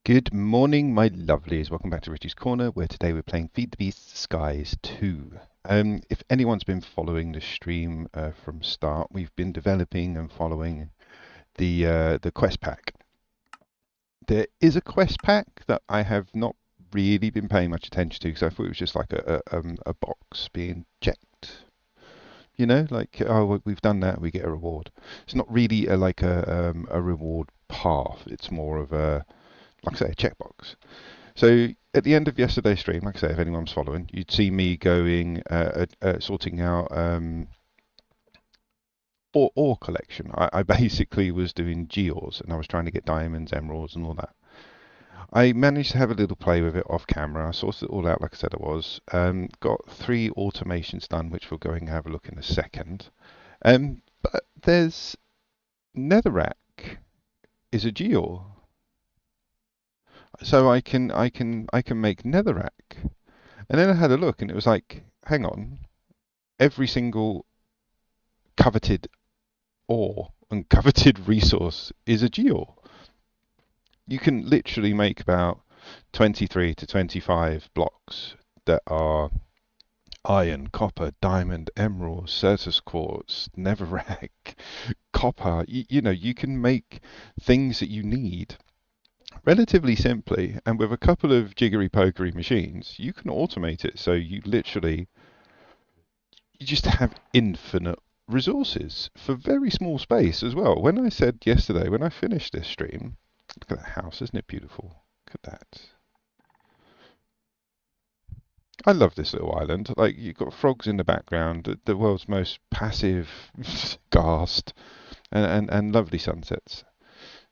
Good morning, my lovelies. Welcome back to Richie's Corner, where today we're playing Feed the Beast Skies 2. If anyone's been following the stream from start, we've been developing and following the quest pack. There is a quest pack that I have not really been paying much attention to because I thought it was just like a box being checked. You know, like, oh, we've done that, we get a reward. It's not really a reward path. It's more of a, like I say, a checkbox. So at the end of yesterday's stream, like I say, if anyone's following, you'd see me going sorting out ore collection. I basically was doing geos and I was trying to get diamonds, emeralds, and all that. I managed to have a little play with it off camera. I sorted it all out like I said I was. Got 3 automations done, which we're going to have a look in a second. But there's netherrack is a geo, so I can make netherrack. And then I had a look, and it was like, hang on, every single coveted ore and coveted resource is a geo. You can literally make about 23 to 25 blocks that are iron, copper, diamond, emerald, certus quartz, netherrack, copper. You know, you can make things that you need relatively simply, and with a couple of jiggery pokery machines, you can automate it so you just have infinite resources for very small space as well. When I said yesterday, when I finished this stream, look at that house, isn't it beautiful? Look at that. I love this little island. Like, you've got frogs in the background, the world's most passive ghast, and lovely sunsets.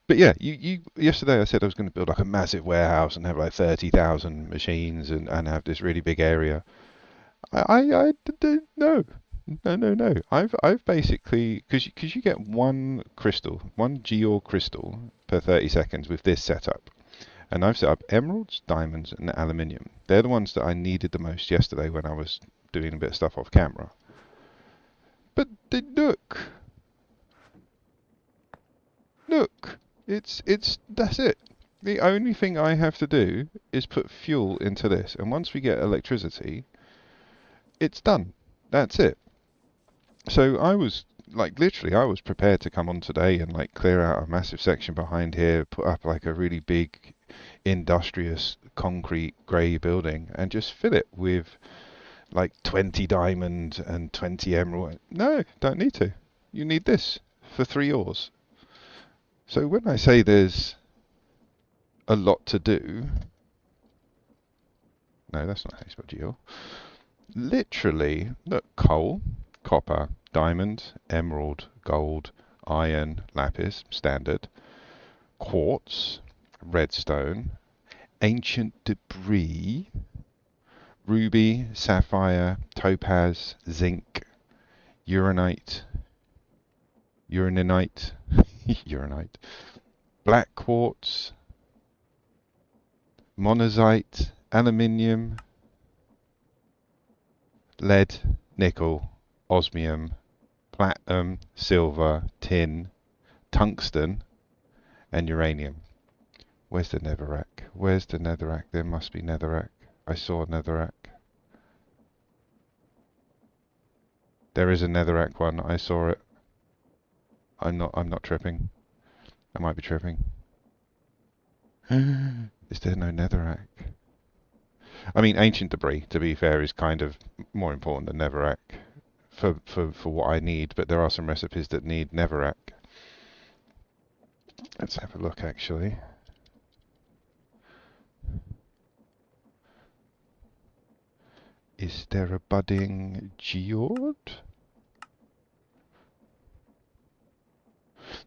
But yeah, you yesterday I said I was going to build like a massive warehouse and have like 30,000 machines and have this really big area. No, no, no, no. I've basically, because you get one crystal, one geo crystal per 30 seconds with this setup, and I've set up emeralds, diamonds, and aluminium. They're the ones that I needed the most yesterday when I was doing a bit of stuff off camera. But look, that's it. The only thing I have to do is put fuel into this, and once we get electricity, it's done. That's it. So I was like, literally, I was prepared to come on today and like clear out a massive section behind here, put up like a really big industrious concrete grey building, and just fill it with like 20 diamond and 20 emerald. No, don't need to. You need this for 3 ores. So when I say there's a lot to do, no, that's not how you spell geo. Literally, look, coal, copper, diamond, emerald, gold, iron, lapis, standard, quartz, redstone, ancient debris, ruby, sapphire, topaz, zinc, uranite, uraninite, uranite, black quartz, monazite, aluminium, lead, nickel, osmium, platinum, silver, tin, tungsten, and uranium. Where's the netherrack? Where's the netherrack? There must be netherrack. I saw netherrack. There is a netherrack one. I saw it. I'm not tripping. I might be tripping. Is there no netherrack? I mean, ancient debris, to be fair, is kind of more important than netherrack for what I need, but there are some recipes that need netherrack. Let's have a look, actually. Is there a budding geode?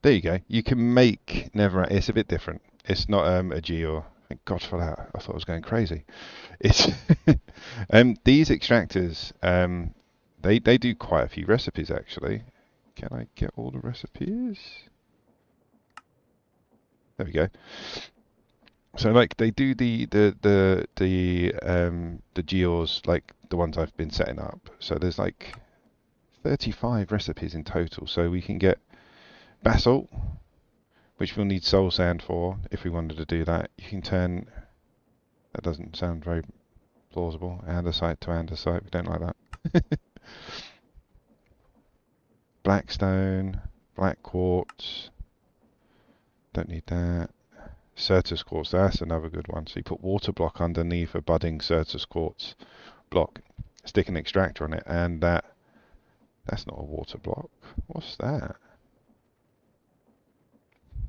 There you go. You can make netherrack. It's a bit different. It's not a geo. Thank God for that. I thought I was going crazy. It's these extractors. They do quite a few recipes actually. Can I get all the recipes? There we go. So like they do the geos like the ones I've been setting up. So there's like 35 recipes in total. So we can get basalt, which we'll need soul sand for if we wanted to do that. You can turn, that doesn't sound very plausible, andesite to andesite, we don't like that. Blackstone, black quartz, don't need that. Certus quartz, that's another good one. So you put water block underneath a budding Certus quartz block, stick an extractor on it, and that's not a water block. What's that?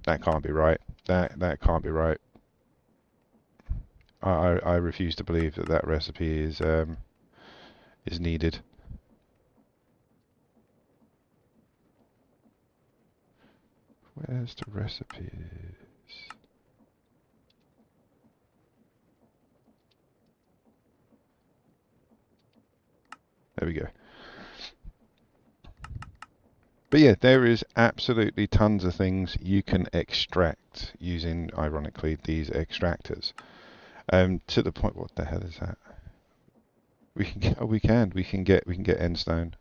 That can't be right. That can't be right. I refuse to believe that recipe is needed. Where's the recipes? There we go. But yeah, there is absolutely tons of things you can extract using, ironically, these extractors. To the point, what the hell is that? We can get, we can get end stone.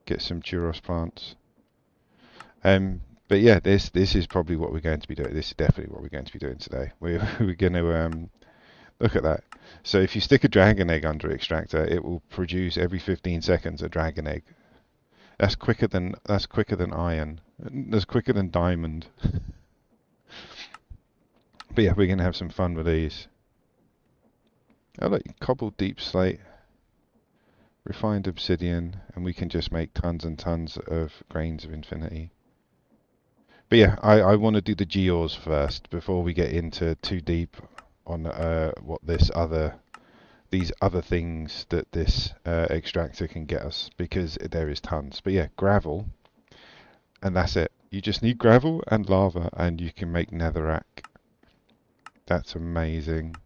Get some Duros plants. But yeah, this is probably what we're going to be doing. This is definitely what we're going to be doing today. We're going to look at that. So if you stick a dragon egg under extractor, it will produce every 15 seconds a dragon egg. That's quicker than iron. That's quicker than diamond. But yeah, we're going to have some fun with these. Oh look, cobbled deep slate, refined obsidian, and we can just make tons and tons of grains of infinity. But yeah, I want to do the geos first before we get into too deep on what these other things that this extractor can get us, because there is tons. But yeah, gravel, and that's it. You just need gravel and lava, and you can make netherrack. That's amazing.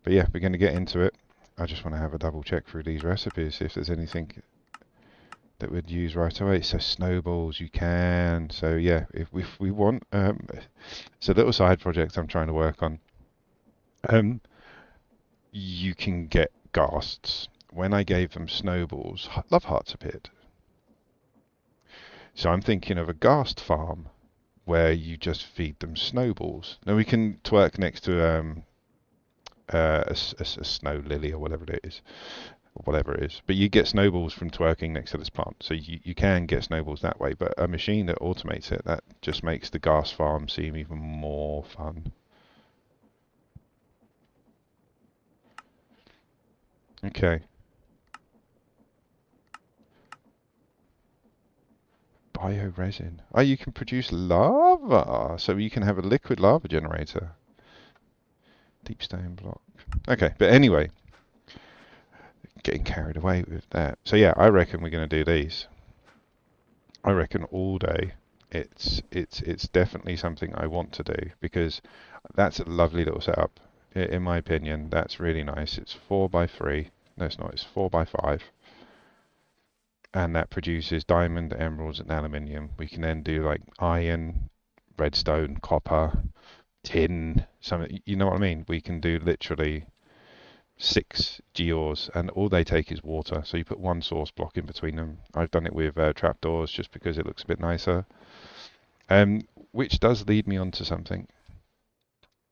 But yeah, we're going to get into it. I just want to have a double check through these recipes, see if there's anything that we'd use right away. So snowballs, you can. So yeah, if we want, it's a little side project I'm trying to work on. You can get ghasts. When I gave them snowballs, love hearts appeared. So I'm thinking of a ghast farm where you just feed them snowballs. Now we can twerk next to a snow lily or whatever it is. But you get snowballs from twerking next to this plant, so you can get snowballs that way. But a machine that automates it, that just makes the ghast farm seem even more fun. Okay. Bioresin. Oh, you can produce lava, so you can have a liquid lava generator. Deep stone block. Okay, but anyway, getting carried away with that. So yeah, I reckon we're going to do these. I reckon all day. It's definitely something I want to do, because that's a lovely little setup. In my opinion, that's really nice. It's 4x3. No, it's not. It's 4x5. And that produces diamond, emeralds, and aluminium. We can then do like iron, redstone, copper, tin, something. You know what I mean? We can do literally 6 gears, and all they take is water. So you put one source block in between them. I've done it with trapdoors just because it looks a bit nicer. Which does lead me on to something.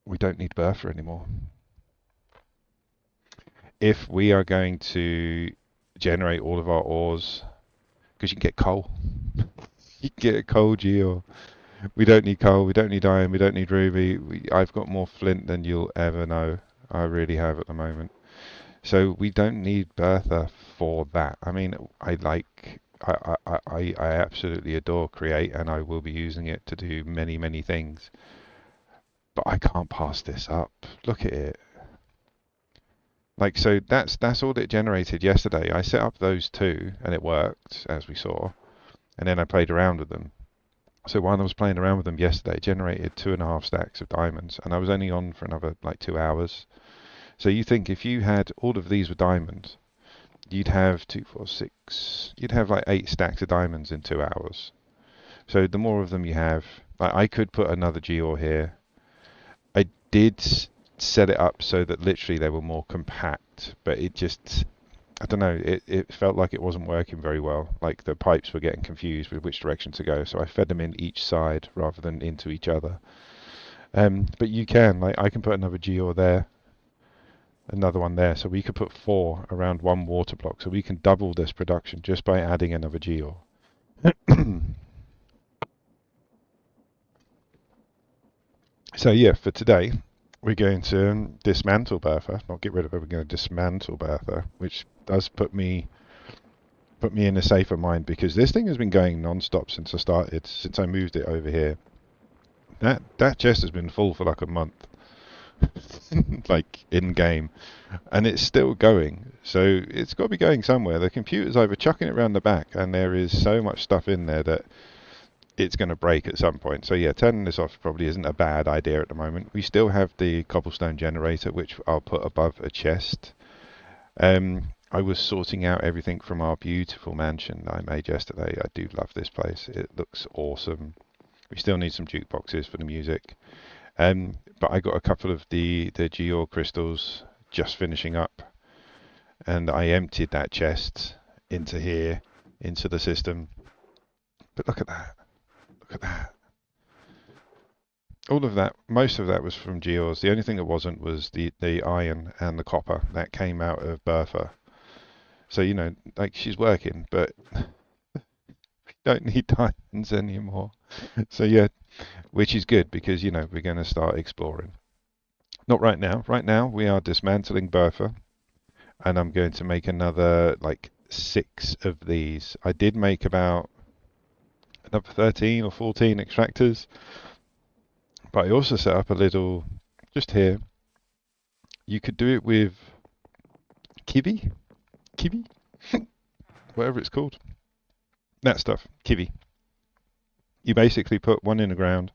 We don't need bertha anymore. If we are going to generate all of our ores, because you can get coal. You can get a coal geo. We don't need coal, we don't need iron, we don't need ruby. I've got more flint than you'll ever know. I really have at the moment. So we don't need bertha for that. I mean, I absolutely adore Create, and I will be using it to do many, many things. But I can't pass this up. Look at it. Like, so that's all it generated yesterday. I set up those 2 and it worked, as we saw. And then I played around with them. So while I was playing around with them yesterday, it generated 2.5 stacks of diamonds, and I was only on for another like 2 hours. So you think if you had all of these with diamonds, you'd have 2, 4, 6. You'd have like 8 stacks of diamonds in 2 hours. So the more of them you have, like I could put another geode here. I did set it up so that literally they were more compact, but I don't know, it felt like it wasn't working very well. Like the pipes were getting confused with which direction to go, so I fed them in each side rather than into each other. But you can, like, I can put another geode there, another one there, so we could put 4 around one water block, so we can double this production just by adding another geode. So yeah, for today, we're going to dismantle Bertha, not get rid of her. We're going to dismantle Bertha, which does put me in a safer mind because this thing has been going non-stop since I moved it over here. That chest has been full for like a month, like in game, and it's still going. So it's got to be going somewhere. The computer's either chucking it around the back, and there is so much stuff in there that it's going to break at some point. So yeah, turning this off probably isn't a bad idea at the moment. We still have the cobblestone generator, which I'll put above a chest. I was sorting out everything from our beautiful mansion that I made yesterday. I do love this place. It looks awesome. We still need some jukeboxes for the music. But I got a couple of the geode crystals just finishing up, and I emptied that chest into here, into the system. But look at that. Look at that. All of that, most of that was from geodes. The only thing that wasn't was the iron and the copper that came out of Bertha. So, you know, like she's working, but we don't need diamonds anymore. So yeah, which is good because, you know, we're going to start exploring. Not right now. Right now we are dismantling Bertha, and I'm going to make another like 6 of these. I did make about another 13 or 14 extractors, but I also set up a little just here. You could do it with kiwi, whatever it's called. That stuff, kiwi. You basically put one in the ground,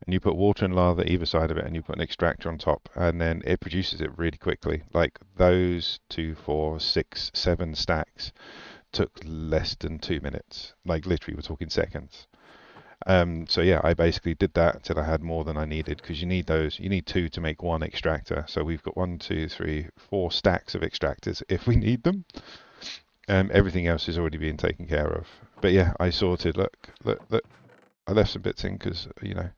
and you put water and lava either side of it, and you put an extractor on top, and then it produces it really quickly. Like those 2, 4, 6, 7 stacks took less than 2 minutes. Like literally, we're talking seconds. So yeah, I basically did that until I had more than I needed because you need those. You need 2 to make 1 extractor. So we've got 1, 2, 3, 4 stacks of extractors if we need them. Everything else is already being taken care of. But yeah, I sorted. Look. I left some bits in because, you know,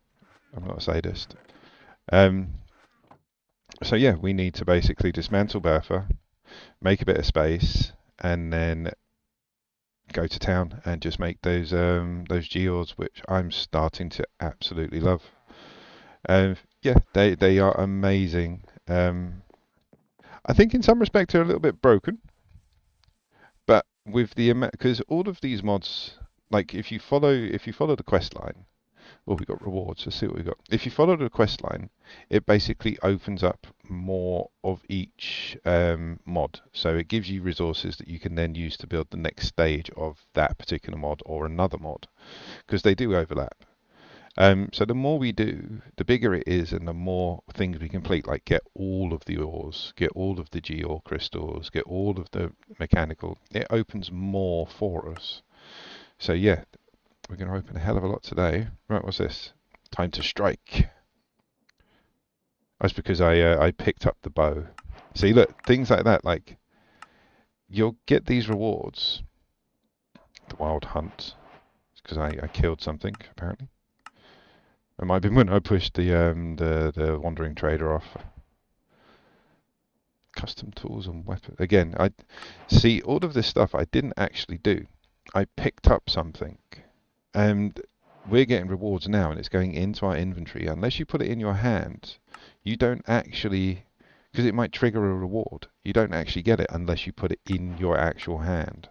I'm not a sadist. So yeah, we need to basically dismantle Bertha, make a bit of space, and then go to town and just make those geodes, which I'm starting to absolutely love. Yeah, they are amazing. I think in some respects they're a little bit broken, but with the because all of these mods, like if you follow the quest line. Well, we got rewards. Let's see what we got. If you follow the quest line, it basically opens up more of each mod. So it gives you resources that you can then use to build the next stage of that particular mod or another mod, because they do overlap. So the more we do, the bigger it is, and the more things we complete. Like get all of the ores, get all of the geode crystals, get all of the mechanical. It opens more for us. So yeah, we're going to open a hell of a lot today. Right, what's this? Time to strike. That's because I picked up the bow. See, look, things like that. Like, you'll get these rewards. The wild hunt. It's because I killed something, apparently. It might have been when I pushed the wandering trader off. Custom tools and weapons. Again, I see all of this stuff I didn't actually do. I picked up something. And we're getting rewards now, and it's going into our inventory. Unless you put it in your hand, you don't actually, because it might trigger a reward. You don't actually get it unless you put it in your actual hand.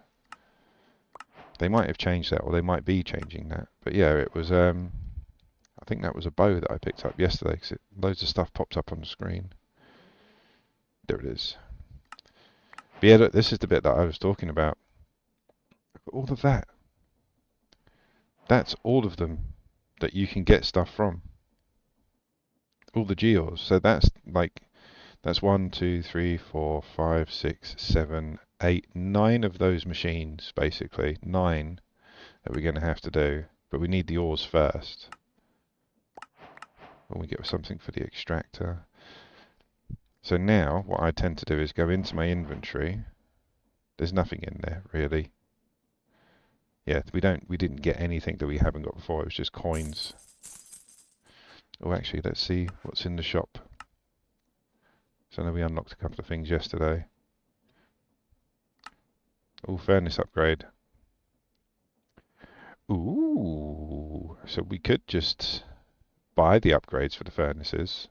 They might have changed that, or they might be changing that. But yeah, it was. I think that was a bow that I picked up yesterday, because loads of stuff popped up on the screen. There it is. But yeah, look, this is the bit that I was talking about. All of that. That's all of them that you can get stuff from. All the geodes. So that's like, that's 1, 2, 3, 4, 5, 6, 7, 8, 9 of those machines, basically. 9 that we're going to have to do. But we need the ores first. When we get something for the extractor. So now, what I tend to do is go into my inventory. There's nothing in there, really. Yeah, we didn't get anything that we haven't got before. It was just coins. Oh, actually, let's see what's in the shop. So I know we unlocked a couple of things yesterday. Oh, furnace upgrade. Ooh, so we could just buy the upgrades for the furnaces.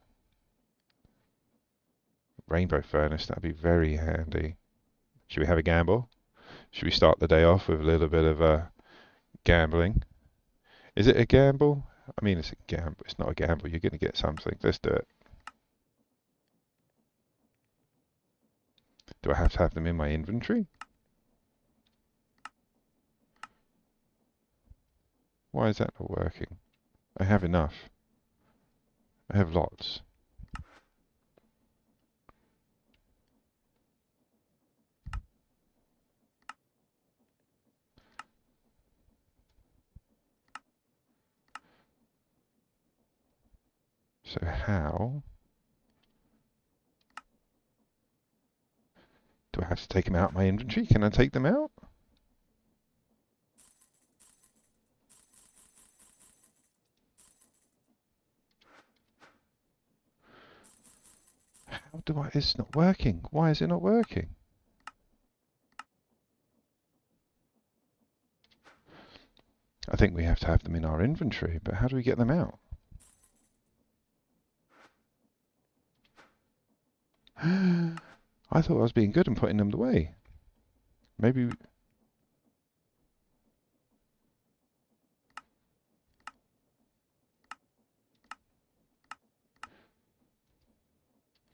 Rainbow furnace, that'd be very handy. Should we have a gamble? Should we start the day off with a little bit of gambling? Is it a gamble? I mean, it's a gamble. It's not a gamble. You're going to get something. Let's do it. Do I have to have them in my inventory? Why is that not working? I have enough. I have lots. So how do I have to take them out of my inventory? Can I take them out? How do I? It's not working. Why is it not working? I think we have to have them in our inventory, but how do we get them out? I thought I was being good and putting them away. Maybe...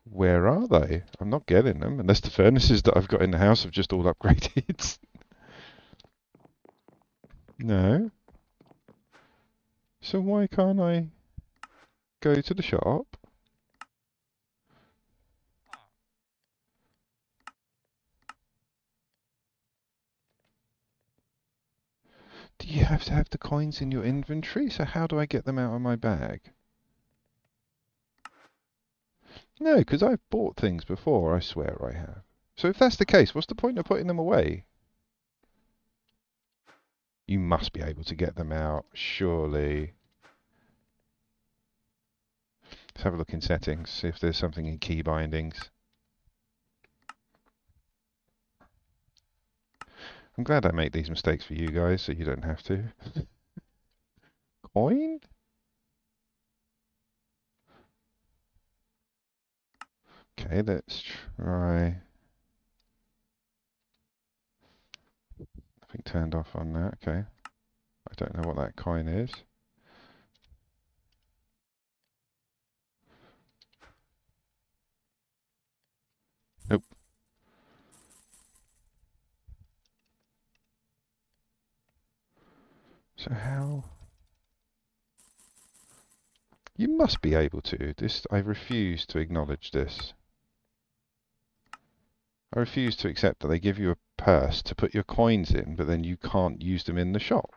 Where are they? I'm not getting them, unless the furnaces that I've got in the house have just all upgraded. No. So why can't I go to the shop? Do you have to have the coins in your inventory? So how do I get them out of my bag? No, because I've bought things before, I swear I have. So if that's the case, what's the point of putting them away? You must be able to get them out, surely. Let's have a look in settings, see if there's something in key bindings. I'm glad I make these mistakes for you guys, so you don't have to. Coin? Okay, let's try... Nothing turned off on that, okay. I don't know what that coin is. Nope. So how... You must be able to. This, I refuse to acknowledge this. I refuse to accept that they give you a purse to put your coins in, but then you can't use them in the shop.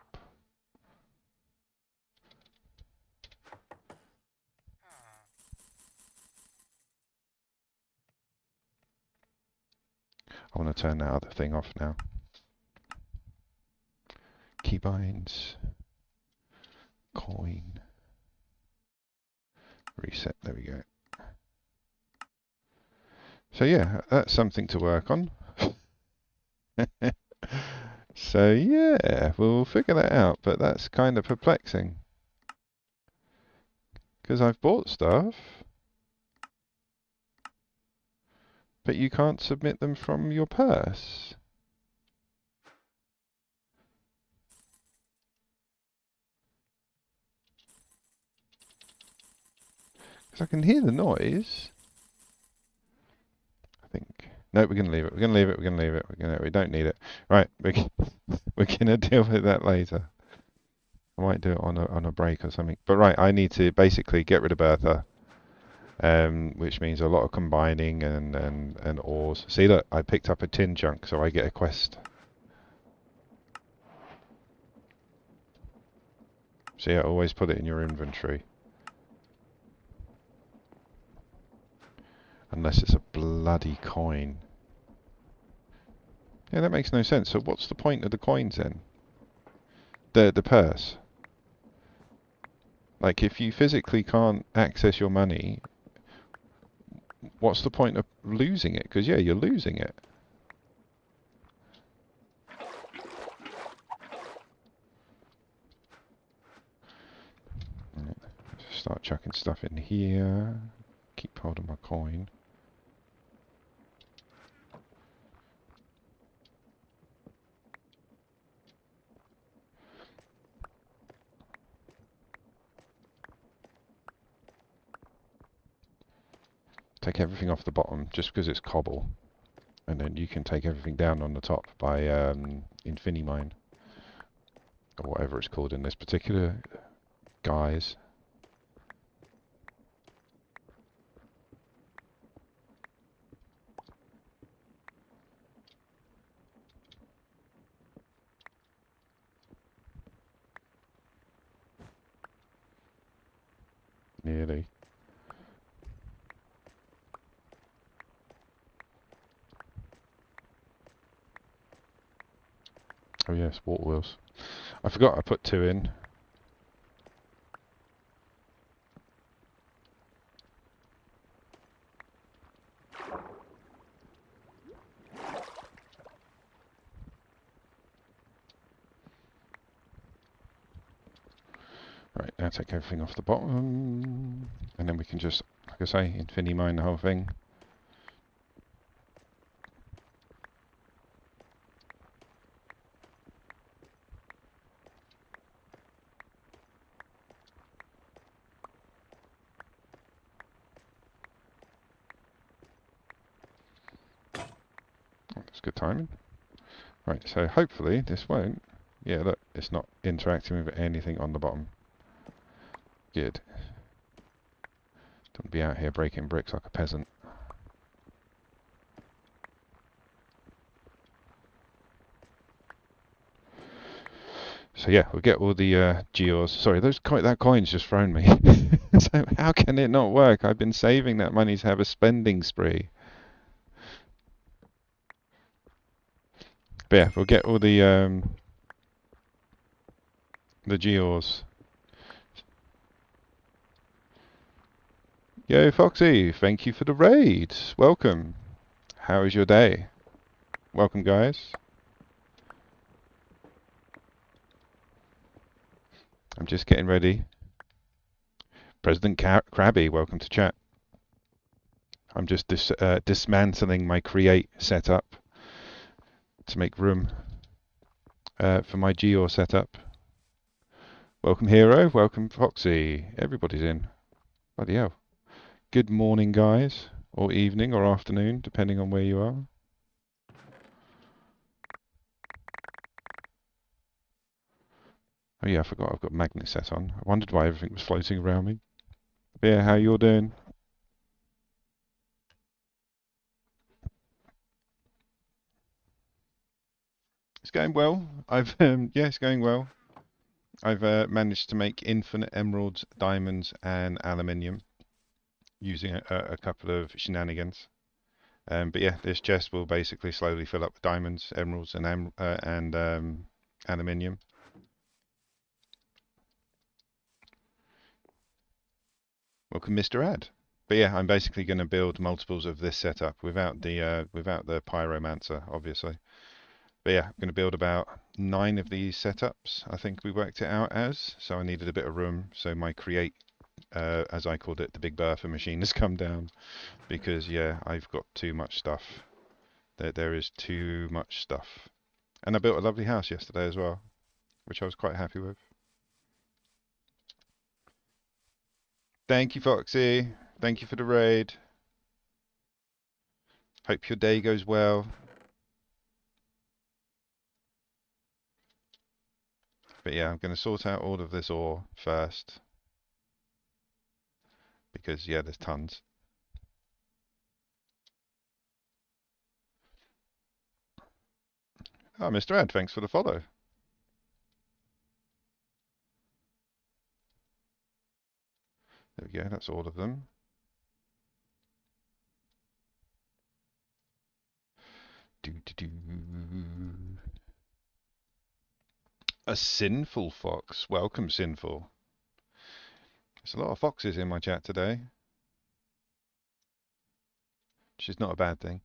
I want to turn that other thing off now. Keybinds. Coin. Reset. There we go. So yeah, that's something to work on. So yeah, we'll figure that out, but that's kind of perplexing. Because I've bought stuff, but you can't submit them from your purse. Because I can hear the noise. I think... No, we're going to leave it. We're going to leave it. We're going to leave it. We don't need it. Right, we're going to deal with that later. I might do it on a break or something. But right, I need to basically get rid of Bertha, which means a lot of combining and ores. See, look, I picked up a tin chunk, so I get a quest. See, I always put it in your inventory. Unless it's a bloody coin. Yeah, that makes no sense. So what's the point of the coins then? The purse. Like, if you physically can't access your money, what's the point of losing it? Because, yeah, you're losing it. Right. Start chucking stuff in here. Keep hold of my coin. Take everything off the bottom just because it's cobble. And then you can take everything down on the top by Infinimine. Or whatever it's called in this particular guise. Nearly. Oh yes, water wheels. I forgot I put 2 in. Right, now take everything off the bottom. And then we can just, like I say, Infinimine the whole thing. Oh, that's good timing. Right, so hopefully this won't... Yeah, look, it's not interacting with anything on the bottom. Good. Don't be out here breaking bricks like a peasant. So yeah, we'll get all the geos. Sorry, that coin's just thrown me. So how can it not work? I've been saving that money to have a spending spree. But yeah, we'll get all the geos. Yo, Foxy, thank you for the raid. Welcome. How is your day? Welcome, guys. I'm just getting ready. President Krabby, welcome to chat. I'm just dismantling my create setup to make room for my geo setup. Welcome, Hero. Welcome, Foxy. Everybody's in. Bloody hell. Good morning, guys. Or evening or afternoon, depending on where you are. Oh yeah, I forgot I've got magnet set on. I wondered why everything was floating around me. But yeah, how you all doing? It's going well. Yeah, it's going well. I've managed to make infinite emeralds, diamonds, and aluminium using a couple of shenanigans. But yeah, this chest will basically slowly fill up with diamonds, emeralds, and aluminium. Welcome, Mr. Ad. But yeah, I'm basically going to build multiples of this setup without the pyromancer, obviously. But yeah, I'm going to build about 9 of these setups. I think we worked it out as. So I needed a bit of room. So my create, as I called it, the big bertha machine has come down because yeah, I've got too much stuff. There is too much stuff. And I built a lovely house yesterday as well, which I was quite happy with. Thank you, Foxy. Thank you for the raid. Hope your day goes well. But yeah, I'm going to sort out all of this ore first. Because yeah, there's tons. Oh, Mr. Ed, thanks for the follow. There we go, that's all of them. Do, do, do. A sinful fox. Welcome, sinful. There's a lot of foxes in my chat today, which is not a bad thing.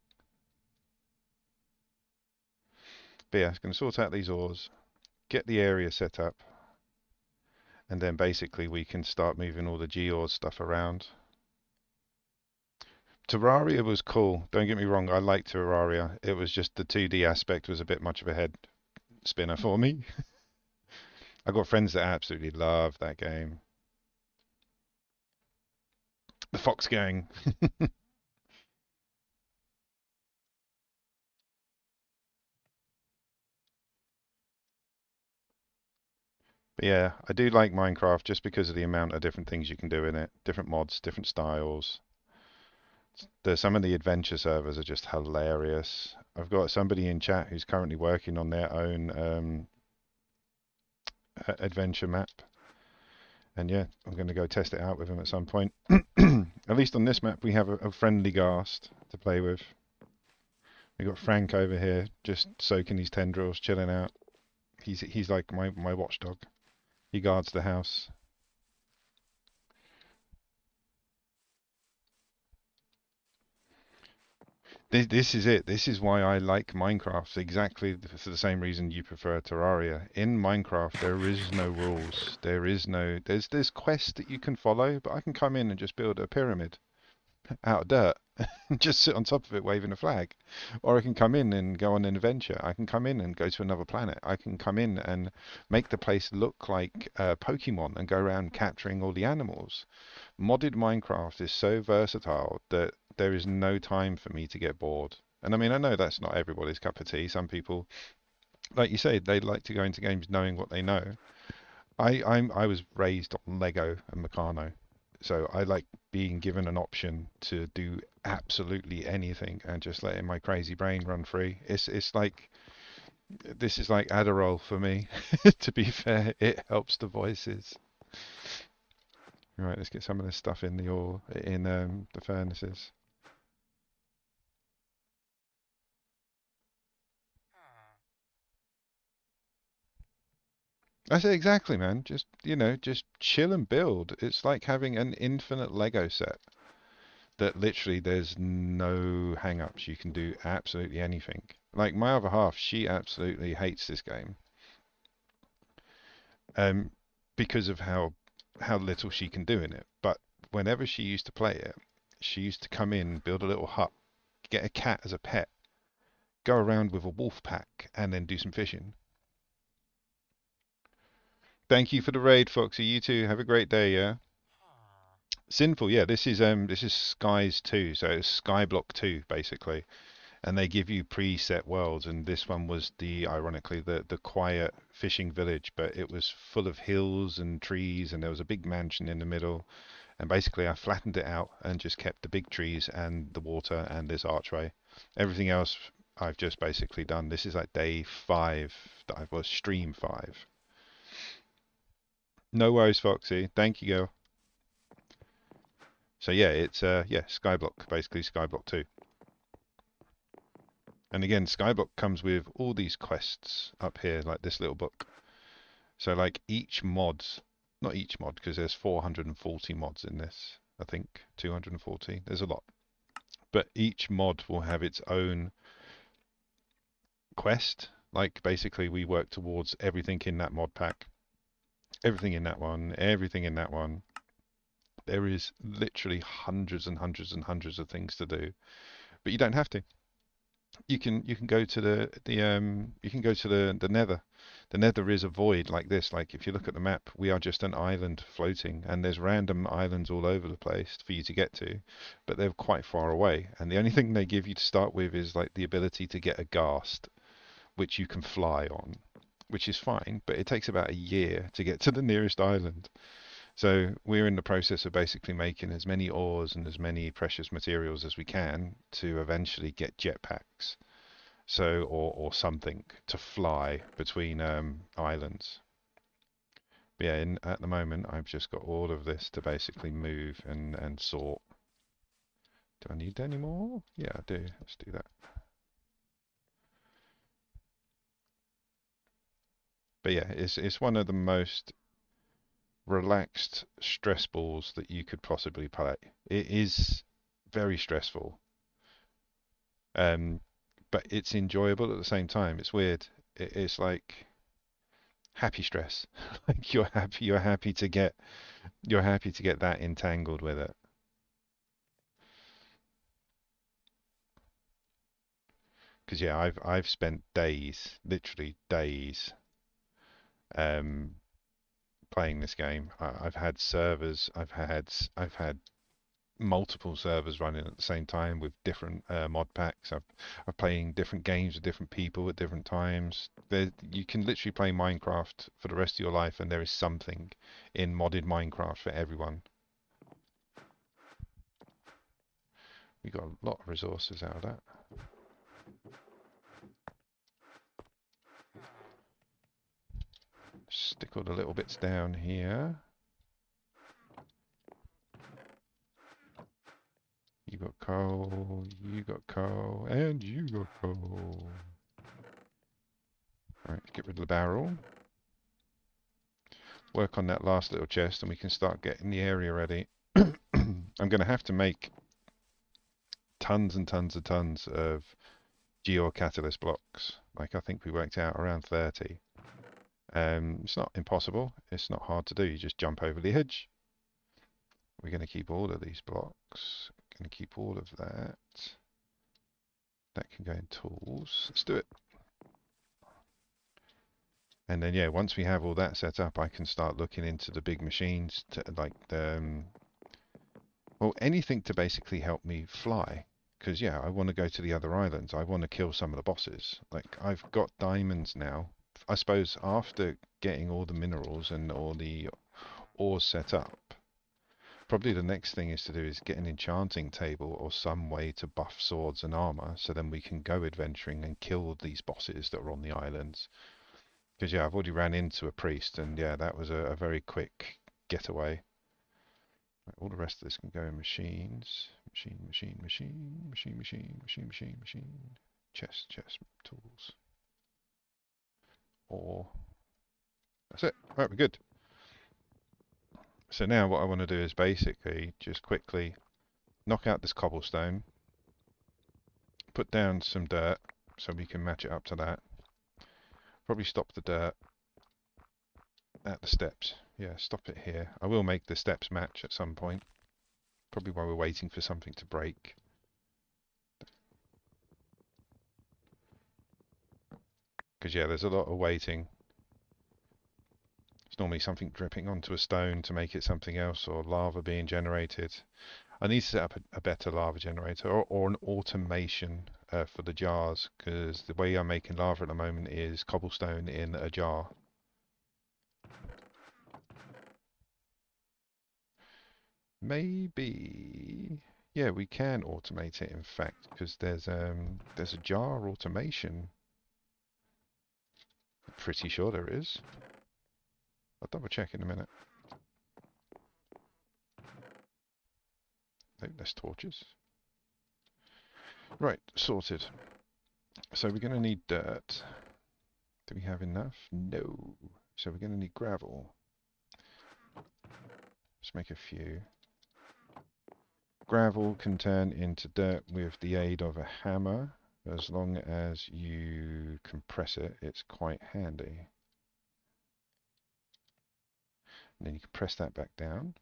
But yeah, I'm going to sort out these ores, get the area set up, and then basically we can start moving all the Geors stuff around. Terraria was cool. Don't get me wrong, I liked Terraria. It was just the 2D aspect was a bit much of a head spinner for me. I got friends that absolutely love that game. The Fox Gang. But yeah, I do like Minecraft just because of the amount of different things you can do in it. Different mods, different styles. There's some of the adventure servers are just hilarious. I've got somebody in chat who's currently working on their own adventure map. And yeah, I'm going to go test it out with him at some point. At least on this map, we have a friendly Ghast to play with. We've got Frank over here just soaking his tendrils, chilling out. He's like my watchdog. He guards the house. This is it. This is why I like Minecraft. Exactly for the same reason you prefer Terraria. In Minecraft, there is no rules. There's quests that you can follow, but I can come in and just build a pyramid out of dirt and just sit on top of it waving a flag. Or I can come in and go on an adventure. I can come in and go to another planet. I can come in and make the place look like Pokemon and go around capturing all the animals. Modded Minecraft is so versatile that there is no time for me to get bored. And I mean, I know that's not everybody's cup of tea. Some people, like you say, they like to go into games knowing what they know. I was raised on Lego and Meccano, so I like being given an option to do absolutely anything and just letting my crazy brain run free. It's like this is like Adderall for me. To be fair, it helps the voices. Right, let's get some of this stuff in the ore in the furnaces. I say exactly, man. Just just chill and build. It's like having an infinite Lego set that literally there's no hang-ups. You can do absolutely anything. Like my other half, she absolutely hates this game, um, because of how little she can do in it. But whenever she used to play it, she used to come in, build a little hut, get a cat as a pet, go around with a wolf pack, and then do some fishing. Thank you for the raid, Foxy. You too. Have a great day, yeah? Sinful, yeah. This is Skies 2, so it's Skyblock 2 basically. And they give you preset worlds, and this one was ironically the quiet fishing village, but it was full of hills and trees, and there was a big mansion in the middle. And basically I flattened it out and just kept the big trees and the water and this archway. Everything else I've just basically done. This is like day 5 that I was stream 5. No worries, Foxy. Thank you, girl. So yeah, it's yeah, Skyblock, basically Skyblock 2. And again, Skyblock comes with all these quests up here, like this little book. So like each mod, not each mod, because there's 440 mods in this, I think, 240. There's a lot. But each mod will have its own quest. Like basically we work towards everything in that mod pack. Everything in that one, everything in that one. There is literally hundreds and hundreds and hundreds of things to do. But you don't have to. You can go to the Nether. The Nether is a void like this. Like if you look at the map, we are just an island floating, and there's random islands all over the place for you to get to, but they're quite far away. And the only thing they give you to start with is like the ability to get a ghast, which you can fly on, which is fine, but it takes about a year to get to the nearest island. So we're in the process of basically making as many ores and as many precious materials as we can to eventually get jetpacks. So or something to fly between islands. But yeah, at the moment I've just got all of this to basically move and sort. Do I need any more? Yeah, I do. Let's do that. But yeah, it's one of the most relaxed stress balls that you could possibly play. It is very stressful, um, but it's enjoyable at the same time. It's weird. It's like happy stress. Like you're happy to get that entangled with it. Because yeah, I've spent days, literally days, um, playing this game. I've had servers, I've had multiple servers running at the same time with different mod packs. I've playing different games with different people at different times. You can literally play Minecraft for the rest of your life, and there is something in modded Minecraft for everyone. We got a lot of resources out of that. Stick all the little bits down here. You got coal, you got coal, and you got coal. Right, get rid of the barrel. Work on that last little chest and we can start getting the area ready. I'm going to have to make tons and tons and tons of geocatalyst blocks. Like I think we worked out around 30. It's not impossible. It's not hard to do. You just jump over the edge. We're going to keep all of these blocks. Going to keep all of that. That can go in tools. Let's do it. And then yeah, once we have all that set up, I can start looking into the big machines to like the well, anything to basically help me fly. Because yeah, I want to go to the other islands. I want to kill some of the bosses. Like I've got diamonds now. I suppose after getting all the minerals and all the ores set up, probably the next thing is to do is get an enchanting table or some way to buff swords and armor, so then we can go adventuring and kill these bosses that are on the islands. Because yeah, I've already ran into a priest, and yeah, that was a very quick getaway. Right, all the rest of this can go in machines. Machine. Chest, tools. Or that's it. Right, we're good. So now what I want to do is basically just quickly knock out this cobblestone, put down some dirt so we can match it up to that. Probably stop the dirt at the steps. Yeah, stop it here. I will make the steps match at some point. Probably while we're waiting for something to break. Because yeah, there's a lot of waiting. It's normally something dripping onto a stone to make it something else, or lava being generated. I need to set up a better lava generator, or an automation for the jars, because the way I'm making lava at the moment is cobblestone in a jar. Maybe, yeah, we can automate it. In fact, because there's a jar automation. I'm pretty sure there is. I'll double check in a minute. No, less torches. Right, sorted. So we're going to need dirt. Do we have enough? No. So we're going to need gravel. Let's make a few. Gravel can turn into dirt with the aid of a hammer. As long as you compress it, it's quite handy. And then you can press that back down.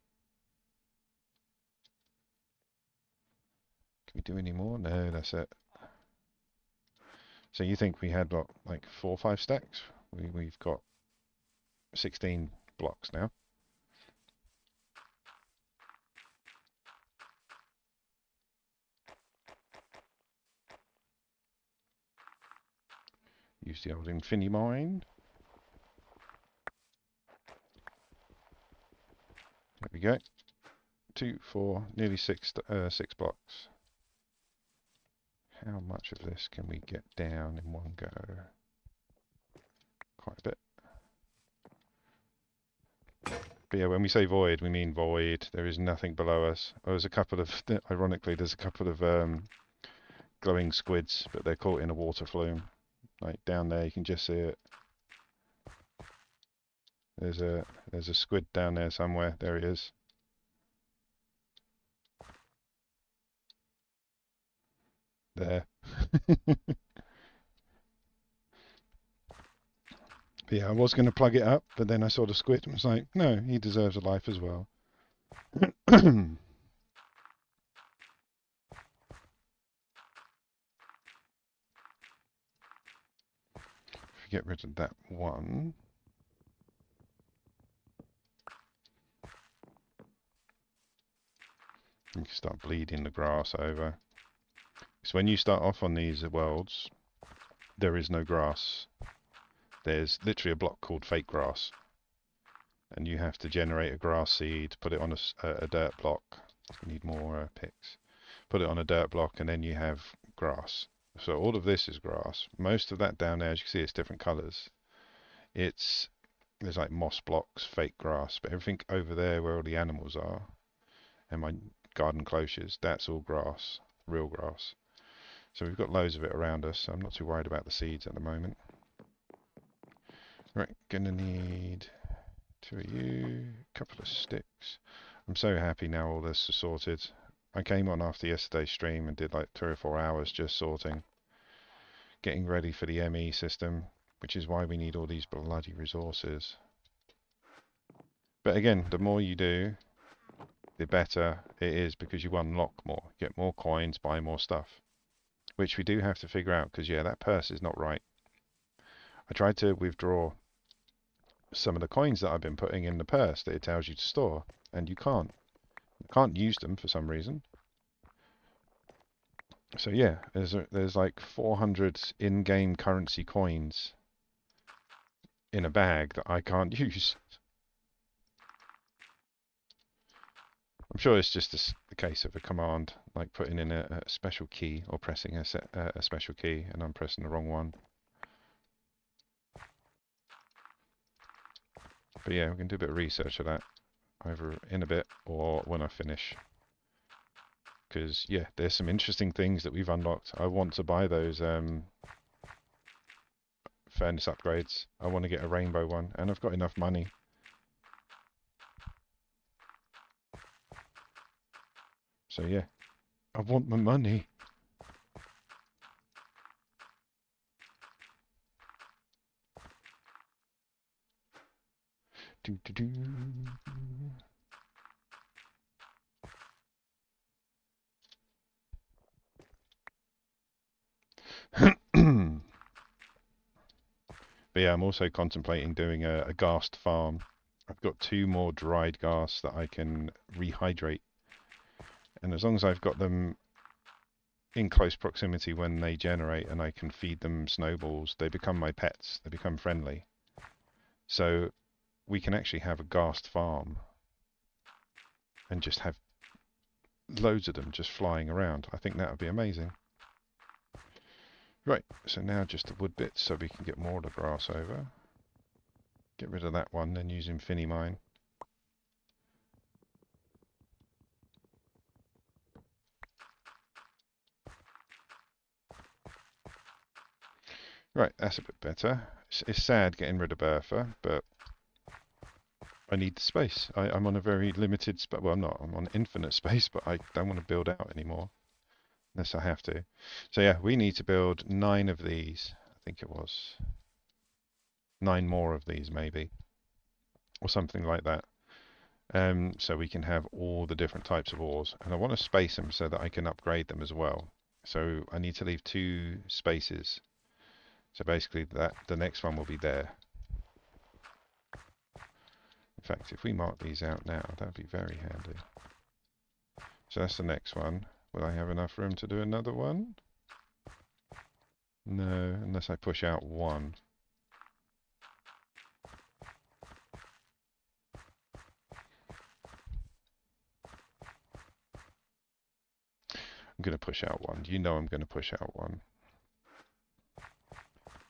Can we do any more? No, that's it. So you think we had what, like 4 or 5 stacks? We've got 16 blocks now. Use the old Infinity Mine. There we go. 2, 4, nearly 6 blocks. How much of this can we get down in one go? Quite a bit. But yeah, when we say void, we mean void. There is nothing below us. Oh, there's a couple of, ironically, there's a couple of glowing squids, but they're caught in a water flume. Like down there, you can just see it. There's a squid down there somewhere. There he is. There. But yeah, I was going to plug it up, but then I saw the squid and was like, no, he deserves a life as well. Get rid of that one. You can start bleeding the grass over. So when you start off on these worlds, there is no grass. There's literally a block called fake grass. And you have to generate a grass seed, put it on a dirt block. You need more picks. Put it on a dirt block and then you have grass. So all of this is grass. Most of that down there, as you can see, it's different colours. There's like moss blocks, fake grass, but everything over there where all the animals are, and my garden cloches, that's all grass, real grass. So we've got loads of it around us, so I'm not too worried about the seeds at the moment. Right, gonna need 2 of you, a couple of sticks. I'm so happy now all this is sorted. I came on after yesterday's stream and did like 3 or 4 hours just sorting, getting ready for the ME system, which is why we need all these bloody resources. But again, the more you do, the better it is, because you unlock more, get more coins, buy more stuff. Which we do have to figure out, because yeah, that purse is not right. I tried to withdraw some of the coins that I've been putting in the purse that it tells you to store, and you can't. You can't use them for some reason. So yeah, there's like 400 in-game currency coins in a bag that I can't use. I'm sure it's just the case of a command, like putting in a special key or pressing a special key, and I'm pressing the wrong one. But yeah, we can do a bit of research of that, either in a bit or when I finish. Because yeah, there's some interesting things that we've unlocked. I want to buy those furnace upgrades. I want to get a rainbow one, and I've got enough money. So yeah, I want my money. Do do do. But yeah, I'm also contemplating doing a ghast farm. I've got 2 more dried ghasts that I can rehydrate. And as long as I've got them in close proximity when they generate and I can feed them snowballs, they become my pets. They become friendly. So we can actually have a ghast farm and just have loads of them just flying around. I think that would be amazing. Right, so now just the wood bits so we can get more of the grass over. Get rid of that one, then use Infinimine. Right, that's a bit better. It's sad getting rid of Bertha, but I need the space. I'm on a very limited space. Well, I'm not. I'm on infinite space, but I don't want to build out anymore. Unless I have to. So yeah, we need to build 9 of these. I think it was 9 more of these maybe. Or something like that. So we can have all the different types of ores. And I want to space them so that I can upgrade them as well. So I need to leave 2 spaces. So basically the next one will be there. In fact, if we mark these out now, that'd be very handy. So that's the next one. Will I have enough room to do another one? No, unless I push out 1. I'm going to push out 1. You know I'm going to push out 1.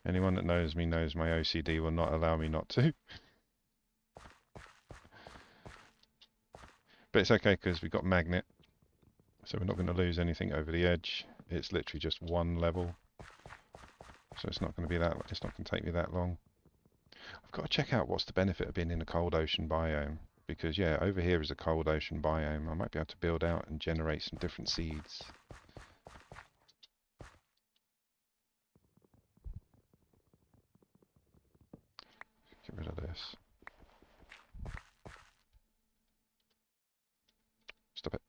Anyone that knows me knows my OCD will not allow me not to. But it's okay because we've got magnet. So we're not going to lose anything over the edge. It's literally just 1 level. So it's not going to be that, it's not going to take me that long. got to check out what's the benefit of being in a cold ocean biome. Because, yeah, over here is a cold ocean biome. I might be able to build out and generate some different seeds. Get rid of this. Stop it.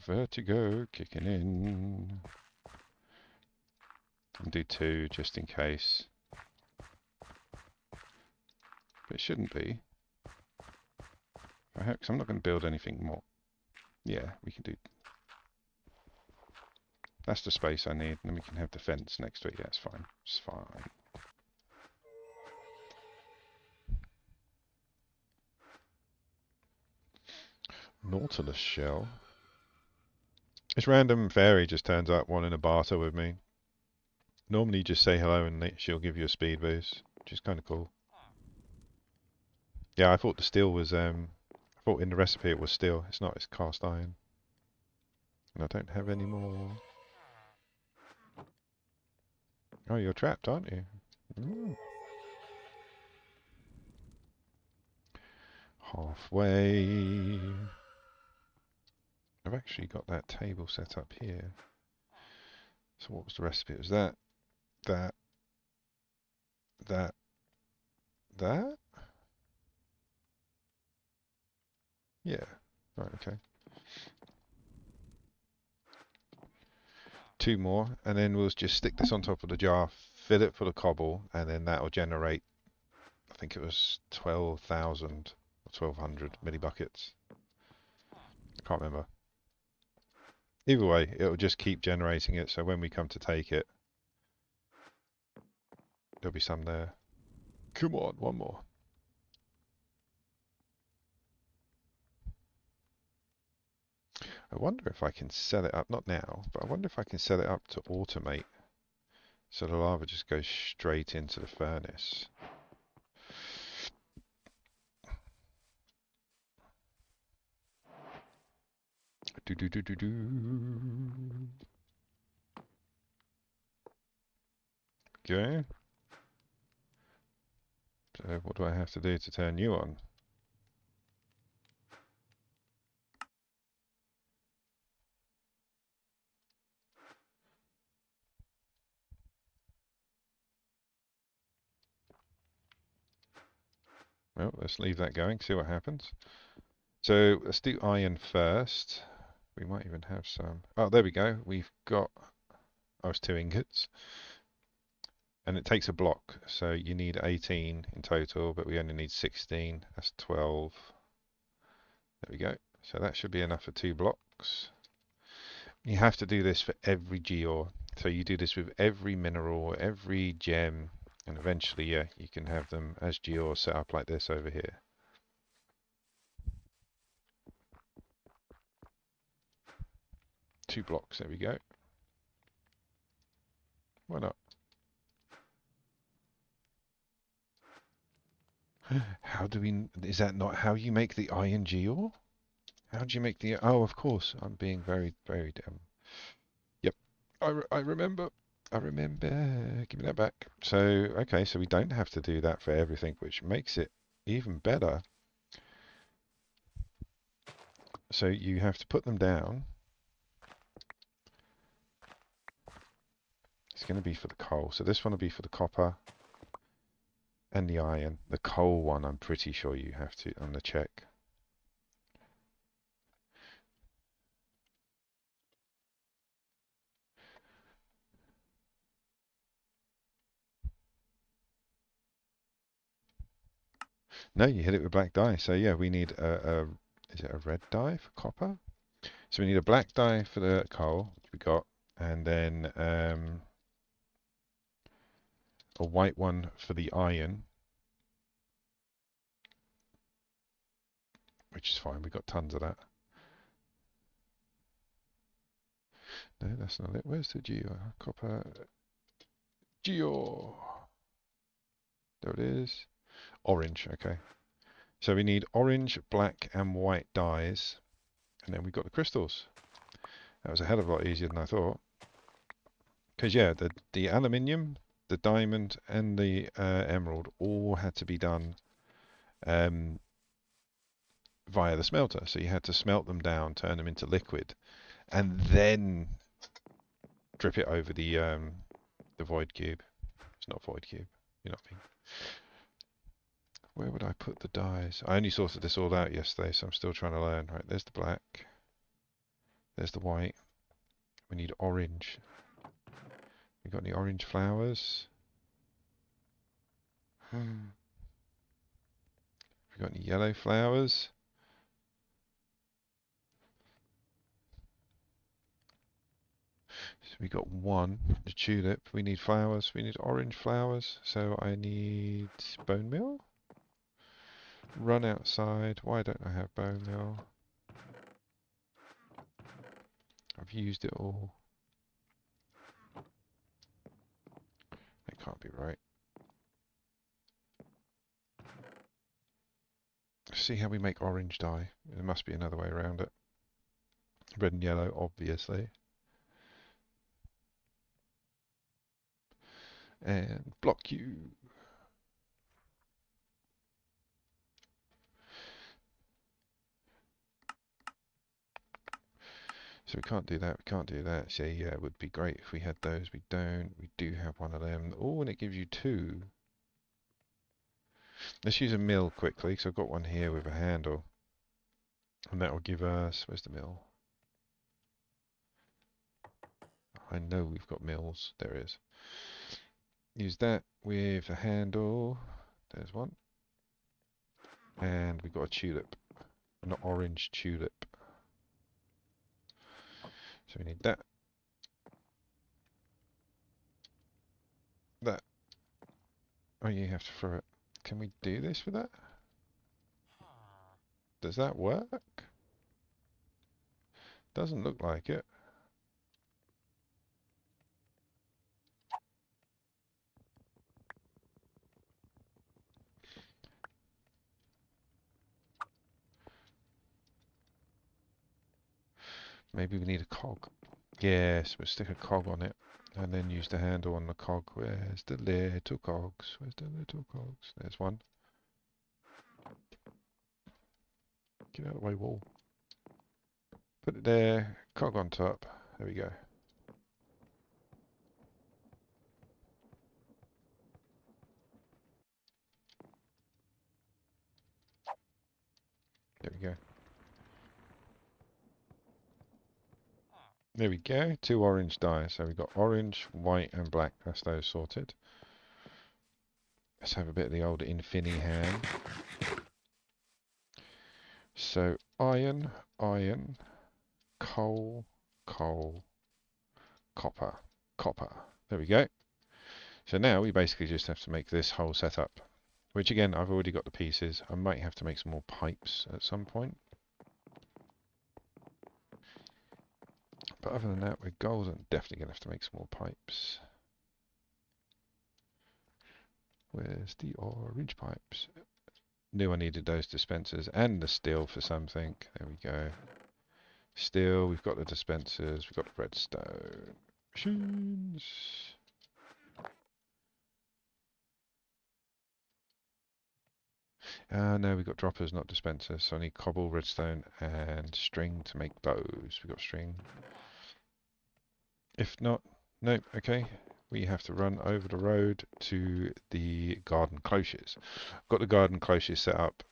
Vertigo kicking in. I'll do 2 just in case. But it shouldn't be. Perhaps I'm not going to build anything more. Yeah, we can do. That's the space I need, and then we can have the fence next to it. Yeah, it's fine. It's fine. Nautilus shell. This random fairy just turns up wanting to barter with me. Normally you just say hello and she'll give you a speed boost, which is kind of cool. Yeah, I thought the steel was, I thought in the recipe it was steel. It's not, it's cast iron. And I don't have any more. Oh, you're trapped, aren't you? Ooh. Halfway. I've actually got that table set up here. So what was the recipe? It was that, that, that. Yeah. Right, okay. 2 more, and then we'll just stick this on top of the jar, fill it full of cobble, and then that'll generate, I think it was 12,000 or 1,200 millibuckets. I can't remember. Either way, it'll just keep generating it, so when we come to take it, there'll be some there. Come on, 1 more. I wonder if I can set it up, not now, but I wonder if I can set it up to automate, so the lava just goes straight into the furnace. Do do do do do. Okay. So what do I have to do to turn you on? Well, let's leave that going, see what happens. So let's do iron first. We might even have some. Oh, there we go. We've got, oh, it's 2 ingots. And it takes a block, so you need 18 in total, but we only need 16. That's 12. There we go. So that should be enough for 2 blocks. You have to do this for every geode. So you do this with every mineral, every gem, and eventually, yeah, you can have them as geodes set up like this over here. Two blocks, there we go. Why not? How do we, is that not how you make the iron geode? How do you make the, oh, of course, I'm being very, very dumb. Yep, I remember. I remember. Give me that back. So, okay, so we don't have to do that for everything, which makes it even better. So you have to put them down. It's going to be for the coal. So this one will be for the copper and the iron. The coal one, I'm pretty sure you have to on the check. No, you hit it with black dye. So yeah, we need is it a red dye for copper? So we need a black dye for the coal, which we got, and then a white one for the iron, which is fine. We got tons of that. No, that's not it. Where's the geo? Copper. Geo. There it is. Orange, okay. So we need orange, black, and white dyes. And then we got the crystals. That was a hell of a lot easier than I thought. Because yeah, the aluminium, the diamond, and the emerald all had to be done via the smelter. So you had to smelt them down, turn them into liquid, and then drip it over the void cube. It's not void cube. You know what I mean? Where would I put the dyes? I only sorted this all out yesterday, so I'm still trying to learn. Right, there's the black. There's the white. We need orange. We got any orange flowers? We got any yellow flowers? So we got one, the tulip. We need flowers. We need orange flowers. So I need bone meal. Run outside. Why don't I have bone meal? I've used it all. That can't be right. See how we make orange dye. There must be another way around it. Red and yellow, obviously. And block you. So we can't do that, we can't do that. So yeah, it would be great if we had those. We don't. We do have one of them. Oh, and it gives you two. Let's use a mill quickly, because I've got one here with a handle. And that will give us... Where's the mill? I know we've got mills. There it is. Use that with a handle. There's one. And we've got a tulip. An orange tulip. So we need that. That. Oh, you have to throw it. Can we do this with that? Does that work? Doesn't look like it. Maybe we need a cog. Yes, we'll stick a cog on it and then use the handle on the cog. Where's the little cogs? Where's the little cogs? There's one. Get out of the way, wall. Put it there, cog on top. There we go. There we go. There we go. 2 orange dyes. So we've got orange, white, and black. That's those sorted. Let's have a bit of the old Infini hand. So iron, iron, coal, coal, copper, copper. There we go. So now we basically just have to make this whole setup. Which again, I've already got the pieces. I might have to make some more pipes at some point. But other than that, with gold, I'm definitely going to have to make some more pipes. Where's the orange pipes? Knew I needed those dispensers and the steel for something. There we go. Steel, we've got the dispensers, we've got the redstone. Machines. No, we've got droppers, not dispensers. So I need cobble, redstone, and string to make bows. We've got string. If not, nope, okay. We have to run over the road to the garden cloches. Got the garden cloches set up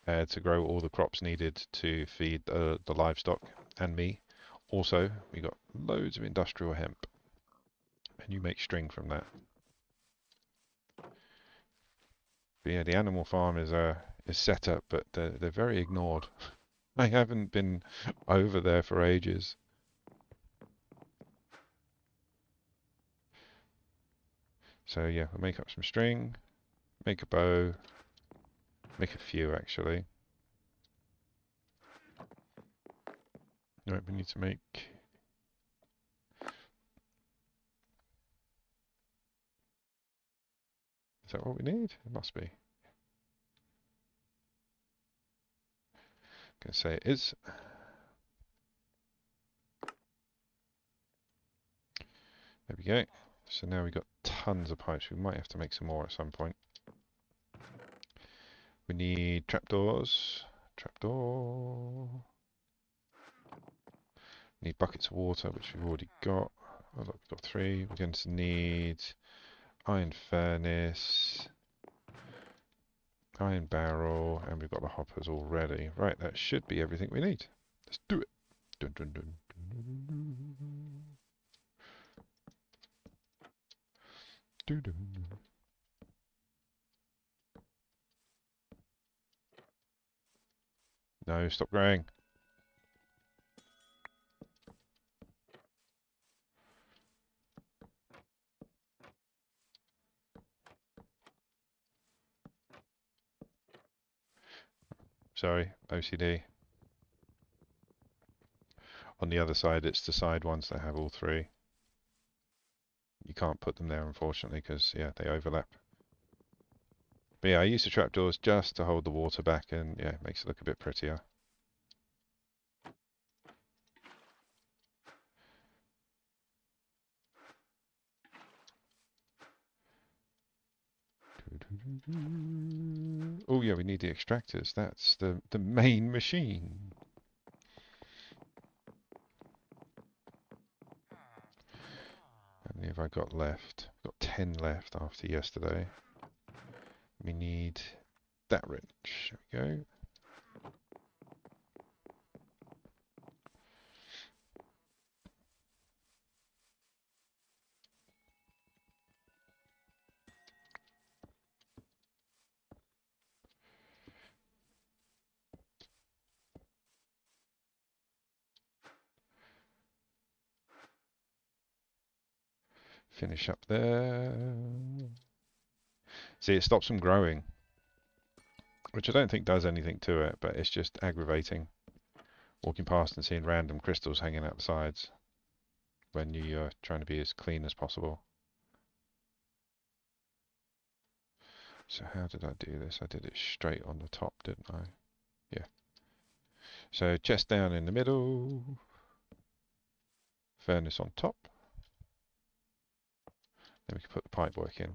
to grow all the crops needed to feed the livestock and me. Also, we got loads of industrial hemp, and you make string from that. But yeah, the animal farm is set up, but they're very ignored. I haven't been over there for ages. So yeah, we'll make up some string, make a bow, make a few actually. Right, we need to make... Is that what we need? It must be. Gonna say it is. we go. So now we've got tons of pipes. We might have to make some more at some point. We need trapdoors. Trapdoor. Need buckets of water, which we've already got. Oh, look, we've got 3. We're going to need iron furnace, iron barrel, and we've got the hoppers already. Right, that should be everything we need. Let's do it. Dun, dun, dun, dun, dun, dun. No, stop growing. Sorry, OCD. On the other side, it's the side ones that have all 3. You can't put them there, unfortunately, because, yeah, they overlap. But yeah, I use the trapdoors just to hold the water back, and, yeah, it makes it look a bit prettier. Oh, yeah, we need the extractors. That's the main machine. How many have I got left? I've got 10 left after yesterday. We need that wrench. There we go. Finish up there. See, it stops them growing, which I don't think does anything to it, but it's just aggravating. Walking past and seeing random crystals hanging out the sides when you're trying to be as clean as possible. So how did I do this? I did it straight on the top, didn't I? Yeah. So chest down in the middle. Furnace on top. Then we can put the pipework in.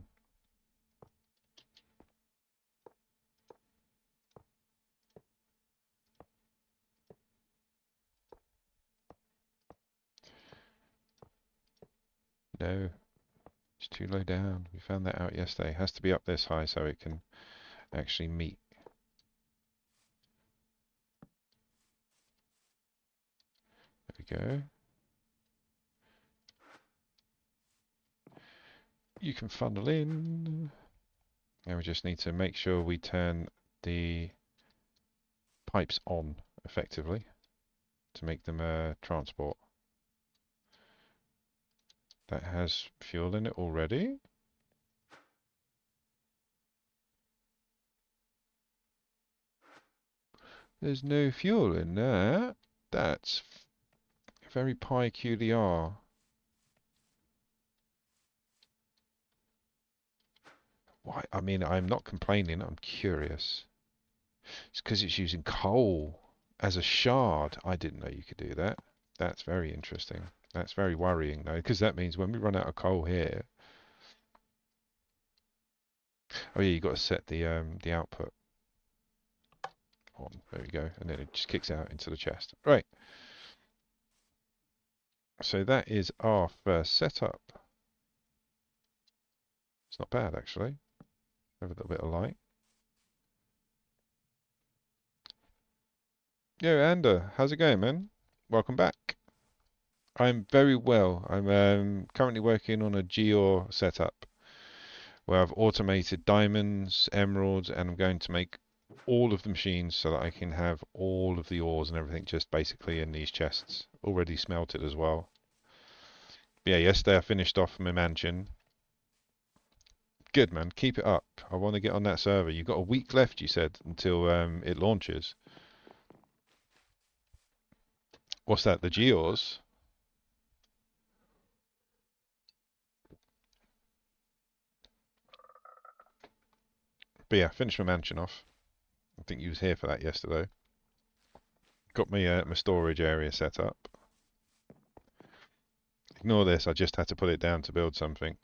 No, it's too low down. We found that out yesterday. It has to be up this high so it can actually meet. There we go. You can funnel in. And we just need to make sure we turn the pipes on effectively to make them transport. That has fuel in it already. There's no fuel in there. That's very peculiar. Why? I mean, I'm not complaining. I'm curious. It's because it's using coal as a shard. I didn't know you could do that. That's very interesting. That's very worrying, though, because that means when we run out of coal here. Oh yeah, you got to set the output on. There we go, and then it just kicks out into the chest. Right. So that is our first setup. It's not bad actually. Have a little bit of light. Yo, Ander, how's it going, man? Welcome back. I'm very well. I'm currently working on a Geor setup where I've automated diamonds, emeralds, and I'm going to make all of the machines so that I can have all of the ores and everything just basically in these chests. Already smelted as well. But yeah, yesterday I finished off my mansion. Good, man. Keep it up. I want to get on that server. You've got a week left, you said, until it launches. What's that? The Geors? But yeah, finished my mansion off. I think you was here for that yesterday. Got me my storage area set up. Ignore this, I just had to put it down to build something.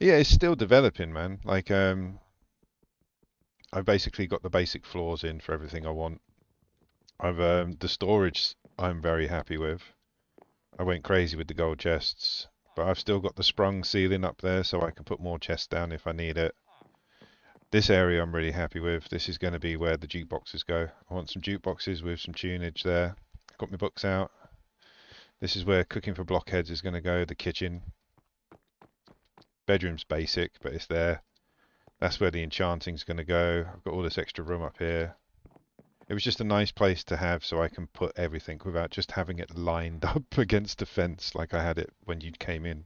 Yeah, it's still developing, man. Like, I've basically got the basic floors in for everything I want. I've the storage I'm very happy with. I went crazy with the gold chests, but I've still got the sprung ceiling up there so I can put more chests down if I need it. This area I'm really happy with. This is going to be where the jukeboxes go. I want some jukeboxes with some tunage there. Got my books out. This is where cooking for blockheads is going to go, the kitchen. Bedroom's basic, but it's there. That's where the enchanting's going to go. I've got all this extra room up here. It was just a nice place to have so I can put everything without just having it lined up against a fence like I had it when you came in.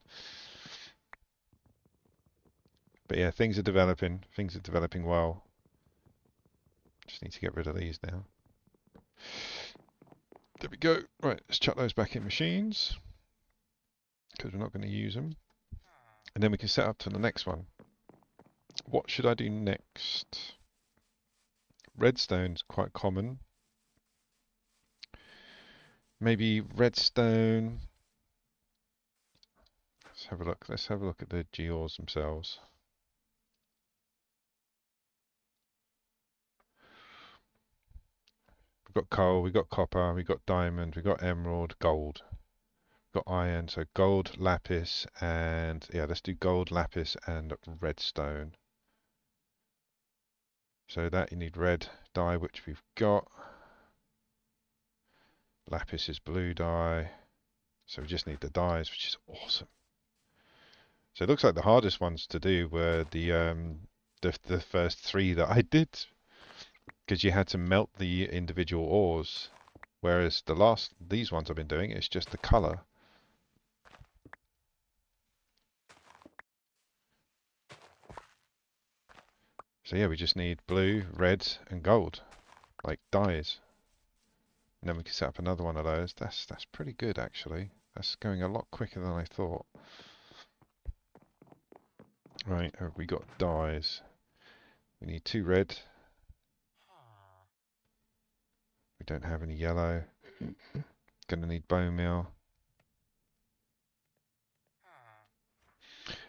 But yeah, things are developing. Things are developing well. Just need to get rid of these now. There we go. Right, let's chuck those back in machines because we're not going to use them. And then we can set up to the next one. What should I do next? Redstone's quite common. Maybe redstone. Let's have a look. Let's have a look at the gears themselves. We've got coal, we've got copper, we've got diamond, we've got emerald, gold. We've got iron, so gold, lapis, and yeah, let's do gold, lapis, and redstone. So that you need red dye, which we've got. Lapis is blue dye. So we just need the dyes, which is awesome. So it looks like the hardest ones to do were the first three that I did, because you had to melt the individual ores, whereas these ones I've been doing, it's just the color. So yeah, we just need blue, red, and gold, like dyes. And then we can set up another one of those. That's pretty good actually. That's going a lot quicker than I thought. Right, we got dyes. We need 2 red. We don't have any yellow. Gonna need bone meal.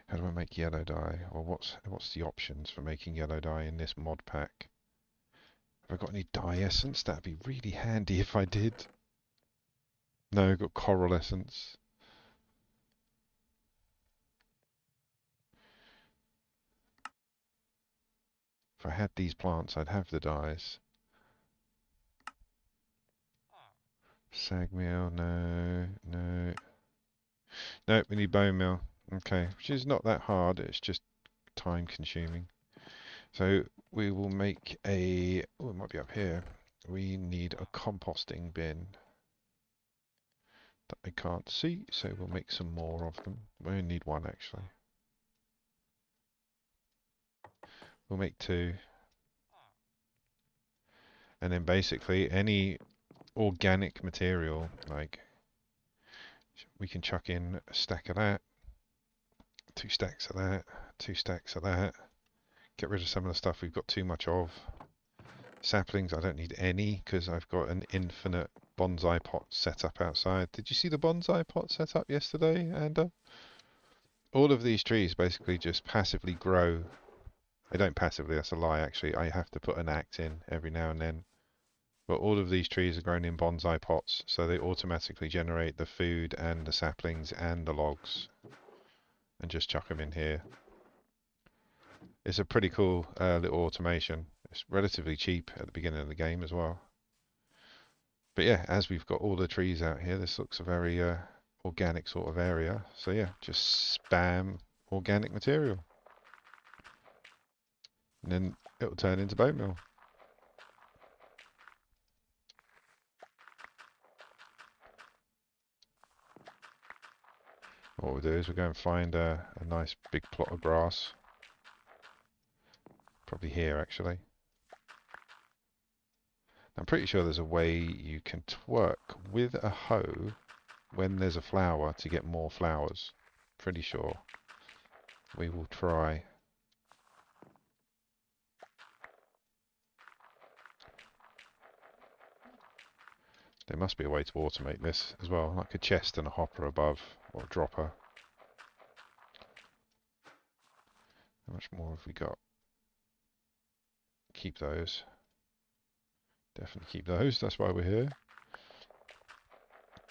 How do I make yellow dye? Or what's the options for making yellow dye in this mod pack? Have I got any dye essence? That'd be really handy if I did. No, I've got coral essence. If I had these plants, I'd have the dyes. Sag meal, no, no. No, we need bone meal. Okay, which is not that hard, it's just time consuming. So we will make a, oh, it might be up here. We need a composting bin that I can't see, so we'll make some more of them. We only need 1 actually. We'll make 2. And then basically any organic material, like we can chuck in a stack of that, 2 stacks of that, 2 stacks of that. Get rid of some of the stuff we've got too much of. Saplings, I don't need any because I've got an infinite bonsai pot set up outside. Did you see the bonsai pot set up yesterday, Anda? All of these trees basically just passively grow. They don't passively, that's a lie actually. I have to put an axe in every now and then. But all of these trees are grown in bonsai pots, so they automatically generate the food and the saplings and the logs. And just chuck them in here. It's a pretty cool little automation. It's relatively cheap at the beginning of the game as well. But yeah, as we've got all the trees out here, this looks a very organic sort of area. So yeah, just spam organic material. And then it'll turn into bone meal. What we'll do is we'll go and find a nice big plot of grass. Probably here actually. I'm pretty sure there's a way you can twerk with a hoe when there's a flower to get more flowers. Pretty sure. We will try. There must be a way to automate this as well, like a chest and a hopper above, or a dropper. How much more have we got? Keep those. Definitely keep those, that's why we're here.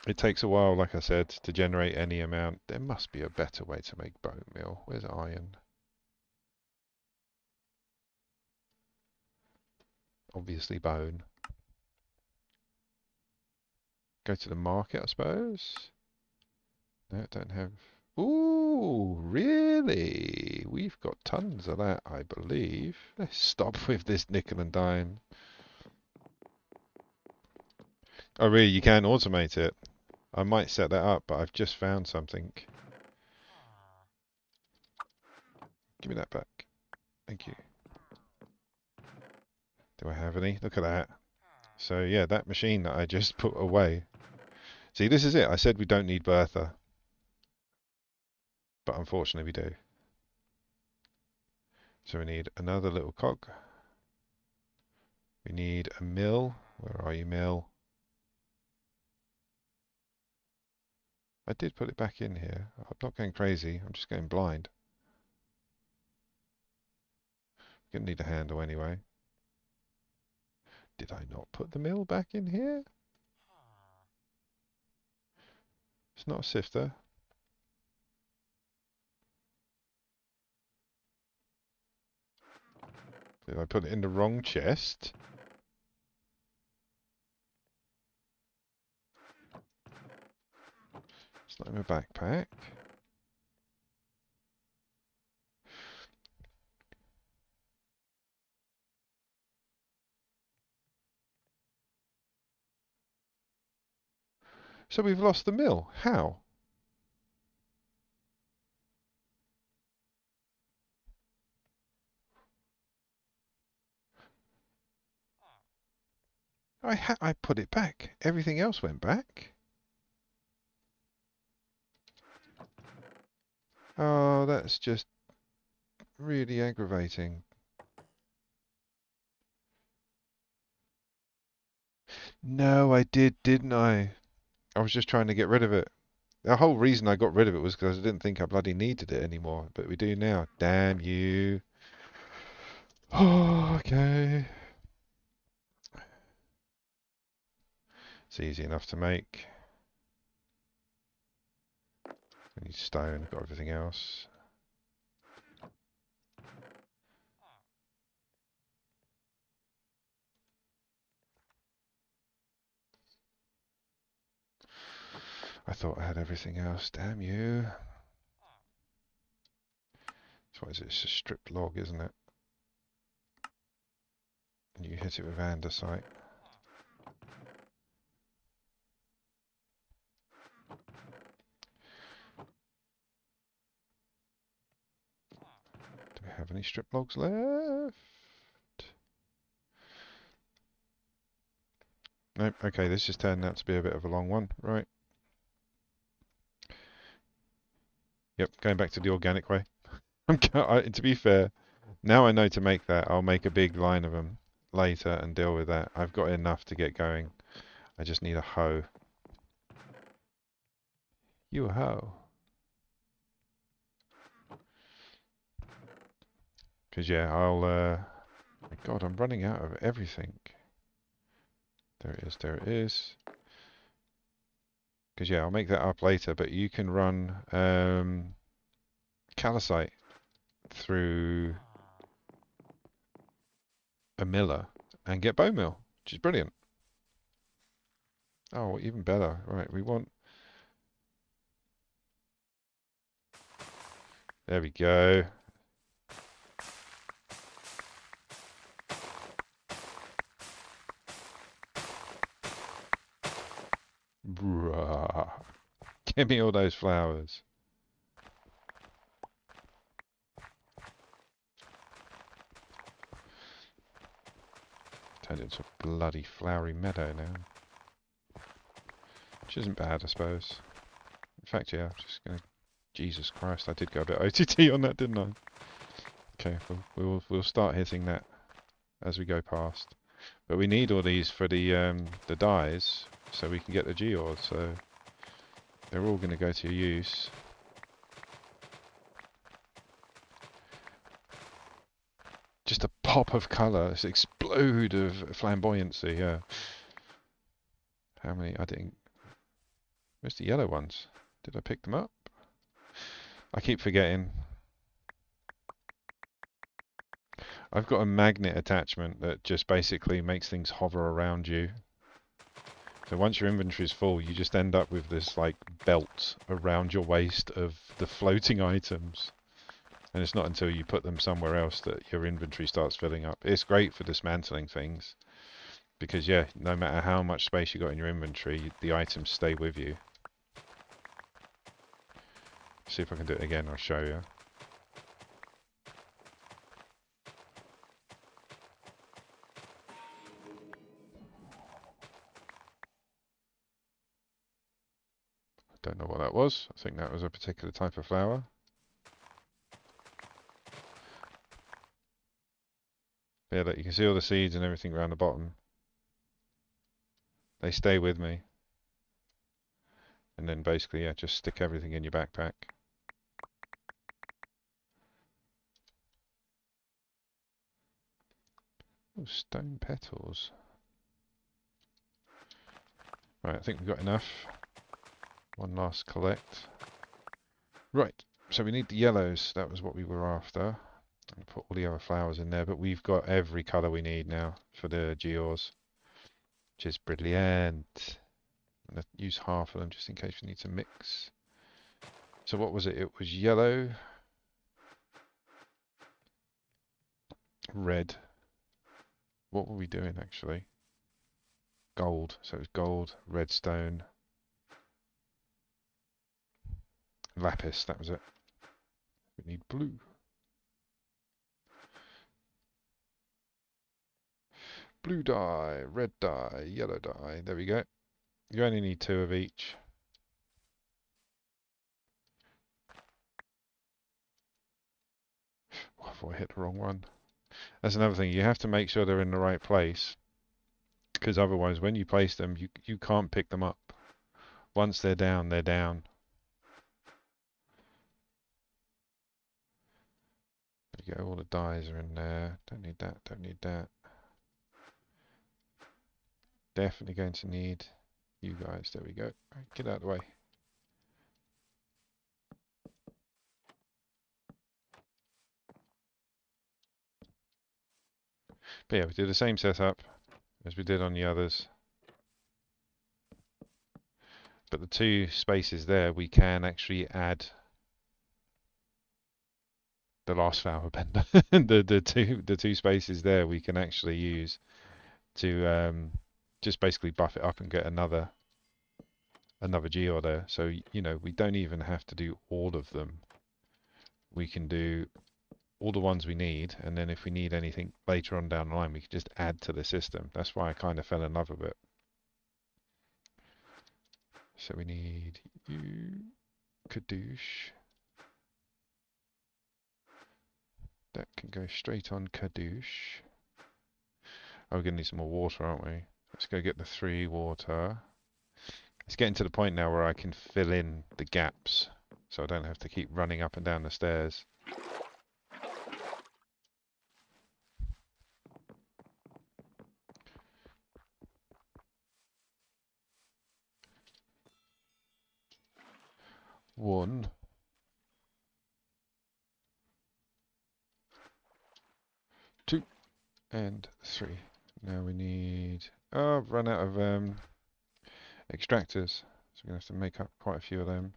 It takes a while, like I said, to generate any amount. There must be a better way to make bone meal. Where's iron? Obviously bone. Go to the market, I suppose. No, don't have... Ooh, really? We've got tons of that, I believe. Let's stop with this nickel and dime. Oh, really? You can automate it? I might set that up, but I've just found something. Give me that back. Thank you. Do I have any? Look at that. So yeah, that machine that I just put away. See, this is it. I said we don't need Bertha. But unfortunately we do. So we need another little cog. We need a mill. Where are you, mill? I did put it back in here. I'm not going crazy. I'm just going blind. Gonna need a handle anyway. Did I not put the mill back in here? It's not a sifter. Did I put it in the wrong chest? It's not in my backpack. So we've lost the mill. How? I put it back. Everything else went back. Oh, that's just really aggravating. No, I did, didn't I? I was just trying to get rid of it. The whole reason I got rid of it was because I didn't think I bloody needed it anymore. But we do now. Damn you. Oh, okay. It's easy enough to make. I need stone, I've got everything else. I thought I had everything else. Damn you. So what is it? It's a stripped log, isn't it? And you hit it with andesite. Do we have any strip logs left? Nope. Okay, this just turned out to be a bit of a long one. Right. Yep, going back to the organic way. To be fair, now I know to make that. I'll make a big line of them later and deal with that. I've got enough to get going. I just need a hoe. You a hoe. Because, yeah, I'll... my God, I'm running out of everything. There it is, there it is. Because, yeah, I'll make that up later, but you can run calcite through a miller and get bone meal, which is brilliant. Oh, even better. Right, we want... There we go. Bruh. Give me all those flowers. Turned into a bloody flowery meadow now. Which isn't bad, I suppose. In fact, yeah, I'm just gonna... Jesus Christ, I did go a bit OTT on that, didn't I? Okay, we'll start hitting that as we go past. But we need all these for the dyes. so we can get the geodes. So they're all going to go to use. Just a pop of colour, this explode of flamboyancy, yeah. How many? I didn't. Where's the yellow ones? Did I pick them up? I keep forgetting. I've got a magnet attachment that just basically makes things hover around you. So once your inventory is full, you just end up with this like belt around your waist of the floating items. And it's not until you put them somewhere else that your inventory starts filling up. It's great for dismantling things. Because yeah, no matter how much space you got in your inventory, the items stay with you. See if I can do it again, I'll show you. Don't know what that was. I think that was a particular type of flower. Yeah, look, you can see all the seeds and everything around the bottom. They stay with me. And then basically, yeah, just stick everything in your backpack. Oh, stone petals. Right, I think we've got enough. One last collect. Right, so we need the yellows. That was what we were after. And put all the other flowers in there, but we've got every colour we need now for the geors, which is brilliant. I'm going to use half of them just in case we need to mix. So what was it? It was yellow, red. What were we doing actually? Gold. So it was gold, redstone, lapis. That was it. We need blue. Blue dye, red dye, yellow dye. There we go. You only need 2 of each. Oh, I thought I hit the wrong one. That's another thing. You have to make sure they're in the right place, because otherwise, when you place them, you can't pick them up. Once they're down, they're down. There you go. All the dyes are in there. Don't need that. Don't need that. Definitely going to need you guys. There we go. Right, get out of the way. But yeah, we do the same setup as we did on the others. But the 2 spaces there, we can actually add the last flower bender. the two spaces there we can actually use to just basically buff it up and get another geode there. So you know, we don't even have to do all of them. We can do all the ones we need, and then if we need anything later on down the line, we can just add to the system. That's why I kind of fell in love with it. So we need you, Kadoosh. That can go straight on Kadoosh. Oh, we're going to need some more water, aren't we? Let's go get the 3 water. It's getting to the point now where I can fill in the gaps, so I don't have to keep running up and down the stairs. One. 2 and 3. Now we need... Oh, I've run out of extractors, so we're going to have to make up quite a few of them.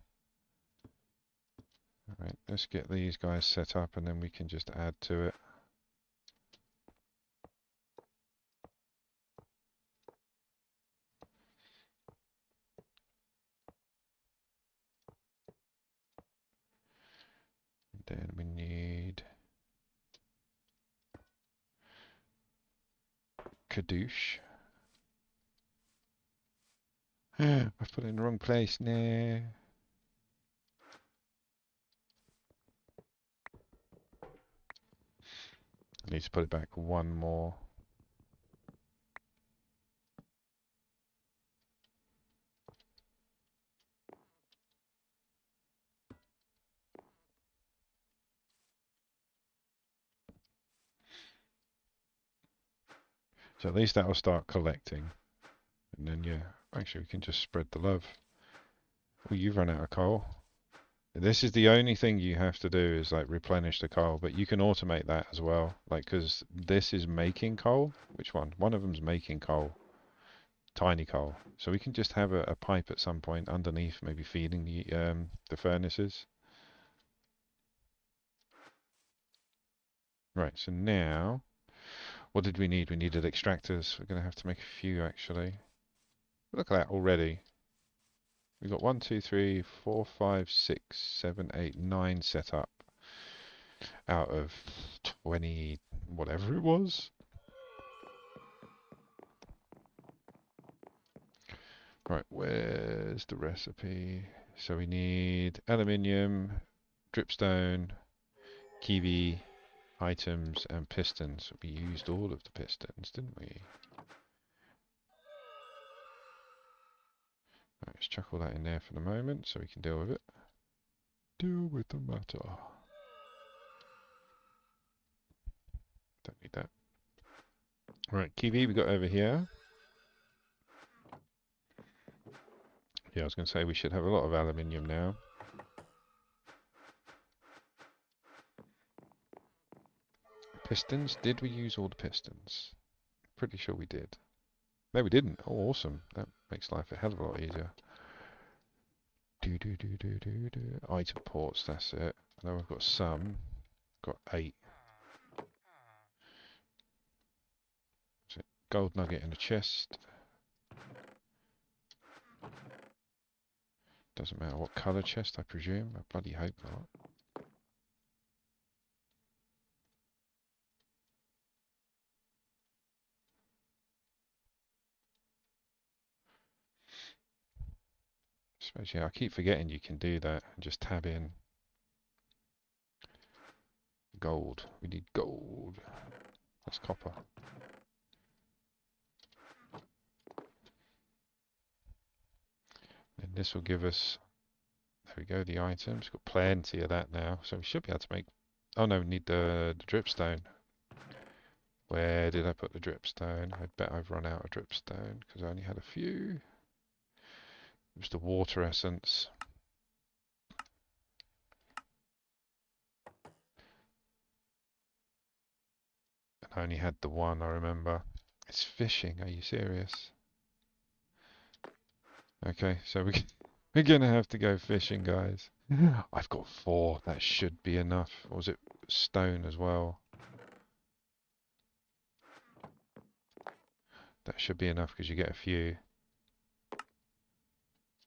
Alright, let's get these guys set up and then we can just add to it. And then we need Kadoosh. I've put it in the wrong place now. I need to put it back one more. So at least that'll start collecting. And then, yeah, actually we can just spread the love. Oh, you've run out of coal. This is the only thing you have to do is like replenish the coal, but you can automate that as well. Like, because this is making coal. Which one? One of them's making coal. Tiny coal. So we can just have a pipe at some point underneath, maybe feeding the furnaces. Right, so now, what did we need? We needed extractors. We're going to have to make a few actually. Look at that already. We've got 1, 2, 3, 4, 5, 6, 7, 8, 9 set up out of 20, whatever it was. Right, where's the recipe? So we need aluminium, dripstone, kiwi, items, and pistons. We used all of the pistons, didn't we? Right, let's chuck all that in there for the moment so we can deal with it. Deal with the matter. Don't need that. Right, kiwi we got over here. Yeah, I was going to say we should have a lot of aluminium now. Pistons, did we use all the pistons? Pretty sure we did. No, we didn't. Oh, awesome. That makes life a hell of a lot easier. Item ports, that's it. I know I've got some. Got 8. So gold nugget in a chest. Doesn't matter what colour chest, I presume. I bloody hope not. Suppose, yeah, I keep forgetting you can do that and just tab in gold. We need gold. That's copper. And this will give us, there we go, the items. Got plenty of that now, so we should be able to make. Oh no, we need the dripstone. Where did I put the dripstone? I bet I've run out of dripstone because I only had a few. It was the water essence. And I only had the one, I remember. It's fishing, are you serious? Okay, so we're gonna have to go fishing, guys. I've got 4, that should be enough. Or was it stone as well? That should be enough because you get a few.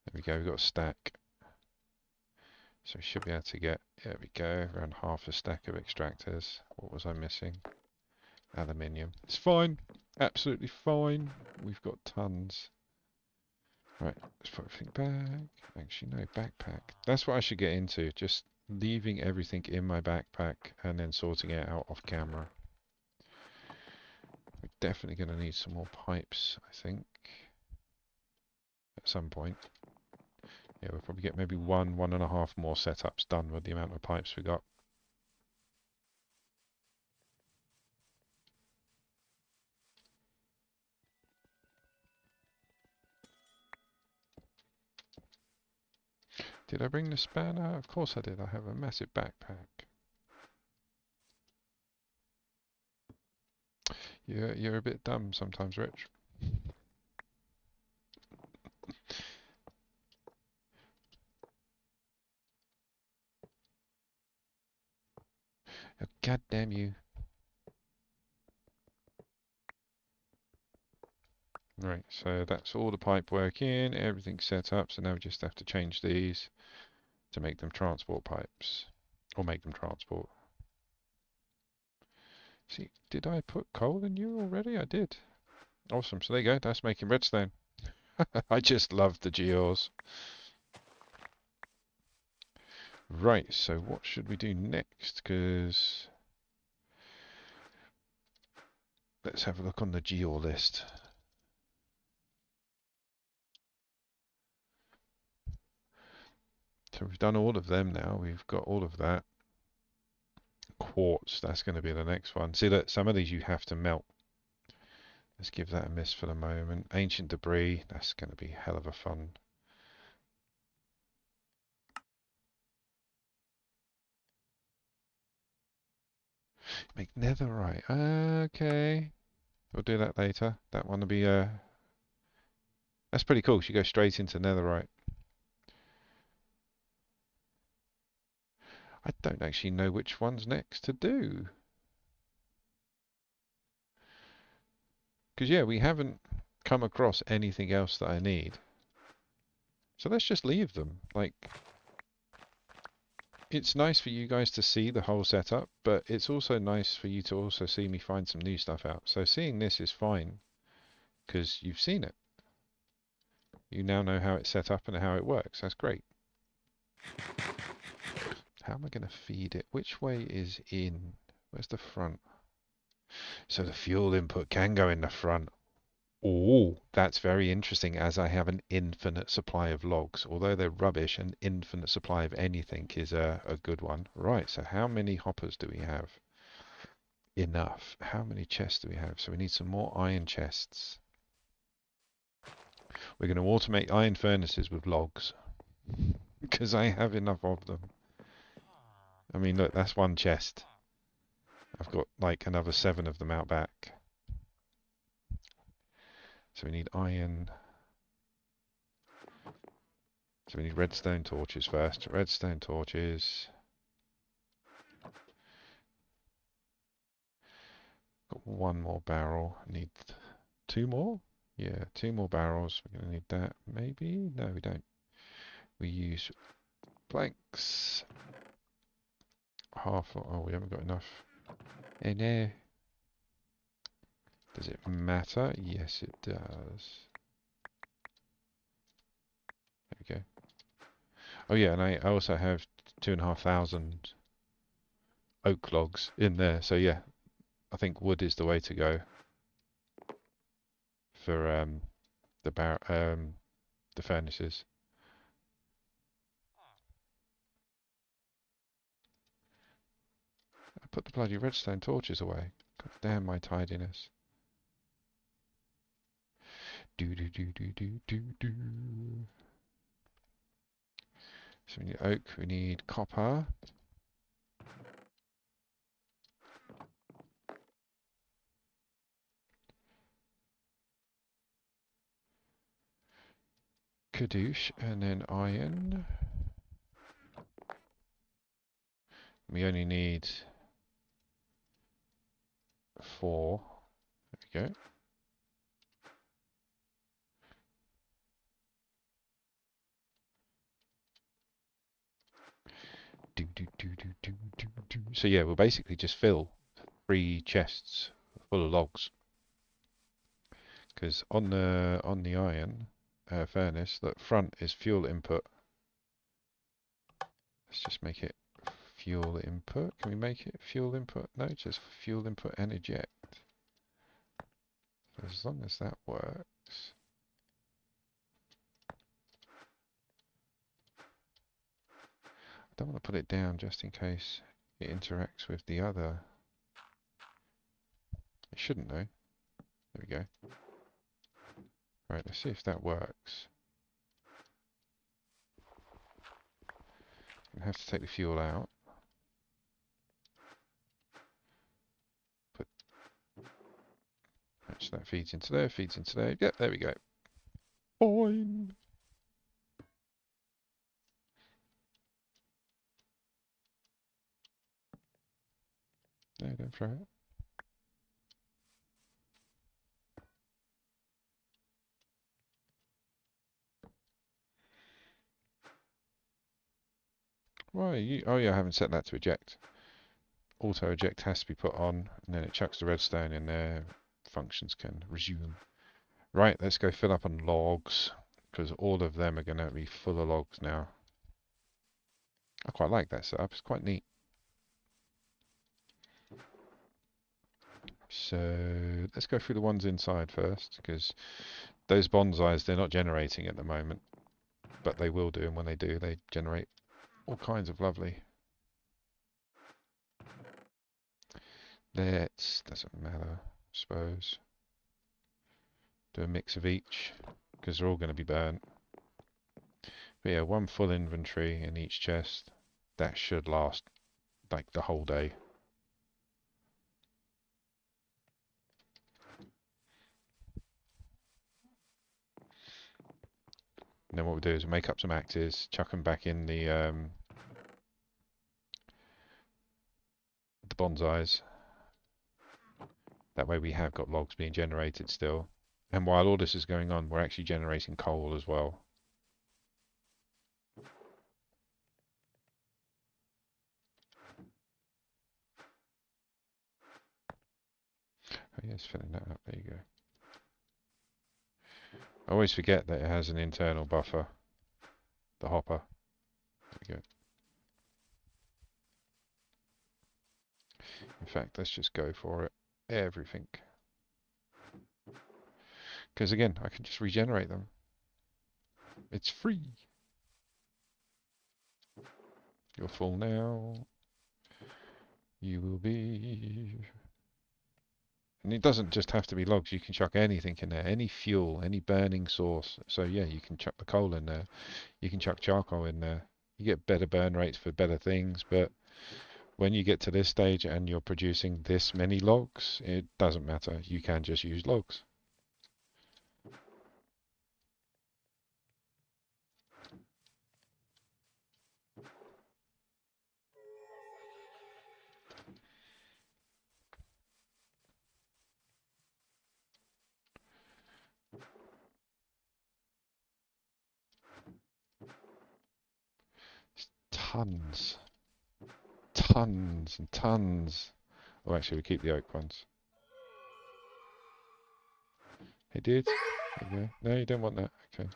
There we go, we've got a stack. So we should be able to get, there we go, around half a stack of extractors. What was I missing? Aluminium. It's fine. Absolutely fine. We've got tons. Right, let's put everything back. Actually, no, backpack. That's what I should get into. Just leaving everything in my backpack and then sorting it out off camera. We're definitely going to need some more pipes, I think. At some point. Yeah, we'll probably get maybe 1.5 more setups done with the amount of pipes we got. Did I bring the spanner? Of course I did. I have a massive backpack. You're a bit dumb sometimes, Rich. Oh, God damn you. Right, so that's all the pipe work in, everything's set up, so now we just have to change these to make them transport pipes. Or make them transport. See, did I put coal in you already? I did. Awesome, so there you go, that's making redstone. I just love the gears. Right, so what should we do next? Because let's have a look on the geo list. So we've done all of them now. We've got all of that. Quartz, that's going to be the next one. See that some of these you have to melt. Let's give that a miss for the moment. Ancient debris, that's going to be hell of a fun. Make netherite. Okay. We'll do that later. That one will be that's pretty cool. She goes straight into netherite. I don't actually know which one's next to do. Because yeah, we haven't come across anything else that I need. So let's just leave them. Like, it's nice for you guys to see the whole setup, but it's also nice for you to also see me find some new stuff out. So seeing this is fine, because you've seen it. You now know how it's set up and how it works. That's great. How am I going to feed it? Which way is in? Where's the front? So the fuel input can go in the front. Oh, that's very interesting, as I have an infinite supply of logs. Although they're rubbish, an infinite supply of anything is a good one. Right, so how many hoppers do we have? Enough. How many chests do we have? So we need some more iron chests. We're going to automate iron furnaces with logs, because I have enough of them. I mean, look, that's one chest. I've got like another 7 of them out back. So we need iron. So we need redstone torches first. Redstone torches. Got 1 more barrel. Need 2 more? Yeah, 2 more barrels. We're going to need that. Maybe? No, we don't. We use planks. Half. Oh, we haven't got enough. Oh no. Does it matter? Yes, it does. There we go. Oh yeah, and I also have 2,500 oak logs in there. So yeah, I think wood is the way to go for the furnaces. I put the bloody redstone torches away. God damn my tidiness. Do do do do do do do. So we need oak, we need copper. Kadoosh, and then iron. We only need 4. There we go. Do, do, do, do, do, do, do. So yeah, we'll basically just fill 3 chests full of logs. Because on the iron furnace, the front is fuel input. Let's just make it fuel input. Can we make it fuel input? No, just fuel input and eject. As long as that works. I don't want to put it down just in case it interacts with the other. It shouldn't though. There we go. Right, let's see if that works. I'm gonna have to take the fuel out. Put so that feeds into there, feeds into there. Yep, there we go. Fine. No, don't throw it. Why? Oh yeah, I haven't set that to eject. Auto eject has to be put on, and then it chucks the redstone in there. Functions can resume. Right, let's go fill up on logs, because all of them are going to be full of logs now. I quite like that setup. It's quite neat. So let's go through the ones inside first, because those bonsais, they're not generating at the moment, but they will do, and when they do, they generate all kinds of lovely. Doesn't matter, I suppose. Do a mix of each, because they're all going to be burnt. But yeah, one full inventory in each chest. That should last like the whole day. And then what we'll do is make up some axes, chuck them back in the bonsais. That way we have got logs being generated still. And while all this is going on, we're actually generating coal as well. Oh yeah, it's filling that up. There you go. I always forget that it has an internal buffer. The hopper. There we go. In fact, let's just go for it. Everything. Because again, I can just regenerate them. It's free. You're full now. You will be. And it doesn't just have to be logs. You can chuck anything in there. Any fuel, any burning source. So yeah, you can chuck the coal in there. You can chuck charcoal in there. You get better burn rates for better things. But when you get to this stage and you're producing this many logs, it doesn't matter. You can just use logs. Tons. Tons and tons. Oh, actually, we keep the oak ones. Hey, dude. There you go. No, you don't want that. Okay.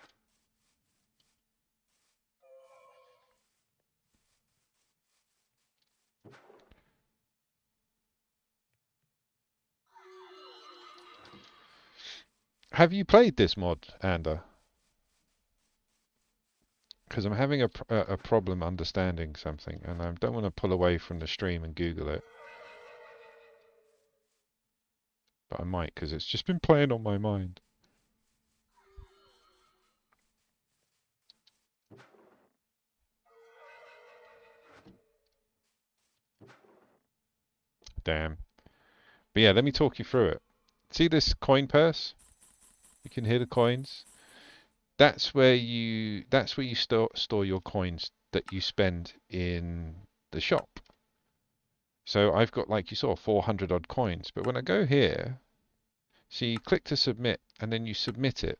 Have you played this mod, Ander? Because I'm having a problem understanding something, and I don't want to pull away from the stream and Google it. But I might, because it's just been playing on my mind. Damn. But yeah, let me talk you through it. See this coin purse? You can hear the coins. That's where you store your coins that you spend in the shop. So I've got, like you saw, 400 odd coins. But when I go here, see, you click to submit, and then you submit it.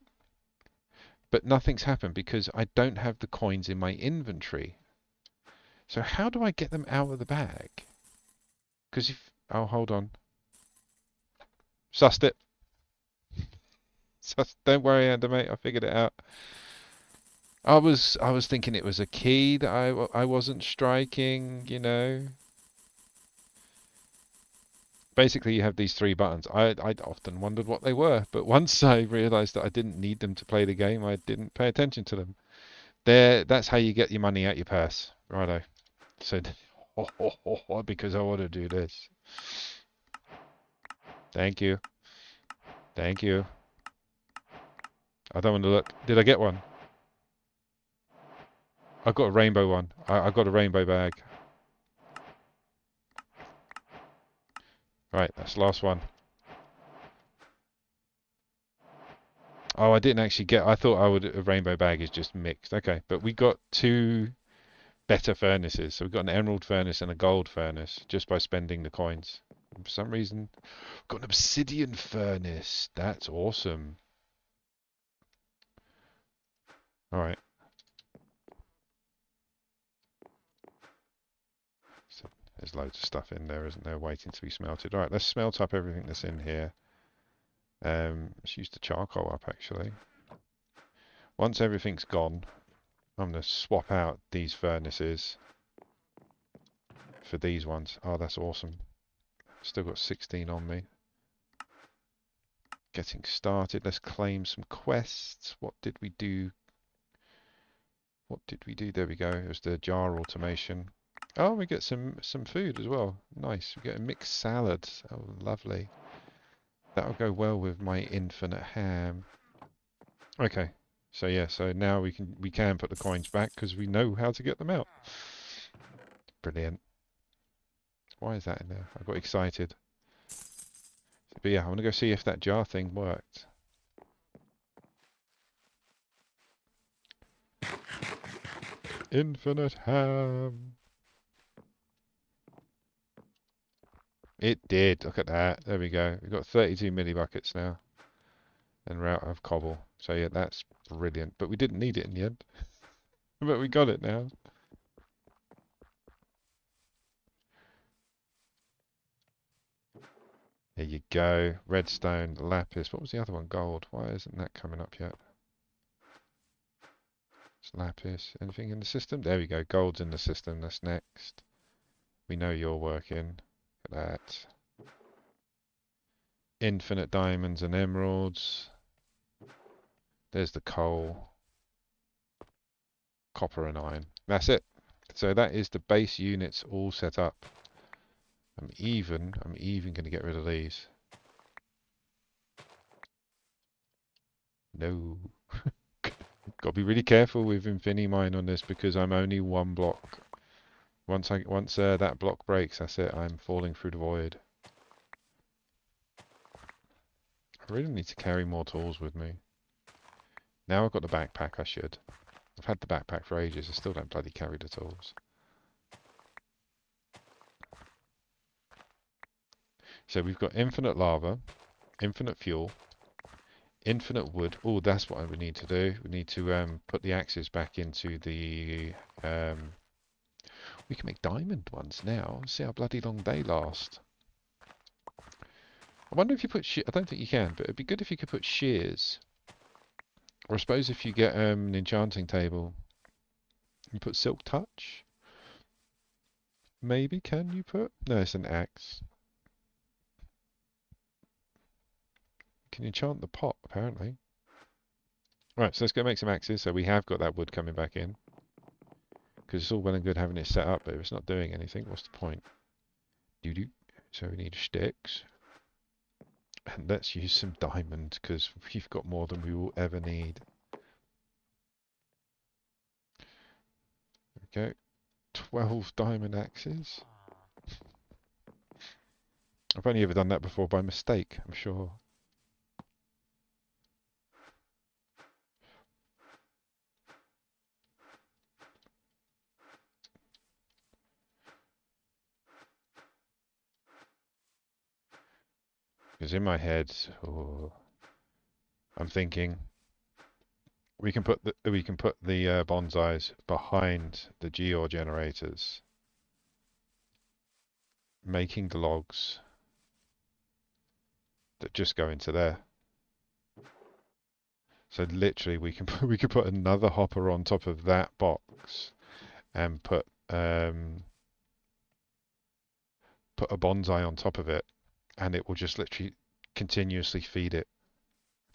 But nothing's happened because I don't have the coins in my inventory. So how do I get them out of the bag? Because if... Oh, hold on. Sussed it. Don't worry, Ander, mate. I figured it out. I was thinking it was a key that I wasn't striking, you know. Basically, you have these three buttons. I'd often wondered what they were, but once I realized that I didn't need them to play the game, I didn't pay attention to them. That's how you get your money out your purse. Righto. So, because I want to do this. Thank you. Thank you. I don't want to look. Did I get one? I got a rainbow one. I got a rainbow bag. Right, that's the last one. Oh, I didn't actually get... I thought a rainbow bag is just mixed. Okay, but we got two better furnaces. So we've got an emerald furnace and a gold furnace just by spending the coins. And for some reason, got an obsidian furnace. That's awesome. All right. So there's loads of stuff in there, isn't there, waiting to be smelted. All right, let's smelt up everything that's in here. Let's use the charcoal up, actually. Once everything's gone, I'm going to swap out these furnaces for these ones. Oh, that's awesome. Still got 16 on me. Getting started. Let's claim some quests. What did we do? What did we do? There we go. It was the jar automation. Oh, we get some food as well. Nice. We get a mixed salad. Oh, lovely. That'll go well with my infinite ham. Okay. So yeah, so now we can put the coins back because we know how to get them out. Brilliant. Why is that in there? I got excited. But yeah, I want to go see if that jar thing worked. Infinite ham. It did. Look at that. There we go. We've got 32 millibuckets now. And we're out of cobble. So yeah, that's brilliant. But we didn't need it in the end. But we got it now. There you go. Redstone, lapis. What was the other one? Gold. Why isn't that coming up yet? It's lapis. Anything in the system? There we go. Gold's in the system. That's next. We know you're working. Look at that. Infinite diamonds and emeralds. There's the coal. Copper and iron. That's it. So that is the base units all set up. I'm even going to get rid of these. No. Got to be really careful with Infinimine on this because I'm only one block. Once that block breaks, that's it. I'm falling through the void. I really need to carry more tools with me. Now I've got the backpack, I should. I've had the backpack for ages. I still don't bloody carry the tools. So we've got infinite lava, infinite fuel, infinite wood. Oh, that's what we need to do. We need to put the axes back into the... we can make diamond ones now. See how bloody long they last. I wonder if you put... I don't think you can, but it'd be good if you could put shears. Or I suppose if you get an enchanting table, you put silk touch. Maybe, can you put? No, it's an axe. Can you enchant the pot, apparently? Right, so let's go make some axes. So we have got that wood coming back in. Because it's all well and good having it set up, but if it's not doing anything, what's the point? Doo-doo. So we need sticks. And let's use some diamond, because we've got more than we will ever need. Okay, 12 diamond axes. I've only ever done that before by mistake, I'm sure. Because in my head, I'm thinking we can put the bonsais behind the geode generators, making the logs that just go into there. So literally, we could put another hopper on top of that box, and put a bonsai on top of it, and it will just literally continuously feed it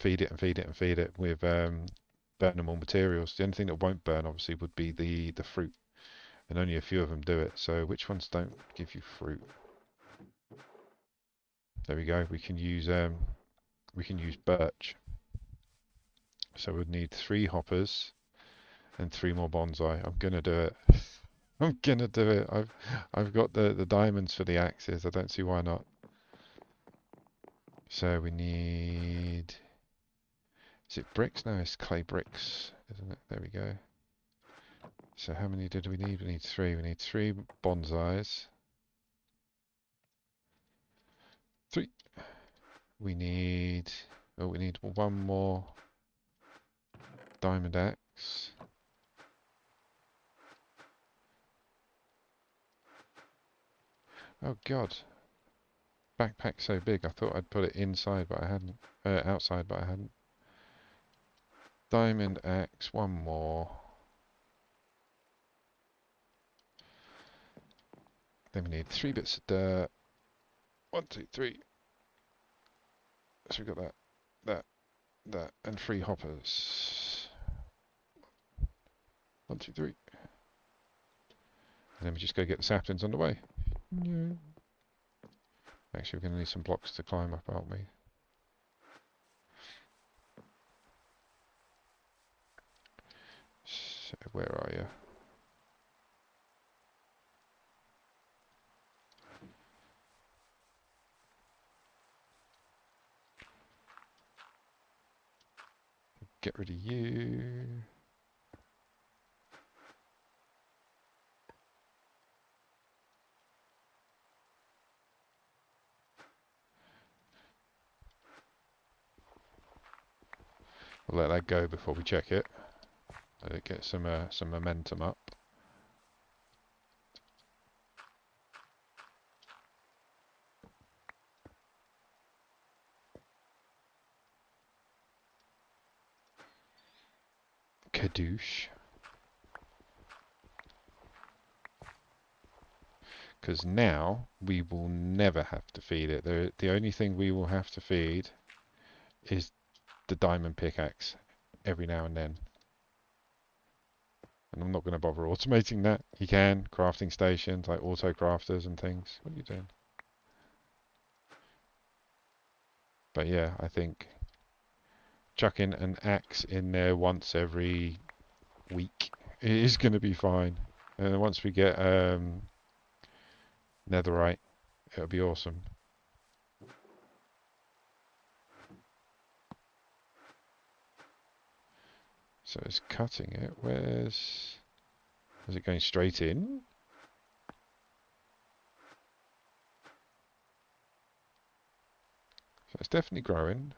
and feed it and feed it with burnable materials. The only thing that won't burn, obviously, would be the fruit, and only a few of them do it. So which ones don't give you fruit? There we go. We can use birch. So we'd need 3 hoppers and 3 more bonsai. I'm gonna do it. I'm gonna do it. I've got the diamonds for the axes. I don't see why not. So we need... Is it bricks? No, it's clay bricks, isn't it? There we go. So how many did we need? We need 3. We need 3 bonsais. 3. We need... Oh, we need 1 more diamond axe. Oh god. Backpack's so big. I thought I'd put it inside, but I hadn't. Outside, but I hadn't. Diamond axe, 1 more. Then we need 3 bits of dirt. 1, 2, 3. So we've got that, and 3 hoppers. 1, 2, 3. And then we just go get the saplings on the way. Yeah. Actually, we're going to need some blocks to climb up, aren't we? where are you? Get rid of you. We'll let that go before we check it. Let it get some momentum up. Kadoosh. Because now we will never have to feed it. The only thing we will have to feed is the diamond pickaxe every now and then. And I'm not going to bother automating that. You can, crafting stations like auto crafters and things. What are you doing? But yeah, I think chucking an axe in there once every week is going to be fine. And once we get netherite, it'll be awesome. So it's cutting it. Is it going straight in? So it's definitely growing.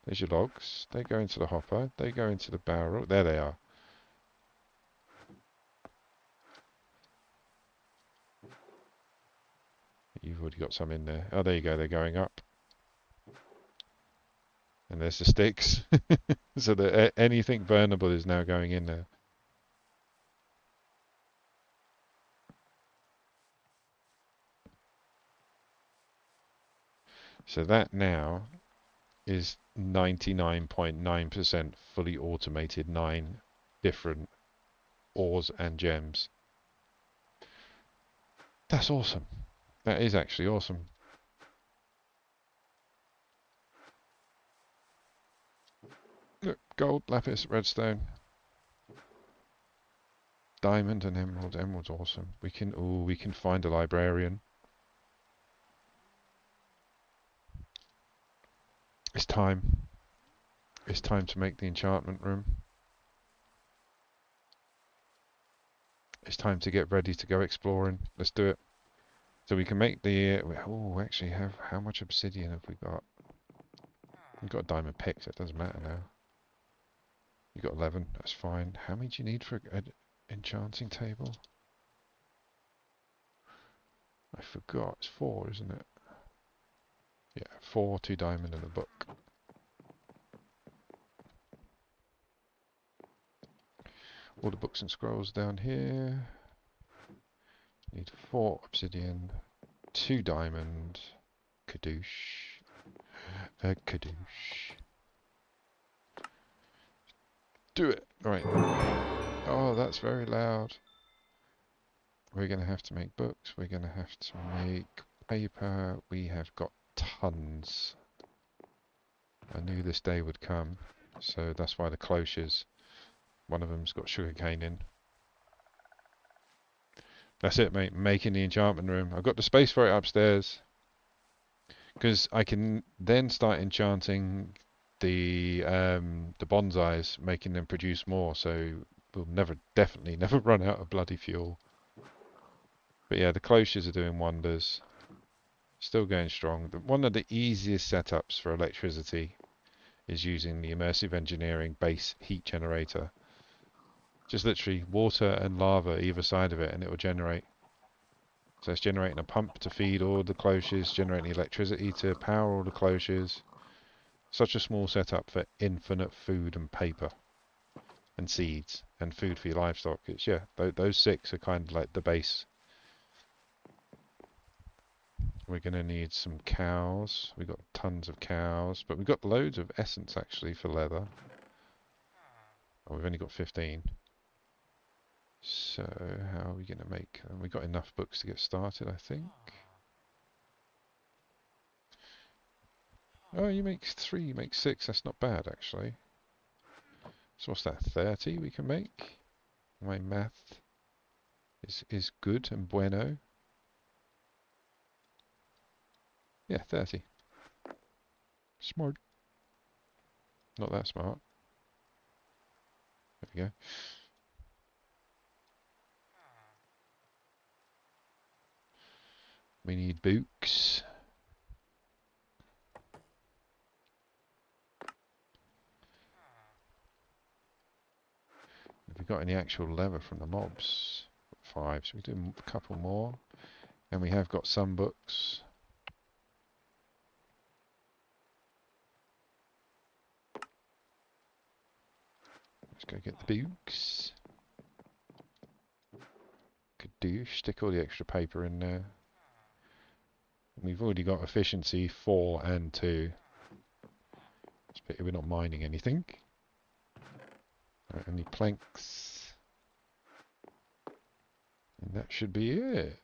There's your logs. They go into the hopper. They go into the barrel. There they are. You've already got some in there. Oh, there you go. They're going up. And there's the sticks. So that anything burnable is now going in there. So that now is 99.9% fully automated, 9 different ores and gems. That's awesome. That is actually awesome. Look, gold, lapis, redstone, diamond, and emerald. Emerald's awesome. We can find a librarian. It's time. It's time to make the enchantment room. It's time to get ready to go exploring. Let's do it. So we can make the... actually, how much obsidian have we got? We've got a diamond pick, so it doesn't matter now. You've got 11, that's fine. How many do you need for an enchanting table? I forgot, it's 4, isn't it? Yeah, 4, 2 diamond and a book. All the books and scrolls down here. Need 4 obsidian, 2 diamond, kadoosh, a kadoosh. Do it! Right. Oh, that's very loud. We're going to have to make books, we're going to have to make paper. We have got tons. I knew this day would come, so that's why the cloches, one of them's got sugarcane in. That's it, mate, making the enchantment room. I've got the space for it upstairs, because I can then start enchanting the bonsais, making them produce more, so we'll definitely never run out of bloody fuel. But yeah, the cloches are doing wonders. Still going strong. One of the easiest setups for electricity is using the immersive engineering base heat generator. Just literally water and lava either side of it and it will generate. So it's generating a pump to feed all the cloches, generating electricity to power all the cloches. Such a small setup for infinite food and paper and seeds and food for your livestock. It's, yeah, those 6 are kind of like the base. We're going to need some cows. We've got tons of cows, but we've got loads of essence actually for leather. Oh, we've only got 15. So how are we going to make them? We've got enough books to get started, I think. Oh, you make 3, you make 6. That's not bad actually. So what's that, 30 we can make? My math is good and bueno. Yeah, 30. Smart. Not that smart. There we go. We need books. Have we got any actual leather from the mobs? 5, so we do a couple more. And we have got some books. Let's go get the books. Could do, stick all the extra paper in there. We've already got efficiency 4 and 2. It's pity we're not mining anything. Right, any planks? And that should be it.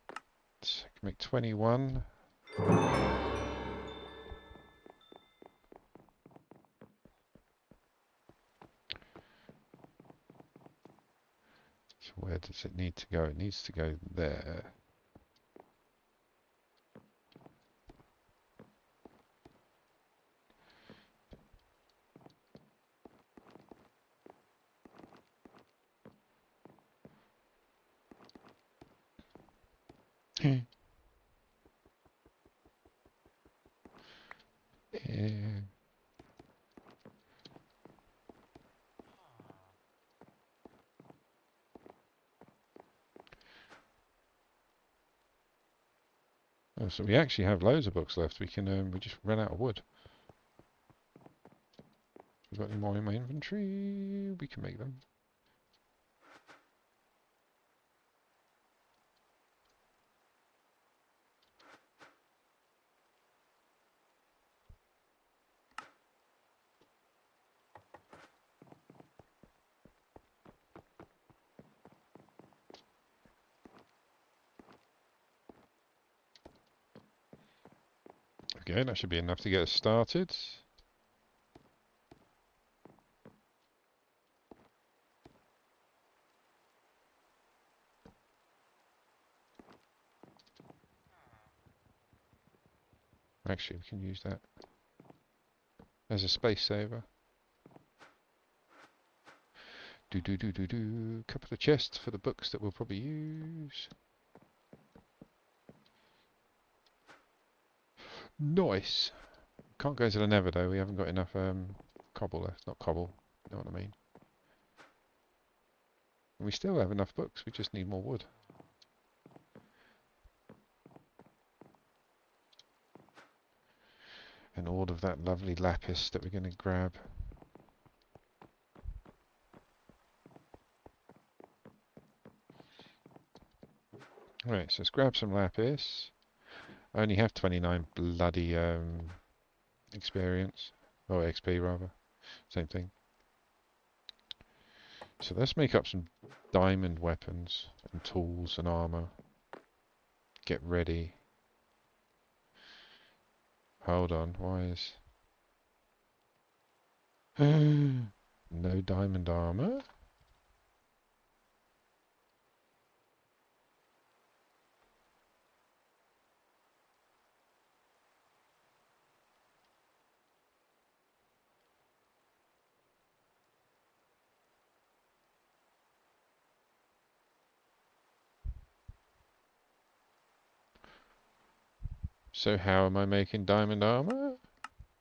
Can make 21. So where does it need to go? It needs to go there. Yeah. Oh, so we actually have loads of books left. We can we just ran out of wood. We've got any more in my inventory? We can make them. Okay, that should be enough to get us started. Actually, we can use that as a space saver. Couple of chests for the books that we'll probably use. Nice. Can't go to the Nether though. We haven't got enough cobble left. Not cobble. You know what I mean? And we still have enough books. We just need more wood. And all of that lovely lapis that we're going to grab. Right, so let's grab some lapis. I only have 29 bloody experience. Or XP rather. Same thing. So let's make up some diamond weapons and tools and armor. Get ready. Hold on, why is... no diamond armor? So how am I making diamond armor?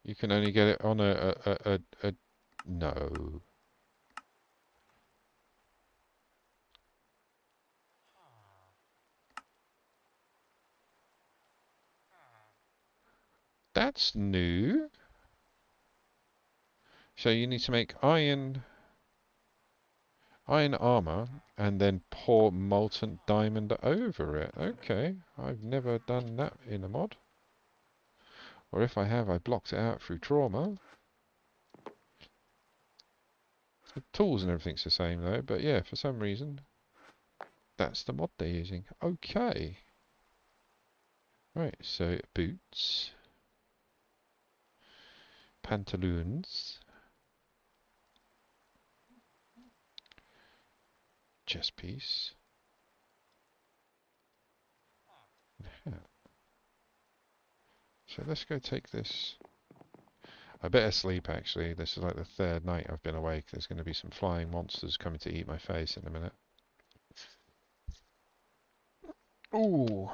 You can only get it on a no. That's new. So you need to make iron armor and then pour molten diamond over it. Okay, I've never done that in a mod. Or if I have, I blocked it out through trauma. The tools and everything's the same though, but yeah, for some reason, that's the mod they're using. Okay. Right, so boots. Pantaloons. chest piece. Yeah. So let's go take this. I better sleep actually. This is like the third night I've been awake. There's going to be some flying monsters coming to eat my face in a minute. Ooh.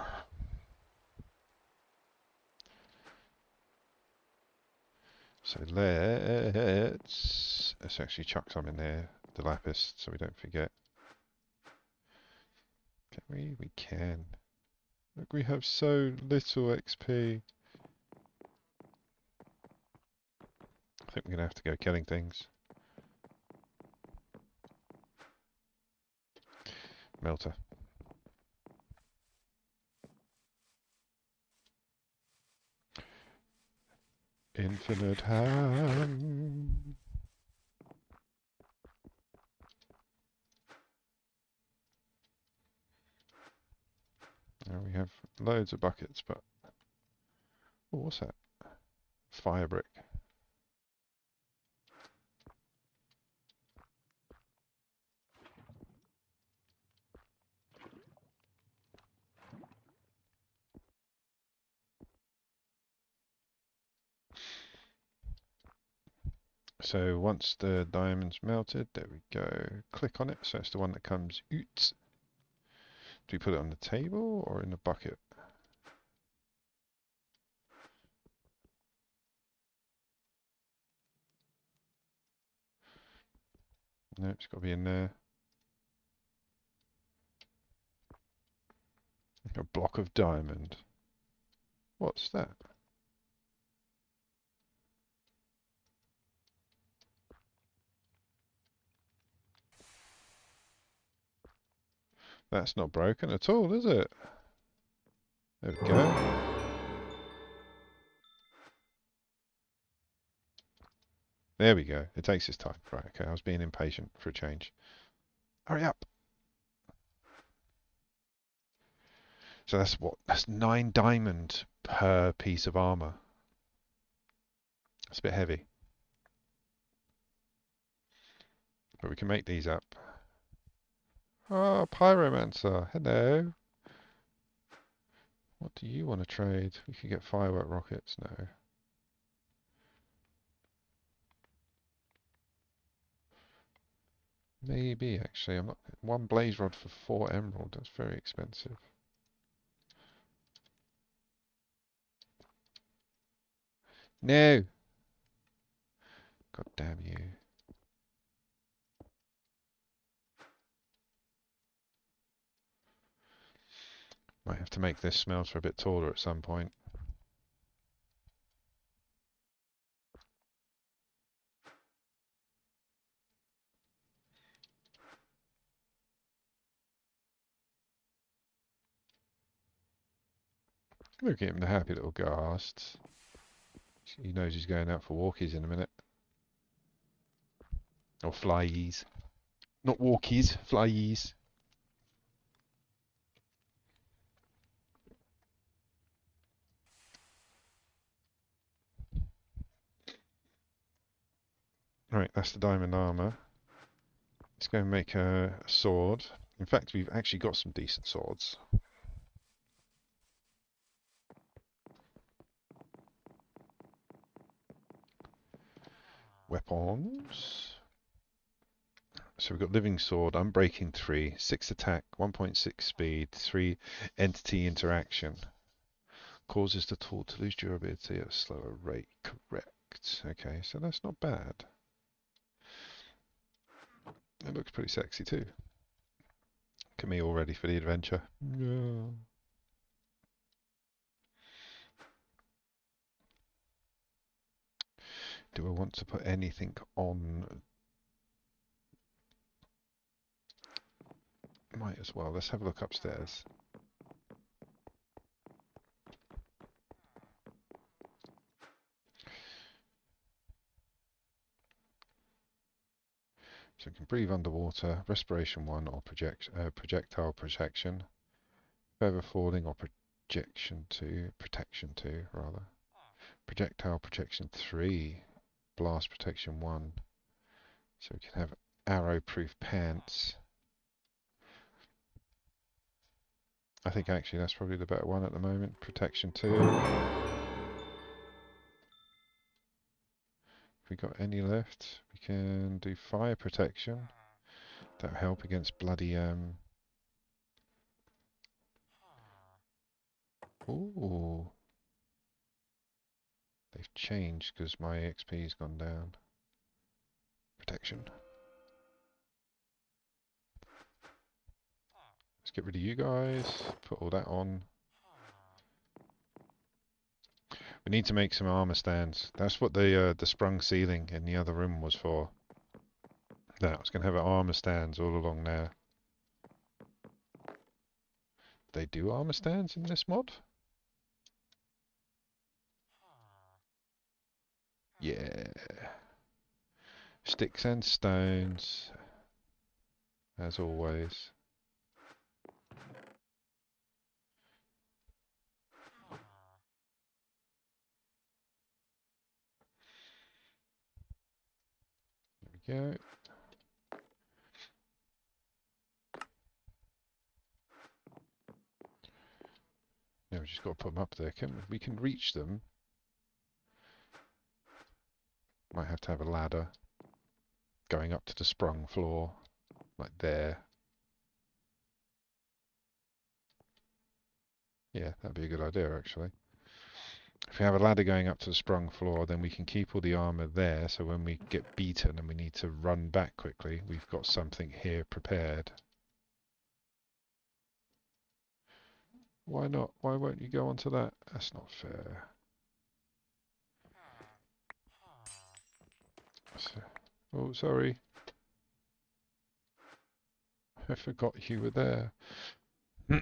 So let's actually chuck some in there, the lapis, so we don't forget. Can we? We can. Look, we have so little XP. I think we're going to have to go killing things. Melter. Infinite ham. Now we have loads of buckets, but... Oh, what's that? Fire brick. So once the diamond's melted, there we go. Click on it, so it's the one that comes out. Do we put it on the table or in the bucket? No, it's got to be in there. A block of diamond. What's that? That's not broken at all, is it? There we go. There we go. It takes its time. Right, okay, I was being impatient for a change. Hurry up! So that's what? That's 9 diamond per piece of armor. It's a bit heavy. But we can make these up. Oh, Pyromancer, hello. What do you want to trade? We could get firework rockets. No. Maybe, actually. I'm not. 1 blaze rod for 4 emerald. That's very expensive. No! God damn you. Might have to make this smelter a bit taller at some point. Look at him, the happy little ghast. He knows he's going out for walkies in a minute. Or flyies. Not walkies, flyies. Right, that's the diamond armor. Let's go and make a sword. In fact, we've actually got some decent swords. Weapons. So we've got living sword, unbreaking 3, 6 attack, 1.6 speed, 3 entity interaction. Causes the tool to lose durability at a slower rate. Correct. Okay, so that's not bad. It looks pretty sexy too. Look at me all ready for the adventure. Yeah. Do I want to put anything on? Might as well. Let's have a look upstairs. So we can breathe underwater, respiration 1 or projectile protection, feather falling or protection 2 rather. Projectile protection 3, blast protection 1. So we can have arrow proof pants. I think actually that's probably the better one at the moment. Protection 2. If we got any left, we can do fire protection. That'll help against bloody Ooh. They've changed because my XP's gone down. Protection. Let's get rid of you guys. Put all that on. We need to make some armor stands. That's what the sprung ceiling in the other room was for. That was going to have armor stands all along there. They do armor stands in this mod? Yeah. Sticks and stones, as always. There we go. Now we just got to put them up there. We can reach them. Might have to have a ladder going up to the sprung floor, like there. Yeah, that'd be a good idea, actually. If we have a ladder going up to the sprung floor, then we can keep all the armor there, so when we get beaten and we need to run back quickly, we've got something here prepared. Why not? Why won't you go onto that? That's not fair. So, oh, sorry. I forgot you were there. We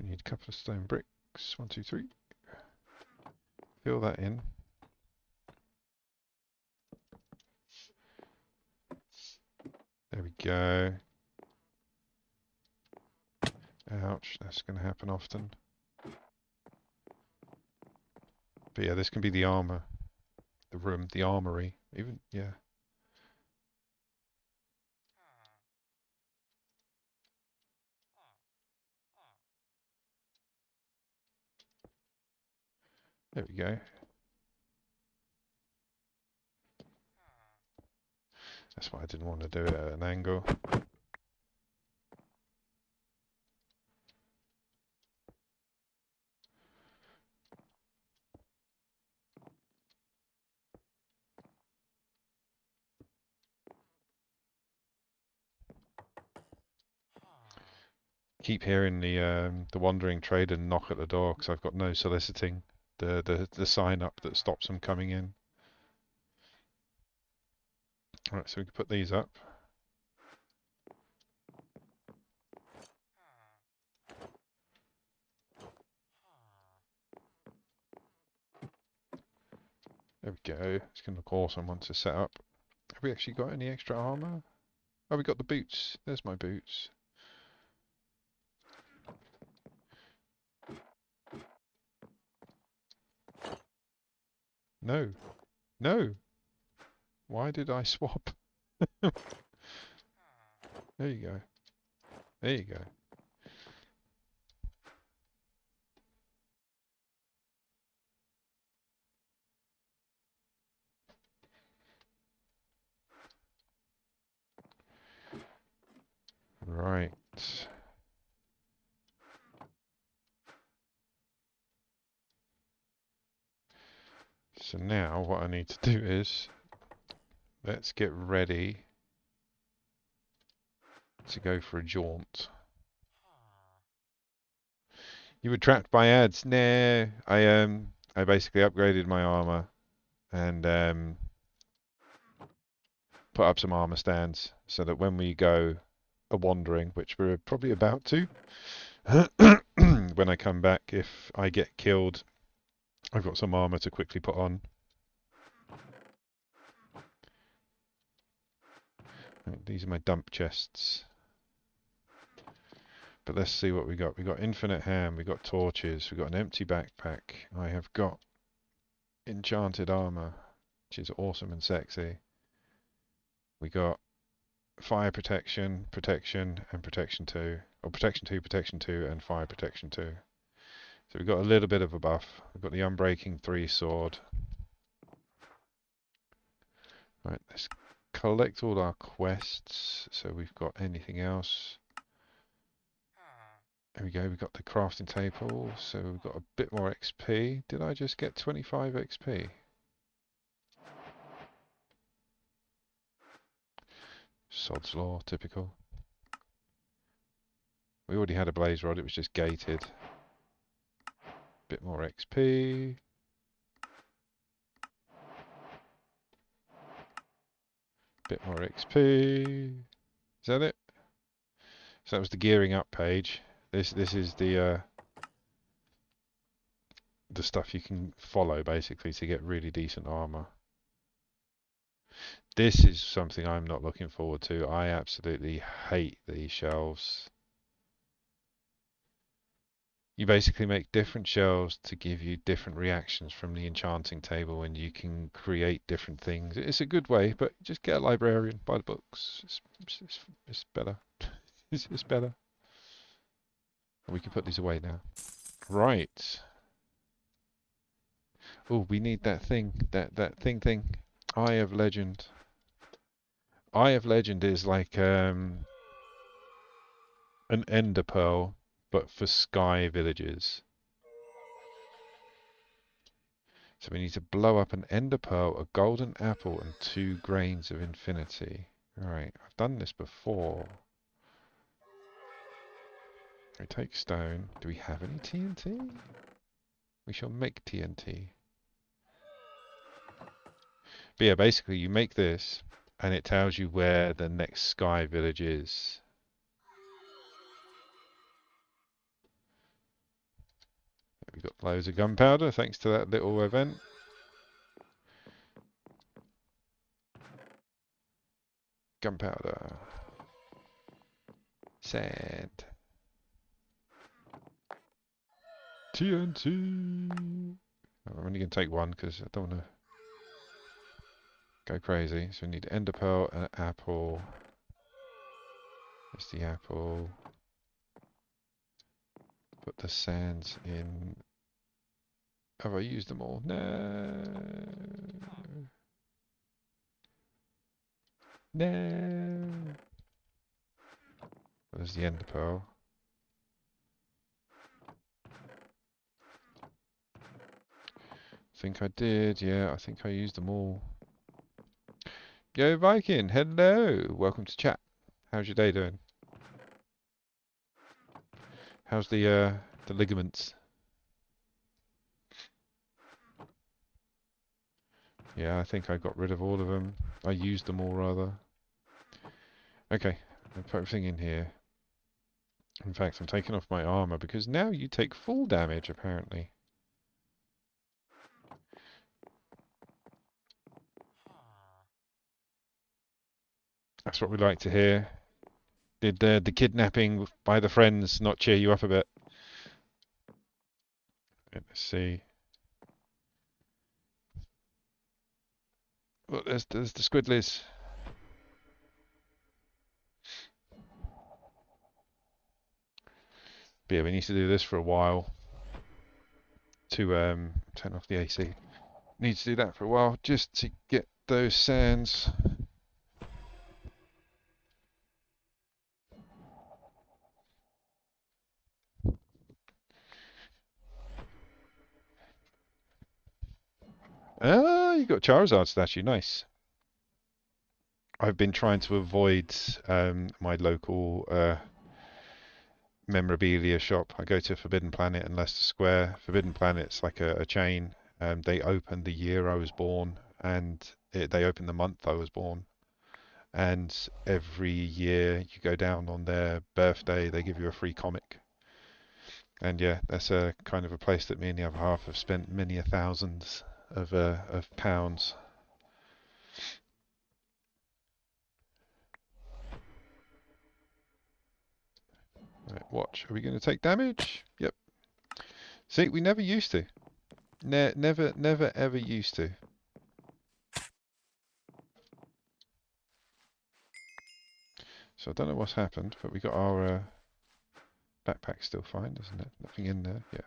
need a couple of stone bricks. 1, 2, 3. Fill that in. There we go. Ouch, that's going to happen often. But yeah, this can be the armor. The room, the armory. Even, yeah. There we go. That's why I didn't want to do it at an angle. Keep hearing the wandering trader knock at the door because I've got no soliciting the sign up that stops them coming in. Alright, so we can put these up. There we go. It's going to look awesome once it's set up. Have we actually got any extra armor? Oh, we got the boots. There's my boots. No. No! Why did I swap? There you go. There you go. Right. So now what I need to do is let's get ready to go for a jaunt. You were trapped by ads. Nah, I basically upgraded my armor and put up some armor stands so that when we go a wandering, which we're probably about to, when I come back, if I get killed, I've got some armor to quickly put on. Right, these are my dump chests. But let's see what we got. We got infinite ham, we got torches, we got an empty backpack. I have got enchanted armor, which is awesome and sexy. We got fire protection, protection, and protection 2. Or protection 2, and fire protection 2. So we've got a little bit of a buff. We've got the Unbreaking 3 sword. Right, let's collect all our quests. So we've got anything else. There we go, we've got the crafting table. So we've got a bit more XP. Did I just get 25 XP? Sod's Law, typical. We already had a blaze rod, it was just gated. Bit more XP. Bit more XP. Is that it? So that was the gearing up page. This is the stuff you can follow basically to get really decent armor. This is something I'm not looking forward to. I absolutely hate these shelves. You basically make different shelves to give you different reactions from the enchanting table, and you can create different things. It's a good way, but just get a librarian, buy the books. It's better. It's better. We can put these away now. Right. Oh, we need that thing. That thing. Eye of Legend. Eye of Legend is like an ender pearl, but for sky villages. So we need to blow up an ender pearl, a golden apple, and 2 grains of infinity. Alright, I've done this before. We take stone. Do we have any TNT? We shall make TNT. But yeah, basically you make this, and it tells you where the next sky village is. We've got loads of gunpowder thanks to that little event. Gunpowder. Sand. TNT. I'm only going to take one because I don't want to go crazy. So we need ender pearl and an apple. There's the apple. Put the sands in. Have I used them all? No. No. There's the ender pearl. I think I did. Yeah, I think I used them all. Yo, Viking. Hello. Welcome to chat. How's your day doing? How's the ligaments? Yeah, I think I got rid of all of them. I used them all, rather. Okay, I'll put everything in here. In fact, I'm taking off my armor because now you take full damage, apparently. That's what we like to hear. Did the kidnapping by the friends not cheer you up a bit? Let's see. Look, there's the squidlies. But yeah, we need to do this for a while to turn off the AC. Need to do that for a while just to get those sands. Ah, you got Charizard statue, nice. I've been trying to avoid my local memorabilia shop. I go to Forbidden Planet and Leicester Square. Forbidden Planet's like a chain. They open the year I was born, and they open the month I was born. And every year you go down on their birthday, they give you a free comic. And yeah, that's a kind of a place that me and the other half have spent many a thousands of pounds. Right, watch. Are we going to take damage? Yep. See, we never used to. Never, ever used to. So I don't know what's happened, but we got our backpack still fine, isn't it? Nothing in there. Yeah.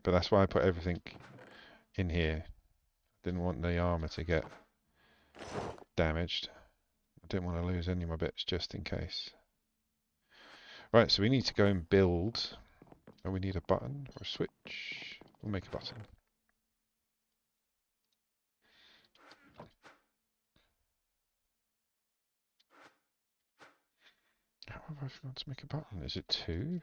But that's why I put everything in here. Didn't want the armor to get damaged. I didn't want to lose any of my bits just in case. Right, so we need to go and build. And we need a button or a switch. We'll make a button. How have I forgotten to make a button? Is it 2?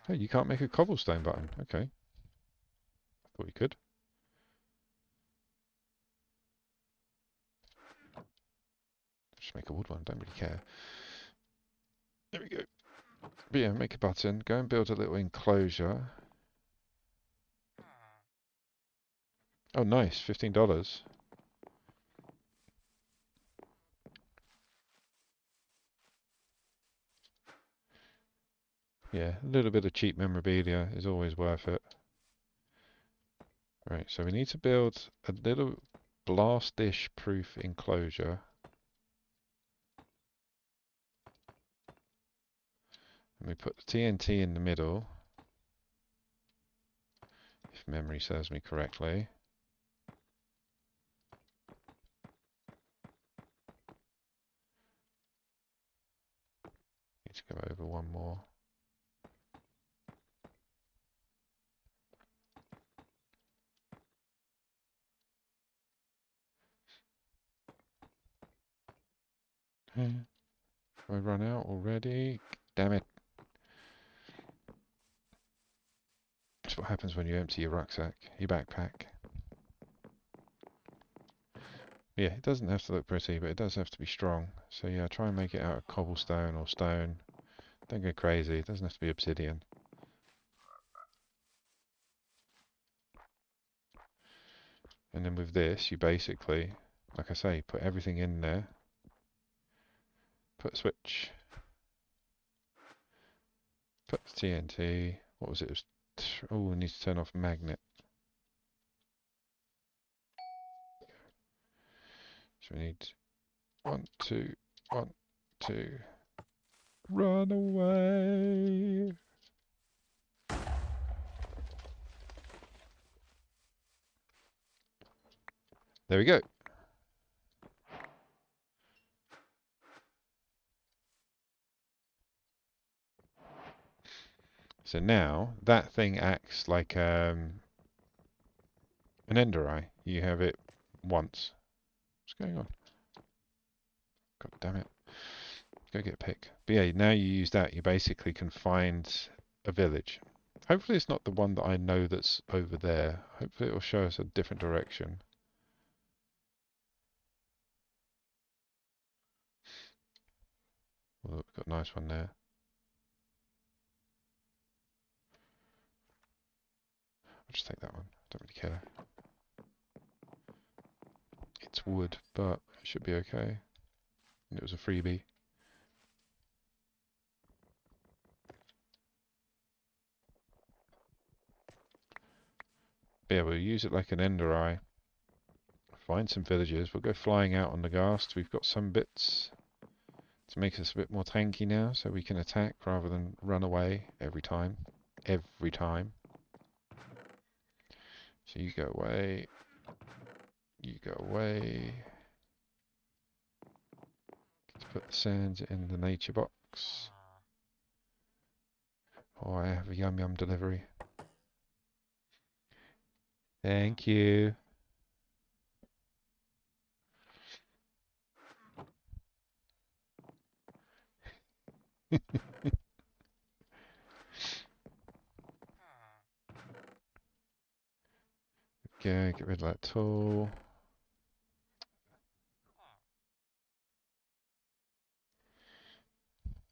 Oh, you can't make a cobblestone button. Okay. I thought you could. Just make a wood one, don't really care. There we go. But yeah, make a button. Go and build a little enclosure. Oh, nice. $15. Yeah, a little bit of cheap memorabilia is always worth it. Right, so we need to build a little blast-dish proof enclosure. And we put the TNT in the middle, if memory serves me correctly. Need to go over one more. Have I run out already? Damn it. That's what happens when you empty your rucksack, your backpack. Yeah, it doesn't have to look pretty, but it does have to be strong. So yeah, try and make it out of cobblestone or stone. Don't go crazy, it doesn't have to be obsidian. And then with this, you basically, like I say, put everything in there. Put a switch. Put the TNT. What was it? It was oh, we need to turn off magnet. So we need 1, 2, 1, 2. Run away! There we go. So now that thing acts like an ender eye. You have it once. What's going on? God damn it. Go get a pick. But yeah, now you use that, you basically can find a village. Hopefully it's not the one that I know that's over there. Hopefully it will show us a different direction. Oh, we've got a nice one there. I'll just take that one. Don't really care. It's wood, but it should be okay. And it was a freebie. But yeah, we'll use it like an ender eye. Find some villages. We'll go flying out on the Ghast. We've got some bits to make us a bit more tanky now, so we can attack rather than run away every time. Every time. So you go away. You go away. Let's put the sand in the nature box. Oh, I have a yum yum delivery. Thank you. Okay, get rid of that tool.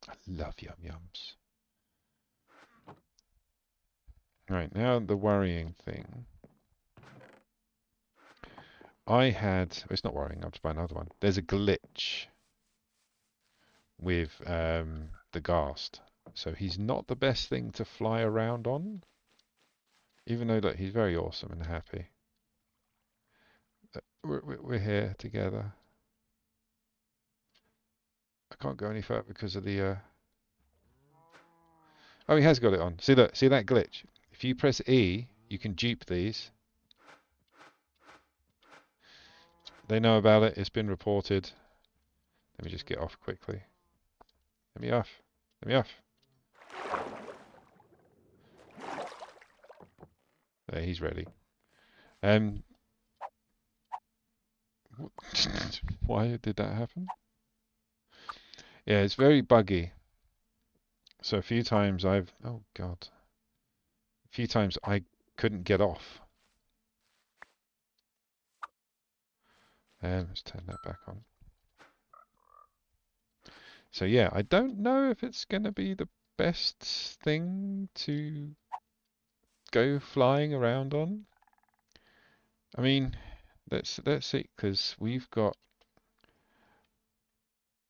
I love yum yums. Right, now the worrying thing. It's not worrying, I'll just buy another one. There's a glitch with the Ghast. So he's not the best thing to fly around on. Even though, look, he's very awesome and happy. We're here together. I can't go any further because of the... Oh, he has got it on. See that? See that glitch? If you press E, you can dupe these. They know about it. It's been reported. Let me just get off quickly. Let me off. Let me off. There, he's ready. Why did that happen? Yeah, it's very buggy. So a few times I've... Oh, God. A few times I couldn't get off. Let's turn that back on. So yeah, I don't know if it's going to be the best thing to go flying around on. I mean, let's see, because we've got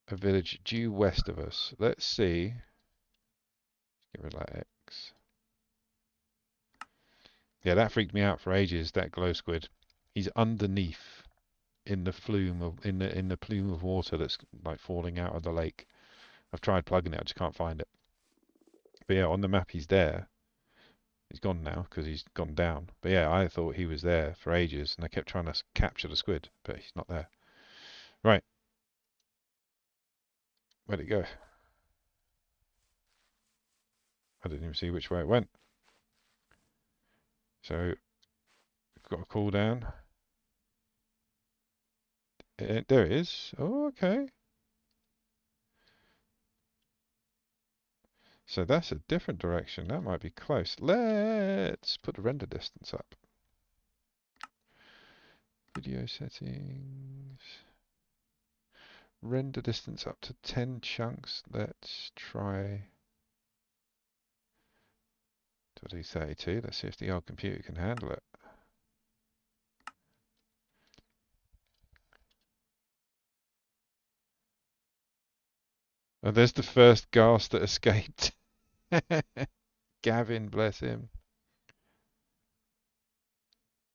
a village due west of us. Let's see. Get rid of that X. Yeah, that freaked me out for ages. That glow squid. He's underneath in the flume of in the plume of water that's like falling out of the lake. I've tried plugging it, I just can't find it. But yeah, on the map he's there. He's gone now because he's gone down. But yeah, I thought he was there for ages, and I kept trying to capture the squid, but he's not there. Right, where'd it go? I didn't even see which way it went. So we've got a cooldown. There it is. Oh, okay. So that's a different direction. That might be close. Let's put the render distance up. Video settings. Render distance up to 10 chunks. Let's try to do 32. Let's see if the old computer can handle it. Oh, there's the first Ghast that escaped. Gavin, bless him.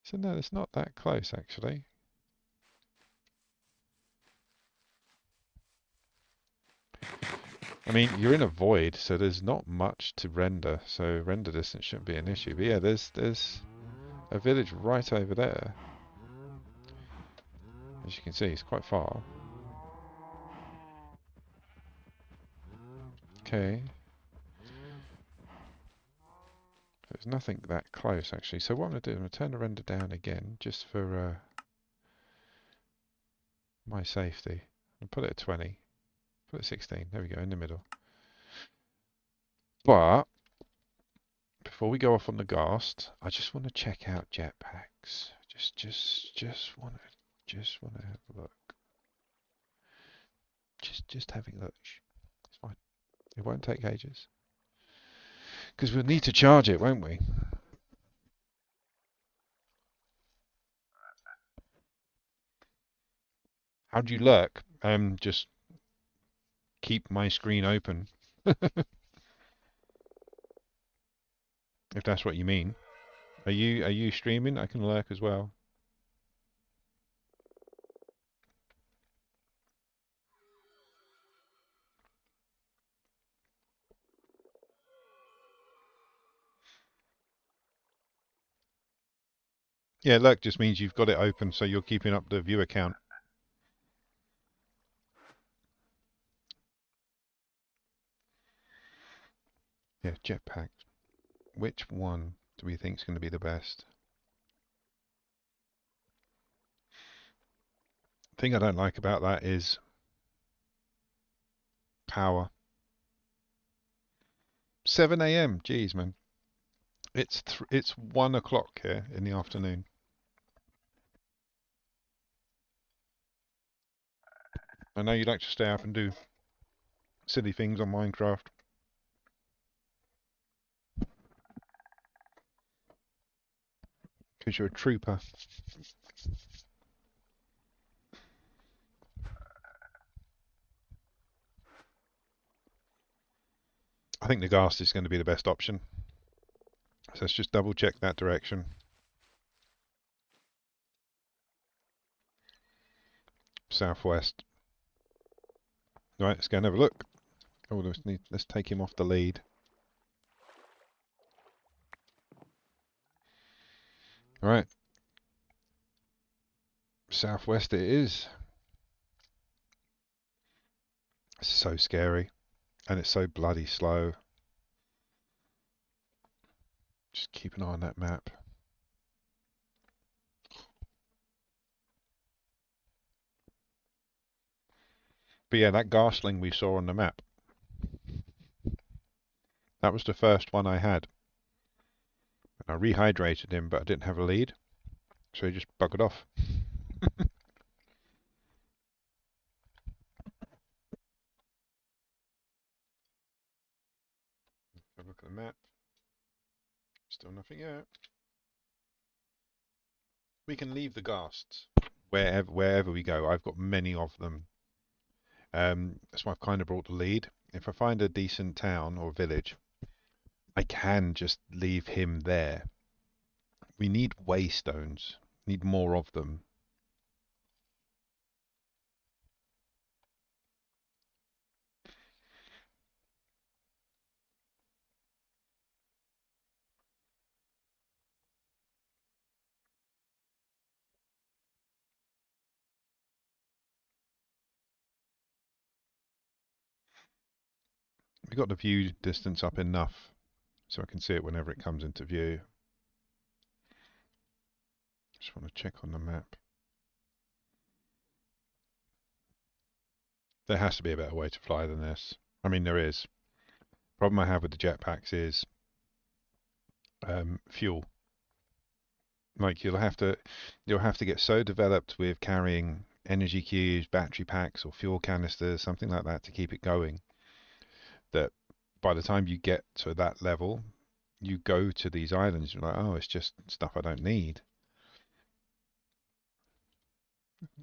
So no, it's not that close actually. I mean, you're in a void, so there's not much to render, so render distance shouldn't be an issue. But yeah, there's a village right over there. As you can see, it's quite far. Okay. There's nothing that close actually. So what I'm going to do is I'm going to turn the render down again, just for my safety. And put it at 20. Put it at 16. There we go, in the middle. But before we go off on the Ghast, I just want to check out jetpacks. Just want to have a look. Just having a look. It's fine. It won't take ages. Because we'll need to charge it, won't we? How do you lurk? Just keep my screen open. If that's what you mean. Are you streaming? I can lurk as well. Yeah, lurk just means you've got it open, so you're keeping up the viewer count. Yeah, jetpack. Which one do we think is going to be the best? The thing I don't like about that is power. 7 a.m. Jeez, man. It's 1 o'clock here in the afternoon. I know you like to stay up and do silly things on Minecraft. Because you're a trooper. I think the Ghast is going to be the best option. So let's just double check that direction. Southwest. Right, let's go and have a look. Oh, let's take him off the lead. Right, southwest it is. It's so scary, and it's so bloody slow. Just keep an eye on that map. But yeah, that Ghastling we saw on the map, that was the first one I had. I rehydrated him, but I didn't have a lead, so he just buggered off. Have a look at the map. Still nothing yet. We can leave the Ghasts wherever we go. I've got many of them. That's why I've kind of brought the lead. If I find a decent town or village, I can just leave him there. We need waystones. Need more of them. We got the view distance up enough so I can see it whenever it comes into view. Just want to check on the map. There has to be a better way to fly than this. I mean, there is. Problem I have with the jetpacks is fuel. Like you'll have to get so developed with carrying energy cubes, battery packs, or fuel canisters, something like that, to keep it going, that by the time you get to that level, you go to these islands, you're like, oh, it's just stuff I don't need.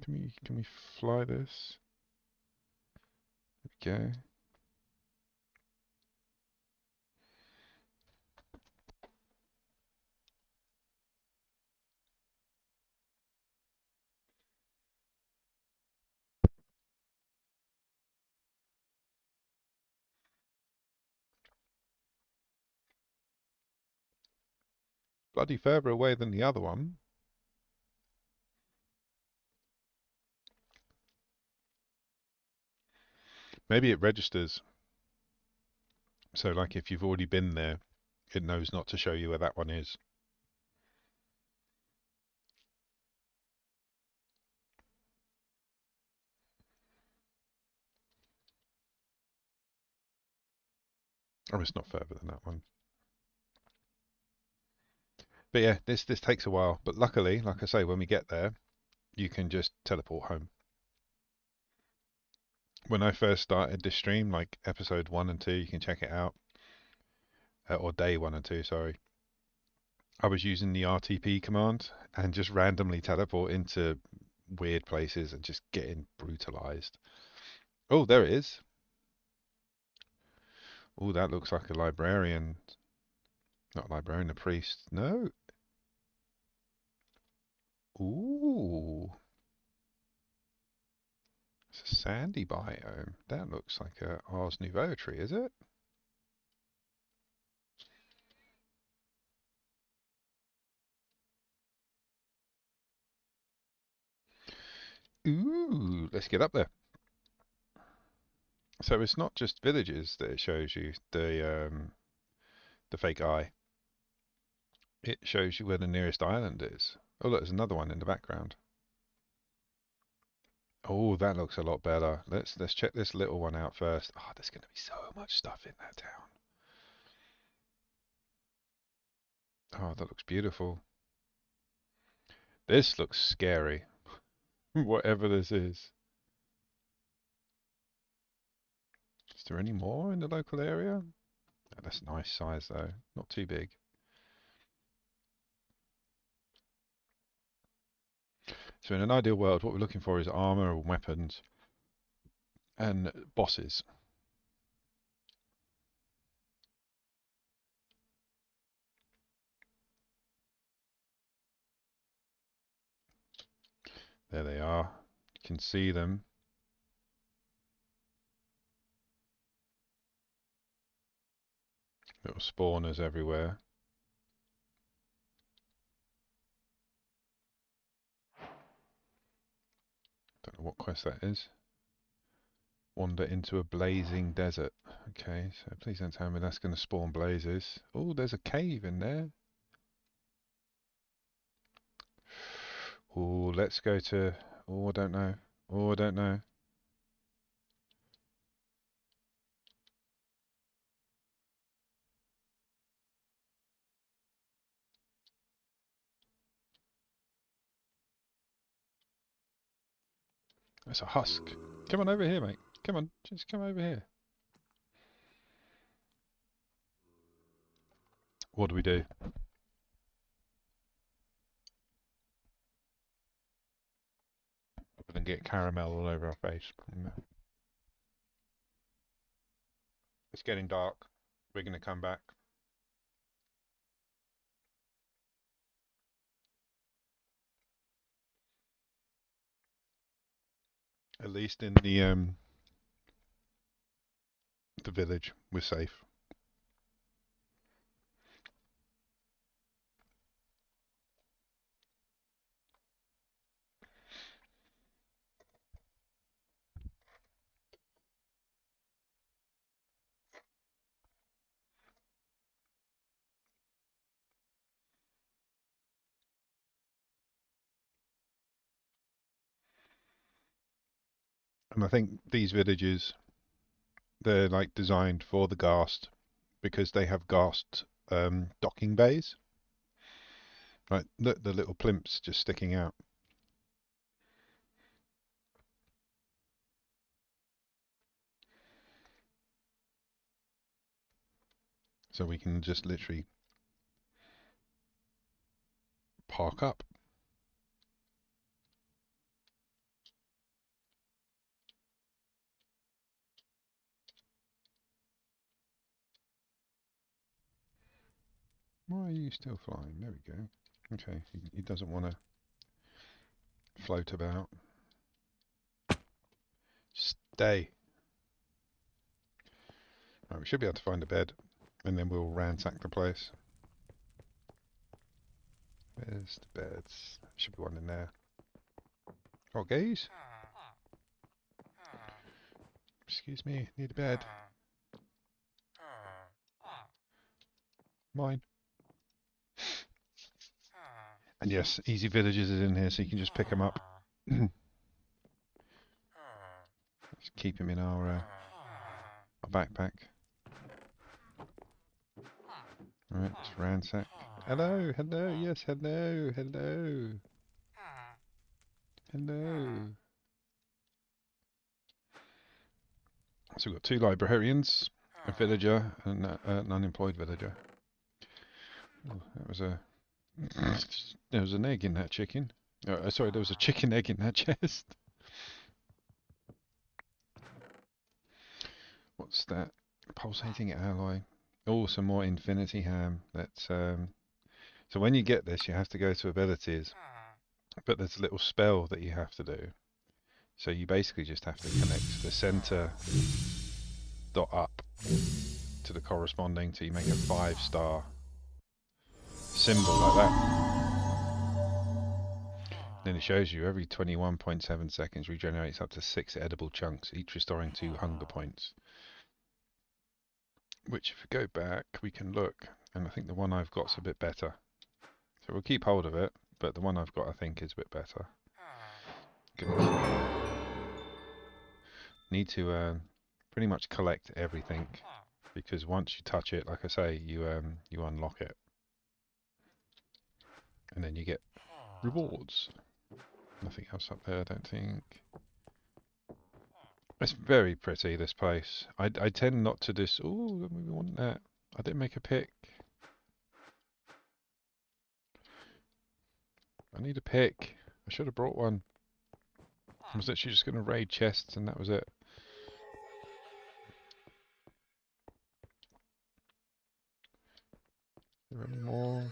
Can we fly this? There we go. Bloody further away than the other one. Maybe it registers. So like if you've already been there, it knows not to show you where that one is. Oh, it's not further than that one. But yeah, this takes a while. But luckily, like I say, when we get there, you can just teleport home. When I first started this stream, like episode 1 and 2, you can check it out, or day 1 and 2, sorry. I was using the RTP command and just randomly teleport into weird places and just getting brutalized. Oh, there it is. Oh, that looks like a librarian. Not a librarian, a priest. No. Ooh. It's a sandy biome. That looks like a Ars Nouveau tree, is it? Ooh, let's get up there. So it's not just villages that it shows you the fake eye. It shows you where the nearest island is. Oh, look, there's another one in the background. Oh, that looks a lot better. Let's check this little one out first. Oh, there's going to be so much stuff in that town. Oh, that looks beautiful. This looks scary. Whatever this is. Is there any more in the local area? Oh, that's a nice size though. Not too big. So in an ideal world, what we're looking for is armor and weapons and bosses. There they are. You can see them. Little spawners everywhere. Don't know what quest that is. Wander into a blazing desert. Okay, so please don't tell me that's going to spawn blazes. Oh, there's a cave in there. Oh, let's go to... Oh, I don't know. Oh, I don't know. That's a husk. Come on over here, mate. Come on, just come over here. What do we do? Other than get caramel all over our face. It's getting dark. We're going to come back. At least in the village, we're safe. And I think these villages, they're like designed for the Ghast because they have Ghast docking bays. Right, look, the little plimps just sticking out. So we can just literally park up. Why are you still flying? There we go. Okay, he doesn't want to float about. Stay. Right, we should be able to find a bed, and then we'll ransack the place. Where's the beds? Should be one in there. Oh, gaze? Excuse me, need a bed. Mine. And yes, Easy Villages is in here, so you can just pick them up. Let's keep him in our backpack. Alright, let's ransack. Hello, hello, yes, hello, hello. Hello. So we've got 2 librarians, a villager, and an unemployed villager. Oh, that was a... there was an egg in that chicken. Sorry, there was a chicken egg in that chest. What's that? Pulsating alloy. Oh, some more infinity ham. That's so when you get this, you have to go to abilities, but there's a little spell that you have to do. So you basically just have to connect the center dot up to the corresponding till you make a 5-star symbol like that. Then it shows you every 21.7 seconds regenerates up to 6 edible chunks, each restoring 2 hunger points. Which, if we go back, we can look, and I think the one I've got's a bit better. So we'll keep hold of it, but the one I've got I think is a bit better. Need to pretty much collect everything, because once you touch it, like I say, you unlock it, and then you get rewards. Nothing else up there, I don't think. It's very pretty, this place. I tend not to just... Ooh, we want that. I didn't make a pick. I need a pick. I should have brought one. I was literally just going to raid chests and that was it. Is there any more?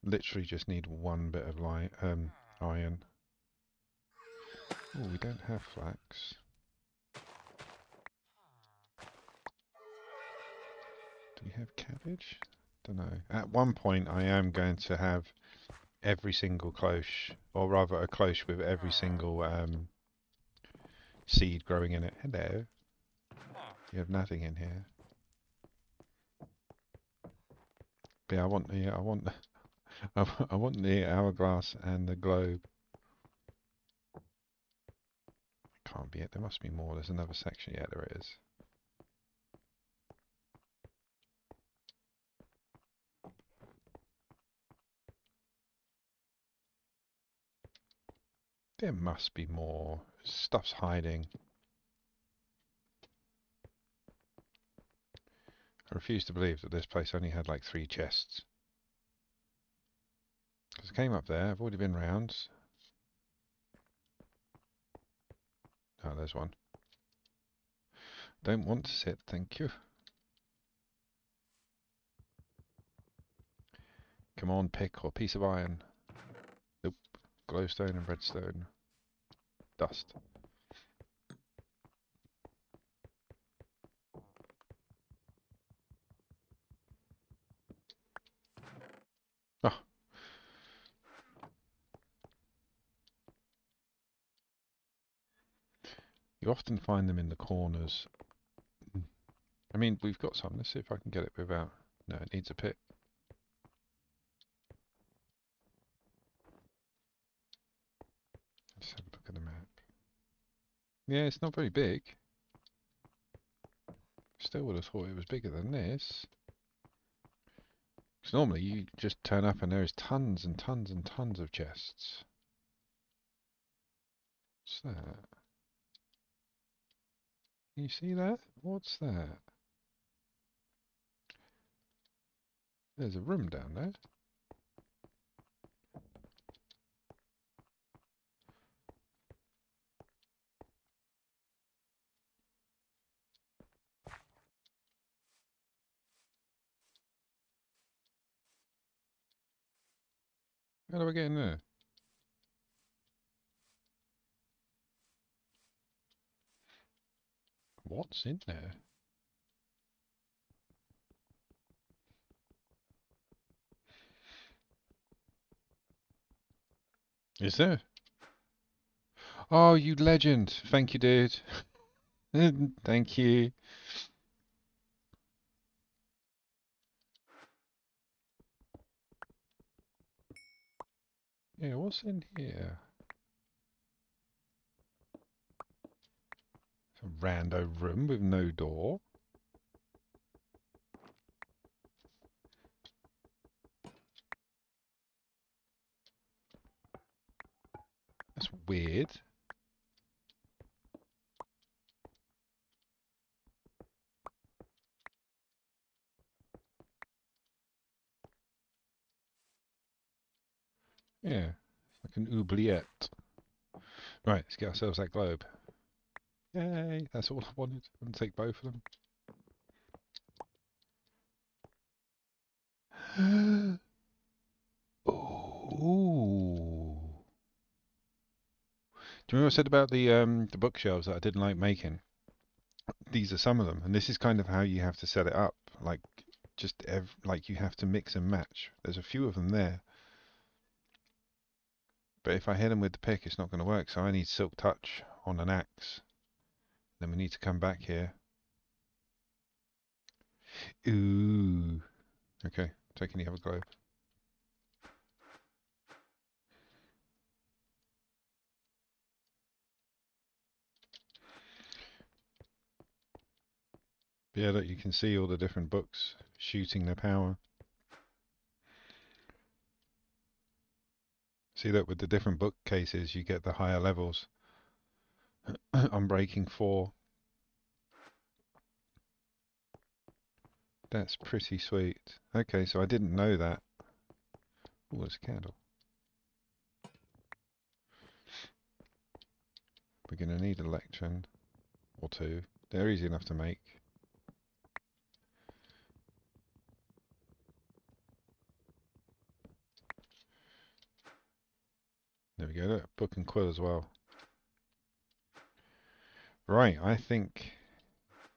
Literally just need one bit of light, iron. Oh, we don't have flax. Do we have cabbage? Don't know. At one point, I am going to have every single cloche, or rather a cloche with every single seed growing in it. Hello. You have nothing in here. But yeah, I want the hourglass and the globe. Can't be it. There must be more. There's another section. Yeah, there is. There must be more. Stuff's hiding. I refuse to believe that this place only had like 3 chests. Because I came up there. I've already been round. Oh, there's one. Don't want to sit, thank you. Come on, pick or piece of iron. Nope. Glowstone and redstone. Dust. Oh. You often find them in the corners. I mean, we've got some. Let's see if I can get it without... No, it needs a pick. Let's have a look at the map. Yeah, it's not very big. Still would have thought it was bigger than this. Because normally you just turn up and there's tons and tons and tons of chests. What's that? Can you see that? What's that? There's a room down there. How do I get in there? What's in there? Is there? Oh, you legend. Thank you, dude. Thank you. Yeah, what's in here? It's a rando room with no door. That's weird. Yeah, it's like an oubliette. Right, let's get ourselves that globe. Yay, that's all I wanted. I'm going to take both of them. Ooh. Do you remember what I said about the bookshelves that I didn't like making? These are some of them, and this is kind of how you have to set it up. Like, like you have to mix and match. There's a few of them there. But if I hit them with the pick, it's not going to work, so I need Silk Touch on an axe. Then we need to come back here. Ooh. Okay, taking the other globe. Yeah, look, you can see all the different books shooting their power. See that with the different bookcases, you get the higher levels. Unbreaking 4. That's pretty sweet. Okay, so I didn't know that. Oh, there's a candle. We're going to need a lectern or 2. They're easy enough to make. There we go, look, book and quill as well. Right, I think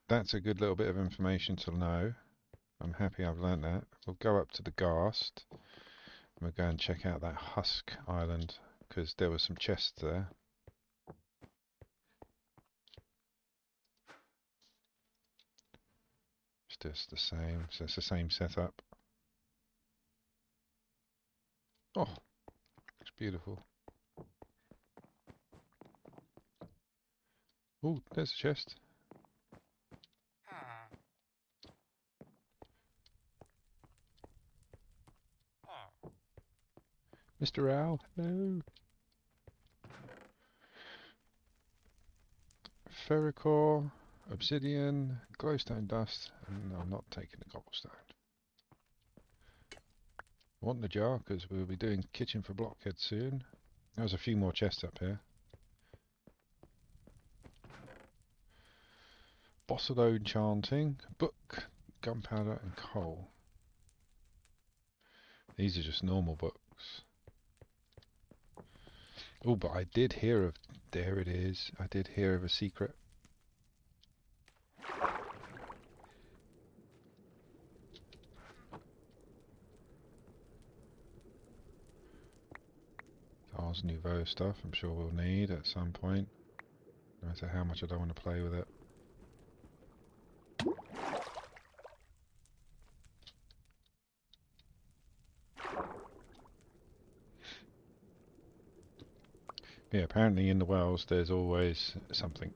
that's a good little bit of information to know. I'm happy I've learnt that. We'll go up to the Ghast and we'll go and check out that Husk Island because there were some chests there. It's just the same, so it's the same setup. Oh, it's beautiful. Oh, there's a chest. Mr. Owl, hello. Ferrocore, obsidian, glowstone dust, and no, I'm not taking the cobblestone. I want the jar because we'll be doing kitchen for blockheads soon. There's a few more chests up here. Bossado enchanting, book, gunpowder and coal. These are just normal books. Oh, but I did hear of... There it is. I did hear of a secret. Ars Nouveau stuff I'm sure we'll need at some point. No matter how much I don't want to play with it. Yeah, apparently in the wells there's always something.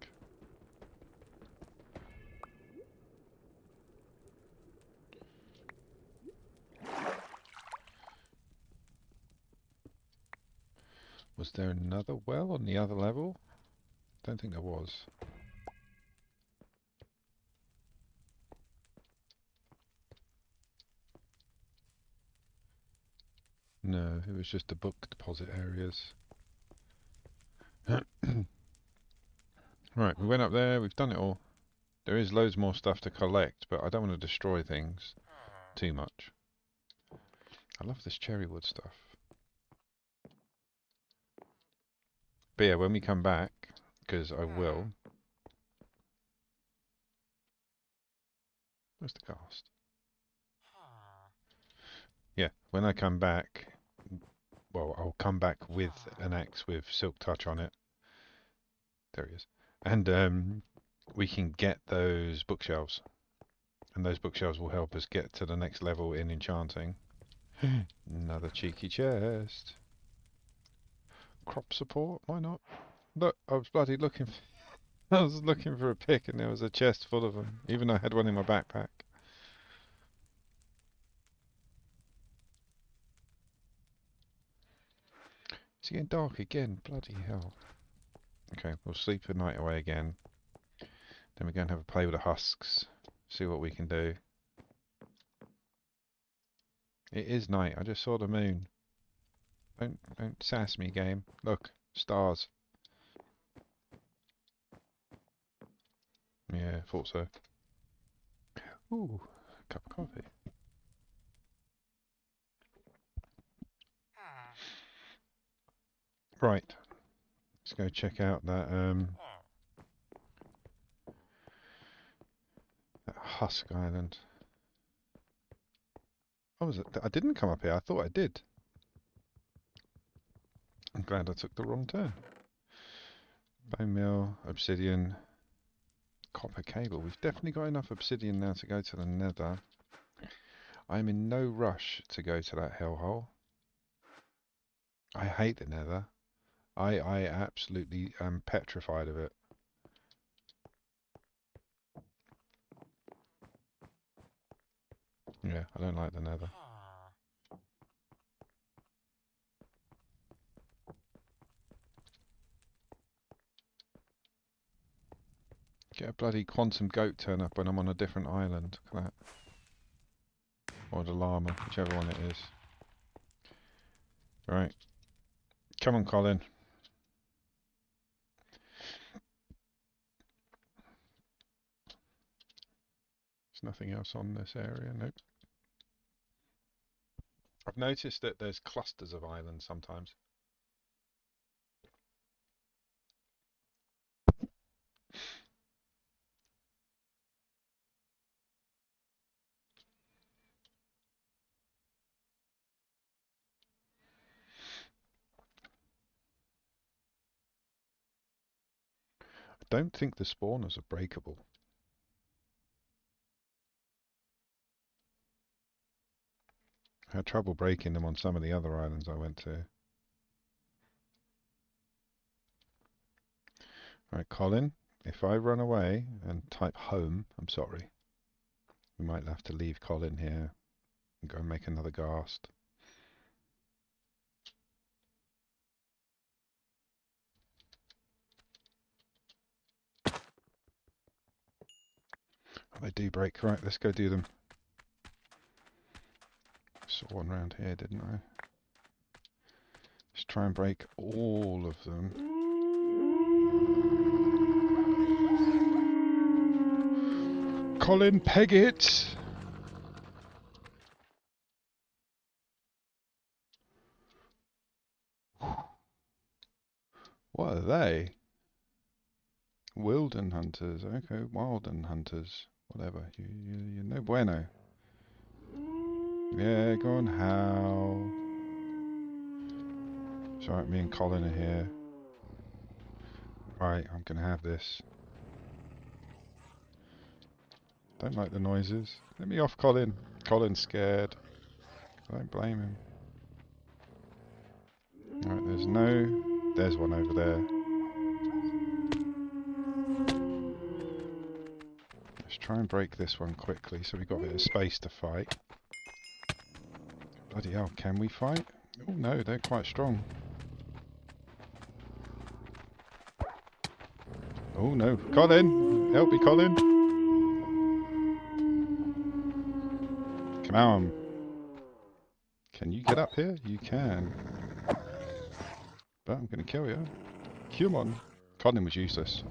Was there another well on the other level? Don't think there was. No, it was just the book deposit areas. Right, we went up there, we've done it all. There is loads more stuff to collect, but I don't want to destroy things too much. I love this cherry wood stuff. But yeah, when we come back, because I will... Where's the Ghast? Yeah, when I come back, well, I'll come back with an axe with Silk Touch on it. There he is. And we can get those bookshelves. And those bookshelves will help us get to the next level in enchanting. Another cheeky chest. Crop support, why not? Look, I was bloody looking I was looking for a pick and there was a chest full of them. Even though I had one in my backpack. It's getting dark again, bloody hell. Okay, we'll sleep the night away again. Then we're going to have a play with the husks. See what we can do. It is night, I just saw the moon. Don't sass me, game. Look, stars. Yeah, thought so. Ooh, cup of coffee. Right, let's go check out that that Husk Island. I didn't come up here. I thought I did. I'm glad I took the wrong turn. Bone meal, obsidian, copper cable. We've definitely got enough obsidian now to go to the nether. I'm in no rush to go to that hellhole. I hate the nether. I absolutely am petrified of it. Yeah, I don't like the nether. Get a bloody quantum goat turn up when I'm on a different island. Look at that. Or the llama, whichever one it is. Right. Come on, Colin. There's nothing else on this area, nope. I've noticed that there's clusters of islands sometimes. don't think the spawners are breakable. I had trouble breaking them on some of the other islands I went to. Right, Colin, if I run away and type home, I'm sorry. We might have to leave Colin here and go and make another Ghast. Oh, they do break. Right, let's go do them. Saw one round here, didn't I? Let's try and break all of them. Colin, peg it! What are they? Wilden hunters. Okay, Wilden hunters. Whatever. You're no bueno. Yeah, go on, how? It's alright, me and Colin are here. Right, I'm gonna have this. Don't like the noises. Let me off, Colin. Colin's scared. I don't blame him. Alright, there's one over there. Let's try and break this one quickly so we've got a bit of space to fight. Bloody hell, can we fight? Oh no, they're quite strong. Oh no, Colin! Help me, Colin! Come on. Can you get up here? You can. But I'm going to kill you. Come on. Colin was useless.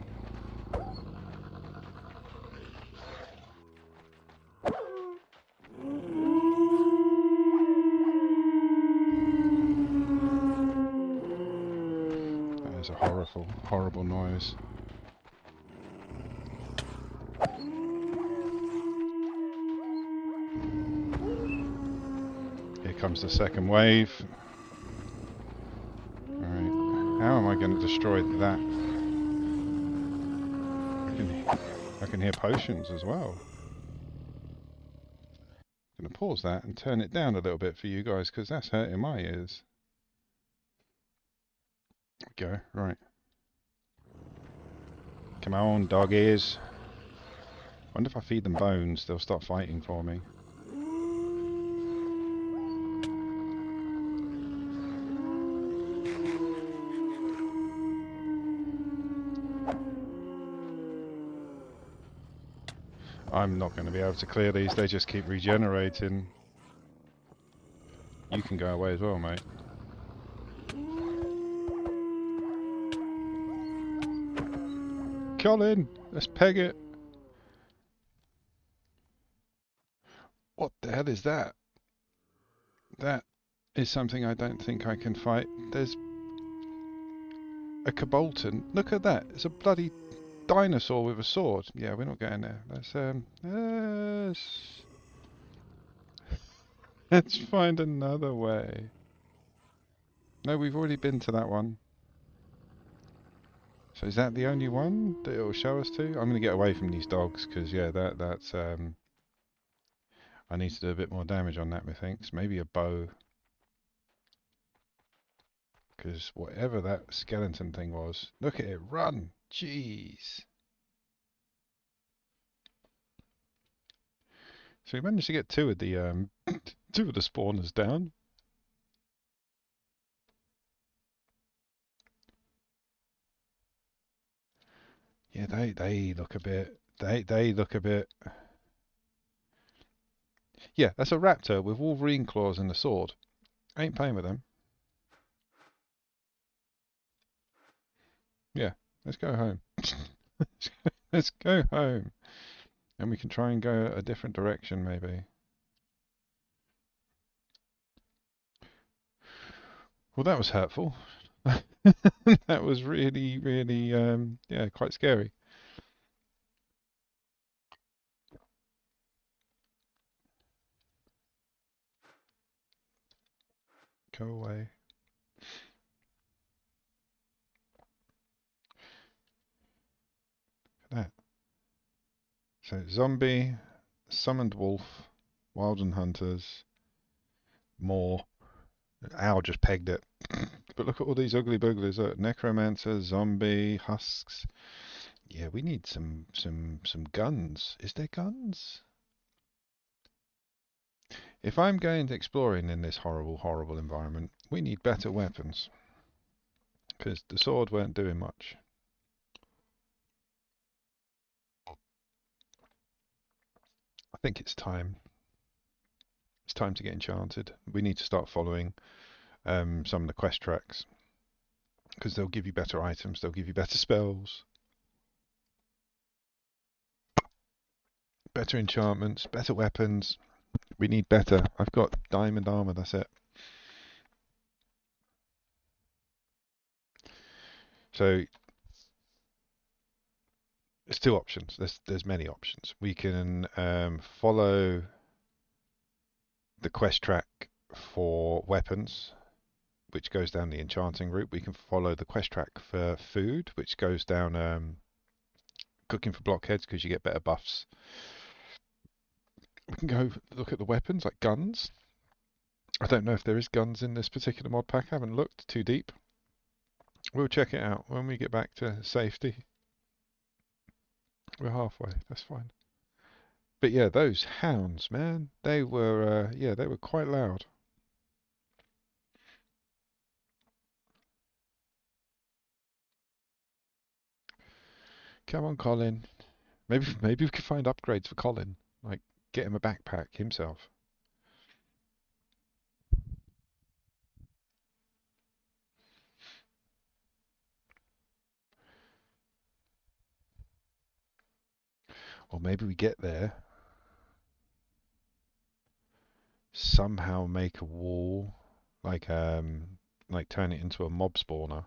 That is a horrible, horrible noise. Here comes the second wave. Alright. How am I going to destroy that? I can hear potions as well. I'm going to pause that and turn it down a little bit for you guys because that's hurting my ears. There we go. Right. Come on, dog ears. Wonder if I feed them bones, they'll start fighting for me. I'm not going to be able to clear these, they just keep regenerating. You can go away as well, mate. Colin, let's peg it. What the hell is that? That is something I don't think I can fight. There's a Cabolton. Look at that. It's a bloody dinosaur with a sword. Yeah, we're not going there. Let's find another way. No, we've already been to that one. So is that the only one that it'll show us to? I'm going to get away from these dogs because yeah, that's I need to do a bit more damage on that, methinks. Maybe a bow. Because whatever that skeleton thing was, look at it run! Jeez. So we managed to get two of the two of the spawners down. Yeah, they look a bit. They look a bit. Yeah, that's a raptor with Wolverine claws and a sword. I ain't playing with them. Yeah, let's go home. Let's go home. And we can try and go a different direction, maybe. Well, that was hurtful. That was really, really, yeah, quite scary. Go away. So zombie, summoned wolf, wild and hunters, more. Owl just pegged it. But look at all these ugly booglies. Necromancer, zombie, husks. Yeah, we need some guns. Is there guns? If I'm going to exploring in this horrible, horrible environment, we need better weapons. Because the sword weren't doing much. I think it's time. It's time to get enchanted. We need to start following some of the quest tracks. Because they'll give you better items, they'll give you better spells, better enchantments, better weapons. We need better. I've got diamond armor, that's it. So there's two options. There's many options. We can follow the quest track for weapons, which goes down the enchanting route. We can follow the quest track for food, which goes down cooking for blockheads because you get better buffs. We can go look at the weapons, like guns. I don't know if there is guns in this particular mod pack. I haven't looked too deep. We'll check it out when we get back to safety. We're halfway. That's fine. But yeah, those hounds, man, they were yeah, they were quite loud. Come on, Colin. Maybe we could find upgrades for Colin, like get him a backpack himself. Or maybe we get there, somehow make a wall, like like turn it into a mob spawner.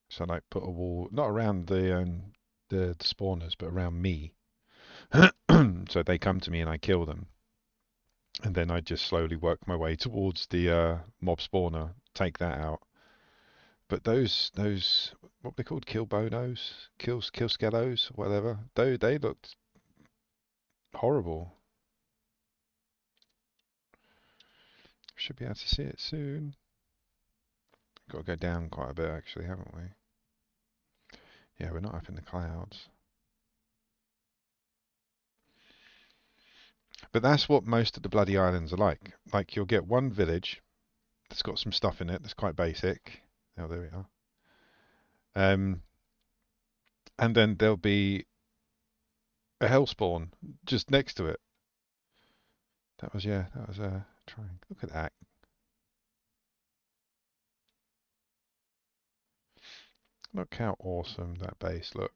So like put a wall not around the spawners, but around me. So they come to me and I kill them. And then I just slowly work my way towards the mob spawner, take that out. But those what they called killbonos, killskellos, whatever. They looked horrible. Should be able to see it soon. Got to go down quite a bit actually, haven't we? Yeah, we're not up in the clouds. But that's what most of the bloody islands are like. Like you'll get one village that's got some stuff in it that's quite basic. Oh, there we are. And then there'll be a hellspawn just next to it. That was trying. Look at that. Look how awesome that base looks.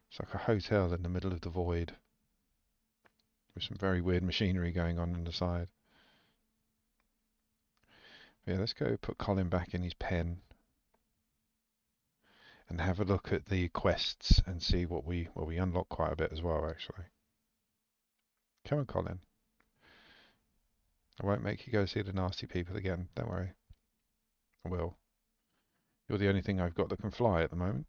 It's like a hotel in the middle of the void with some very weird machinery going on the side. Yeah, let's go put Colin back in his pen and have a look at the quests and see what we unlock quite a bit as well actually. Come on, Colin. I won't make you go see the nasty people again. Don't worry. I will. You're the only thing I've got that can fly at the moment.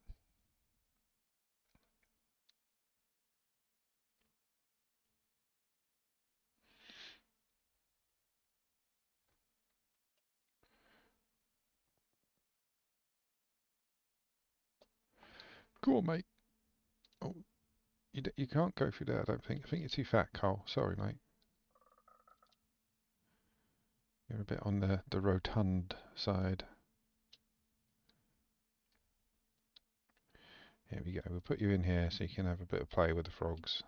Go on, mate. Oh, you can't go through there, I don't think. I think you're too fat, Cole. Sorry, mate. You're a bit on the rotund side. Here we go. We'll put you in here so you can have a bit of play with the frogs.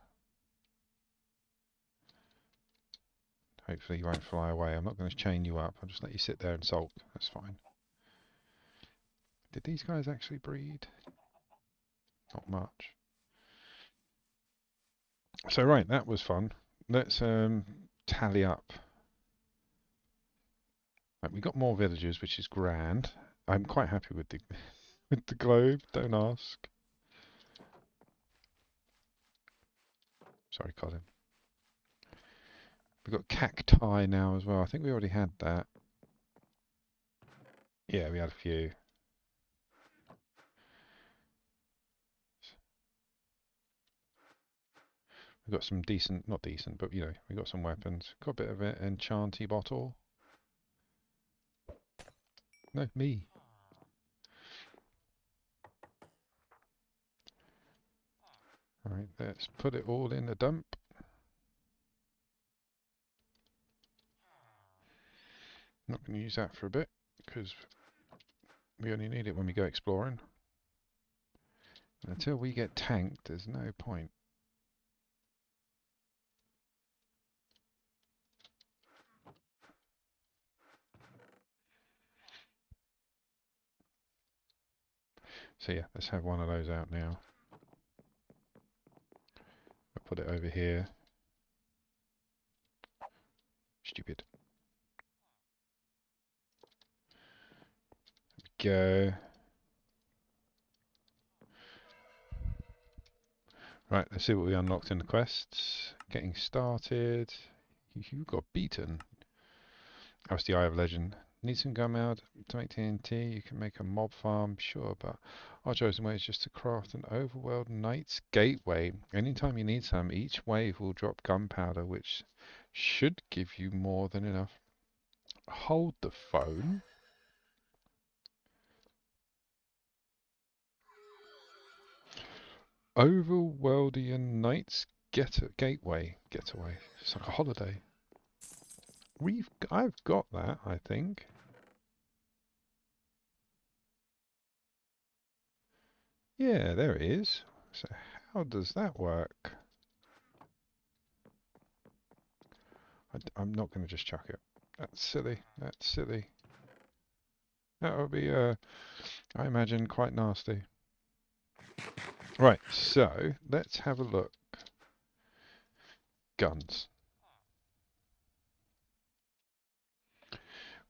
Hopefully you won't fly away. I'm not going to chain you up. I'll just let you sit there and sulk. That's fine. Did these guys actually breed? Not much. So right, that was fun. Let's tally up. Right, we got more villagers, which is grand. I'm quite happy with the with the globe. Don't ask. Sorry, Colin. We've got cacti now as well. I think we already had that. Yeah, we had a few. We've got some decent, not decent, but you know, we've got some weapons. Got a bit of an enchanty bottle. No, me. Alright, let's put it all in the dump. Not going to use that for a bit, because we only need it when we go exploring. Until we get tanked, there's no point. So yeah, let's have one of those out now. I'll put it over here. Stupid. Go. Right, let's see what we unlocked in the quests. Getting started. You got beaten. That was the Eye of Legend. Need some gunpowder to make TNT. You can make a mob farm, sure, but our chosen way is just to craft an overworld knight's gateway. Anytime you need some, each wave will drop gunpowder, which should give you more than enough. Hold the phone. Overworldian knight's gateway. Getaway. It's like a holiday. I've got that, I think. Yeah, there it is. So how does that work? I'm not going to just chuck it. That's silly. That's silly. That would be, I imagine, quite nasty. Right, so let's have a look. Guns.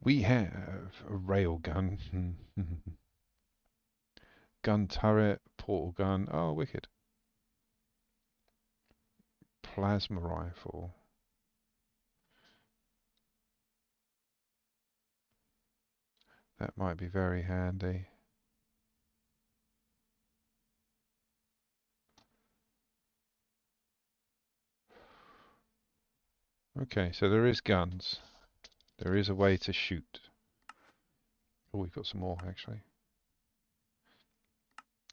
We have a railgun. Gun turret, portal gun. Oh, wicked. Plasma rifle. That might be very handy. Okay, so there is guns. There is a way to shoot. Oh, we've got some more, actually.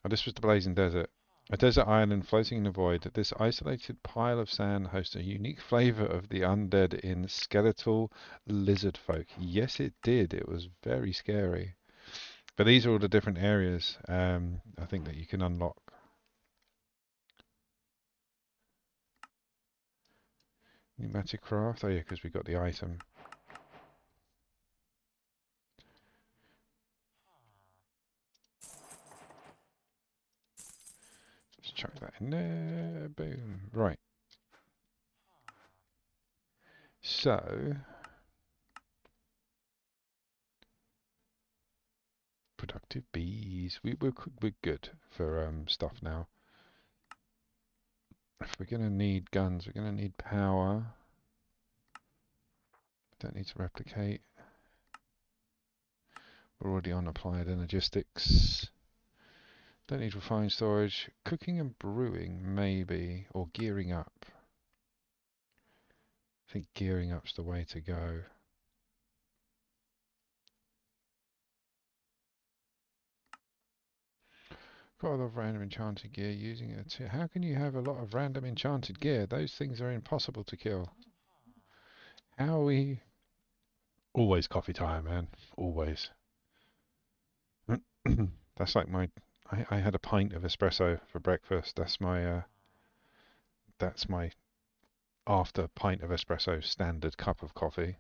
Oh, this was the Blazing Desert. A desert island floating in the void. This isolated pile of sand hosts a unique flavour of the undead in skeletal lizard folk. Yes, it did. It was very scary. But these are all the different areas, I think, that you can unlock. Pneumatic craft. Oh yeah, because we got the item. Let's chuck that in there. Boom. Right. So, productive bees. We're good for stuff now. If we're gonna need guns, we're gonna need power. Don't need to replicate. We're already on applied energistics. Don't need refined storage. Cooking and brewing, maybe, or gearing up. I think gearing up's the way to go. Got a lot of random enchanted gear using it. How can you have a lot of random enchanted gear? Those things are impossible to kill. How are we? Always coffee time, man. Always. That's like my. I had a pint of espresso for breakfast. That's my after pint of espresso standard cup of coffee.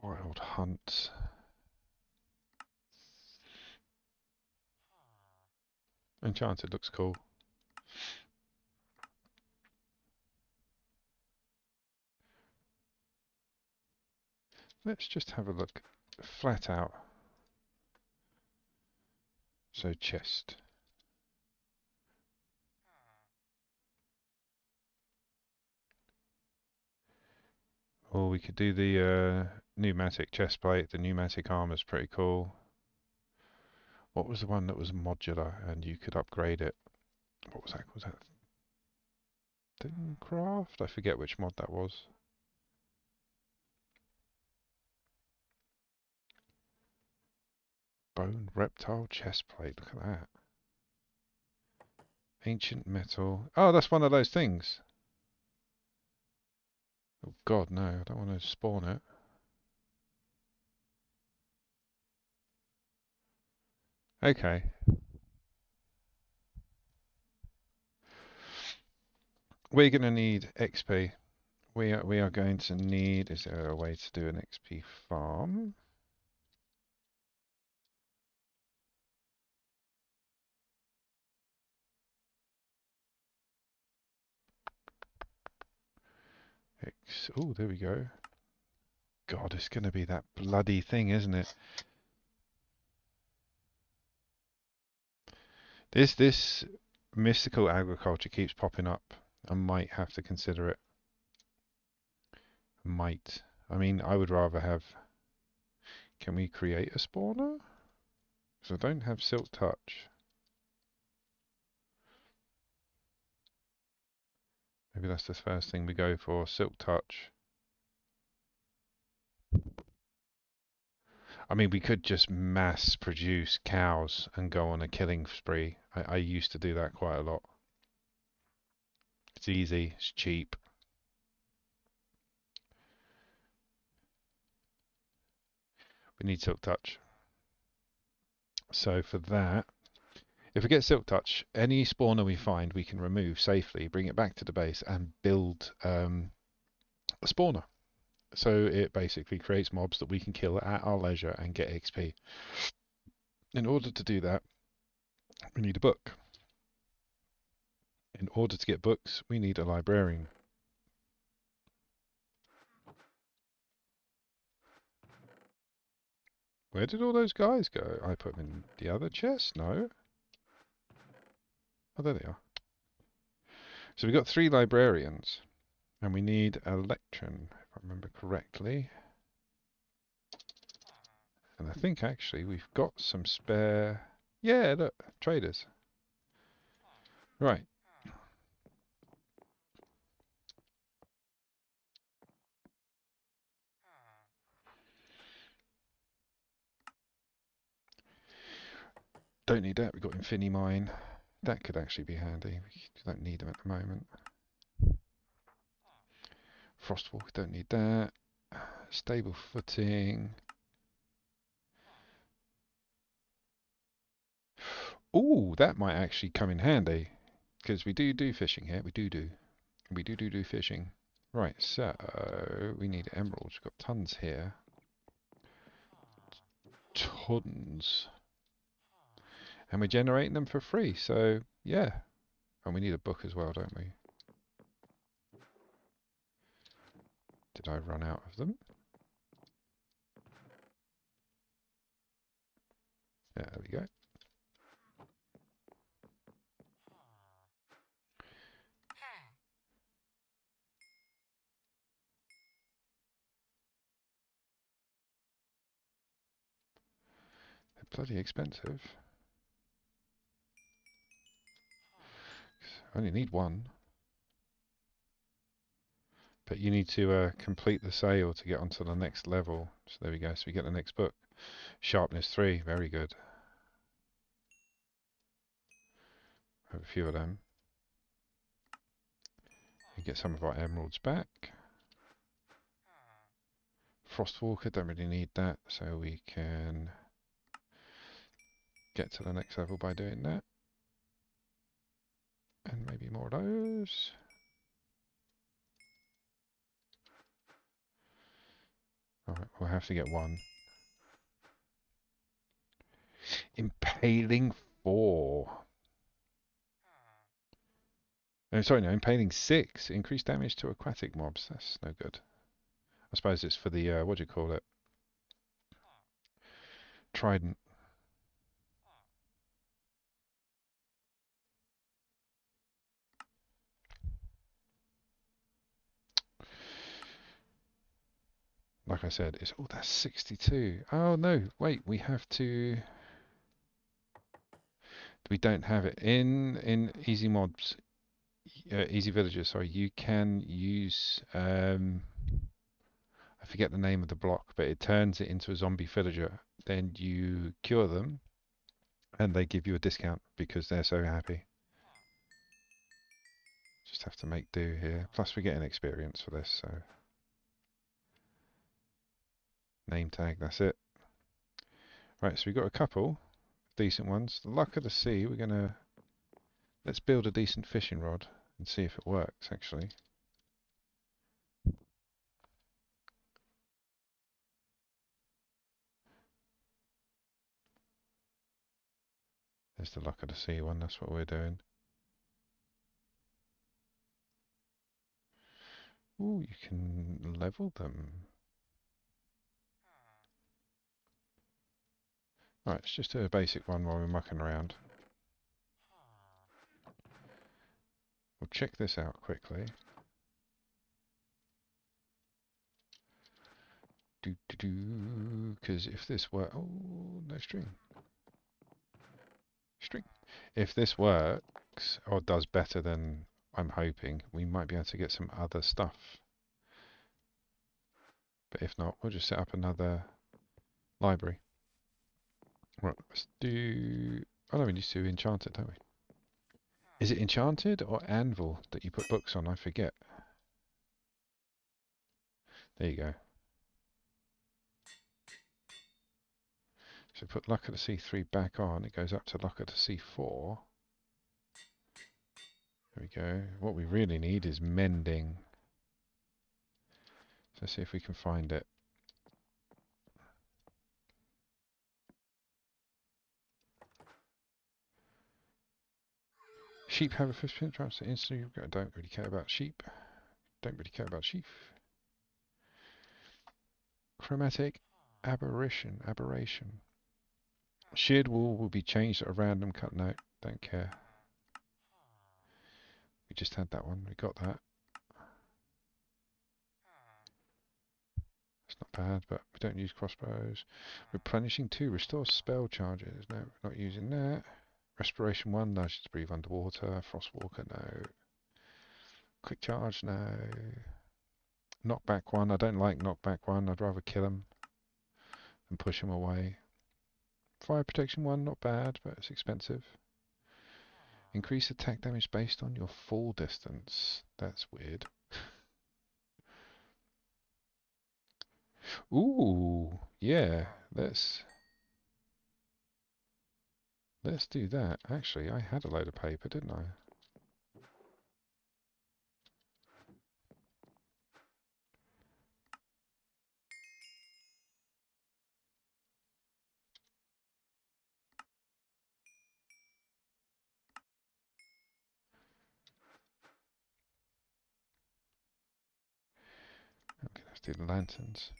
Wild hunts. Enchanted looks cool. Let's just have a look. Flat out. So chest. Or we could do the pneumatic chest plate. The pneumatic armor's pretty cool. What was the one that was modular and you could upgrade it? What was that? Was that Thinecraft? I forget which mod that was. Bone reptile chestplate. Look at that. Ancient metal. Oh, that's one of those things. Oh God, no! I don't want to spawn it. Okay. We're going to need XP. We are going to need. Is there a way to do an XP farm? Oh, there we go. God, it's going to be that bloody thing, isn't it? This mystical agriculture keeps popping up. I might have to consider it. Might. I mean, I would rather have. Can we create a spawner? Because I don't have silk touch. Maybe that's the first thing we go for. Silk touch. I mean, we could just mass produce cows and go on a killing spree. I used to do that quite a lot. It's easy, it's cheap. We need silk touch. So for that, if we get silk touch, any spawner we find we can remove safely, bring it back to the base and build a spawner. So it basically creates mobs that we can kill at our leisure and get XP. In order to do that, we need a book. In order to get books, we need a librarian. Where did all those guys go? I put them in the other chest? No. Oh, there they are. So we've got 3 librarians, and we need a lectern, if I remember correctly. And I think actually we've got some spare... Yeah, look, traders. Right. Don't need that, we've got Infini Mine. That could actually be handy. We don't need them at the moment. Frostwalk, don't need that. Stable footing. Ooh, that might actually come in handy. Because we do fishing here. We do fishing. Right, so we need emeralds. We've got tons here. Tons. And we're generating them for free, so yeah. And we need a book as well, don't we? Did I run out of them? Yeah, there we go. They're bloody expensive. I only need one. But you need to complete the sale to get onto the next level. So there we go. So we get the next book. Sharpness 3. Very good. Have a few of them. We get some of our emeralds back. Frostwalker, don't really need that. So we can get to the next level by doing that. And maybe more of those. Alright, we'll have to get one. Impaling 4. No, sorry, no, impaling 6. Increased damage to aquatic mobs. That's no good. I suppose it's for the, what do you call it? Trident. Like I said, it's... Oh, that's 62. Oh, no, wait, we have to... We don't have it in easy mobs, easy villagers. Sorry, you can use I forget the name of the block, but it turns it into a zombie villager. Then you cure them, and they give you a discount because they're so happy. Just have to make do here. Plus, we're getting experience for this, so name tag. That's it. Right, so we've got a couple decent ones. The luck of the sea. Let's build a decent fishing rod and see if it works. Actually, there's the luck of the sea one. That's what we're doing. Ooh, you can level them. Right, let's just do a basic one while we're mucking around. We'll check this out quickly. Because if this were... Oh, no string. String. If this works, or does better than I'm hoping, we might be able to get some other stuff. But if not, we'll just set up another library. Right, let's do... Oh no, we need to enchant it, don't we? Is it enchanted or anvil that you put books on? I forget. There you go. So put luck of the C3 back on. It goes up to luck of the C4. There we go. What we really need is mending. So let's see if we can find it. Sheep have a 50% chance to instantly. I don't really care about sheep. Don't really care about sheep. Chromatic aberration. Sheared wool will be changed at a random cut. No, don't care. We just had that one. We got that. It's not bad, but we don't use crossbows. Replenishing 2 restores spell charges. No, we're not using that. Respiration 1 allows you to breathe underwater. Frostwalker, no. Quick charge, no. Knockback 1, I don't like knockback 1. I'd rather kill him than push him away. Fire protection 1, not bad, but it's expensive. Increase attack damage based on your fall distance. That's weird. Ooh, yeah, let's do that. Actually, I had a load of paper, didn't I? Okay, let's do the lanterns.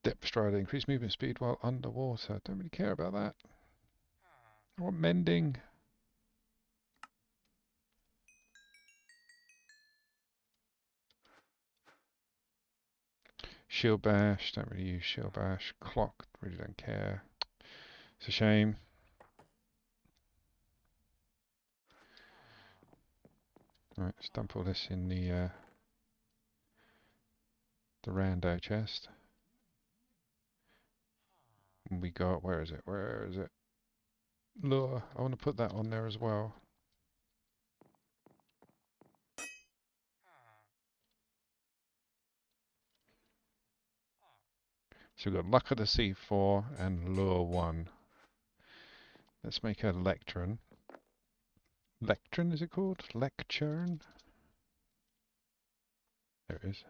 Depth strider, increase movement speed while underwater. Don't really care about that. I want mending. Shield bash, don't really use shield bash. Clock, really don't care. It's a shame. Right, let's dump all this in the rando chest. And we got, where is it? Where is it? Lure. I want to put that on there as well. So we've got Luck of the Sea 4 and Lure 1. Let's make a Lectern. Lectern, is it called? Lectern? There it is.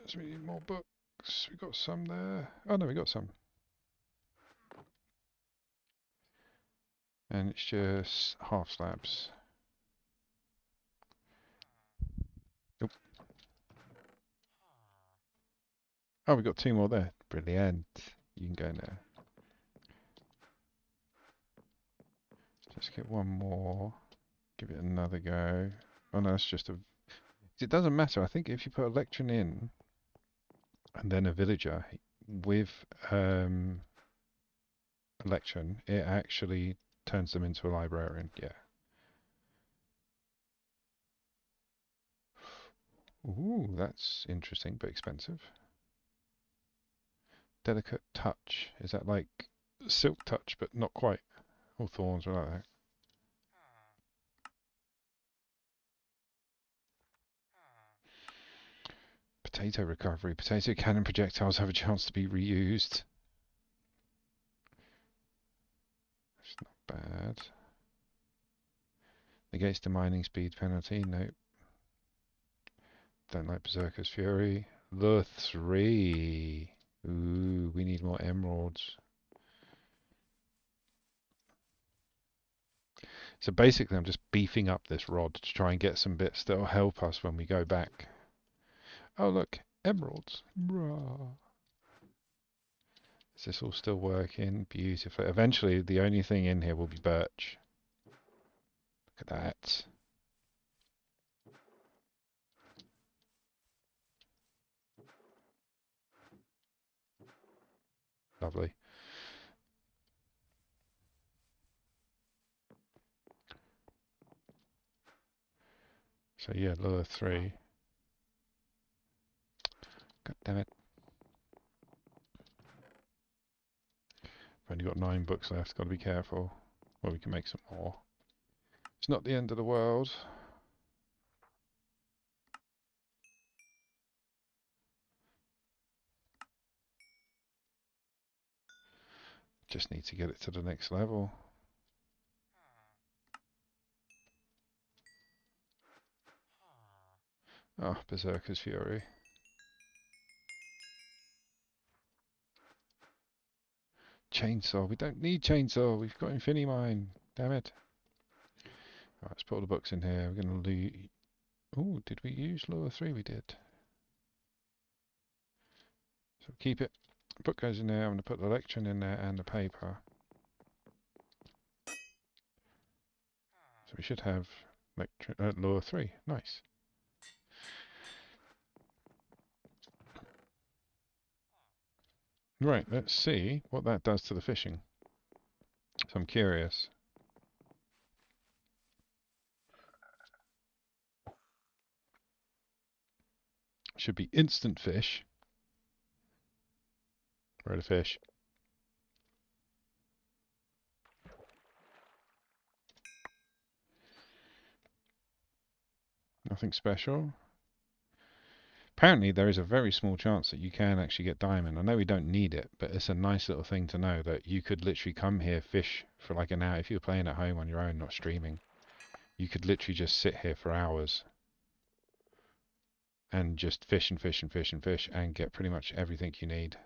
So we need more books. We got some there. Oh no, we got some. And it's just half slabs. Oop. Oh, we got 2 more there. Brilliant. You can go now. Let's get 1 more. Give it another go. Oh no, it's just a... It doesn't matter. I think if you put a lectern in, and then a villager with election, it actually turns them into a librarian. Yeah. Ooh, that's interesting, but expensive. Delicate touch. Is that like silk touch, but not quite? Or thorns, or like that. Potato recovery. Potato cannon projectiles have a chance to be reused. It's not bad. Negates the mining speed penalty. Nope. Don't like Berserker's Fury. The 3. Ooh, we need more emeralds. So basically I'm just beefing up this rod to try and get some bits that will help us when we go back. Oh look, emeralds. Bruh. Is this all still working? Beautiful. Eventually the only thing in here will be birch. Look at that. Lovely. So yeah, lure 3. God damn it. I've only got 9 books left, gotta be careful. Well, we can make some more. It's not the end of the world. Just need to get it to the next level. Oh, Berserker's Fury. Chainsaw. We don't need chainsaw. We've got Infinimine. Damn it. Right, let's put all the books in here. We're going to lose... Oh, did we use Lure 3? We did. So keep it. Book goes in there. I'm going to put the lectern in there and the paper. So we should have Lure 3. Nice. Right, let's see what that does to the fishing. So I'm curious. Should be instant fish. Where are the fish? Nothing special. Apparently there is a very small chance that you can actually get diamond. I know we don't need it, but it's a nice little thing to know that you could literally come here, fish for like an hour. If you're playing at home on your own, not streaming, you could literally just sit here for hours and just fish and fish and fish and fish and get pretty much everything you need.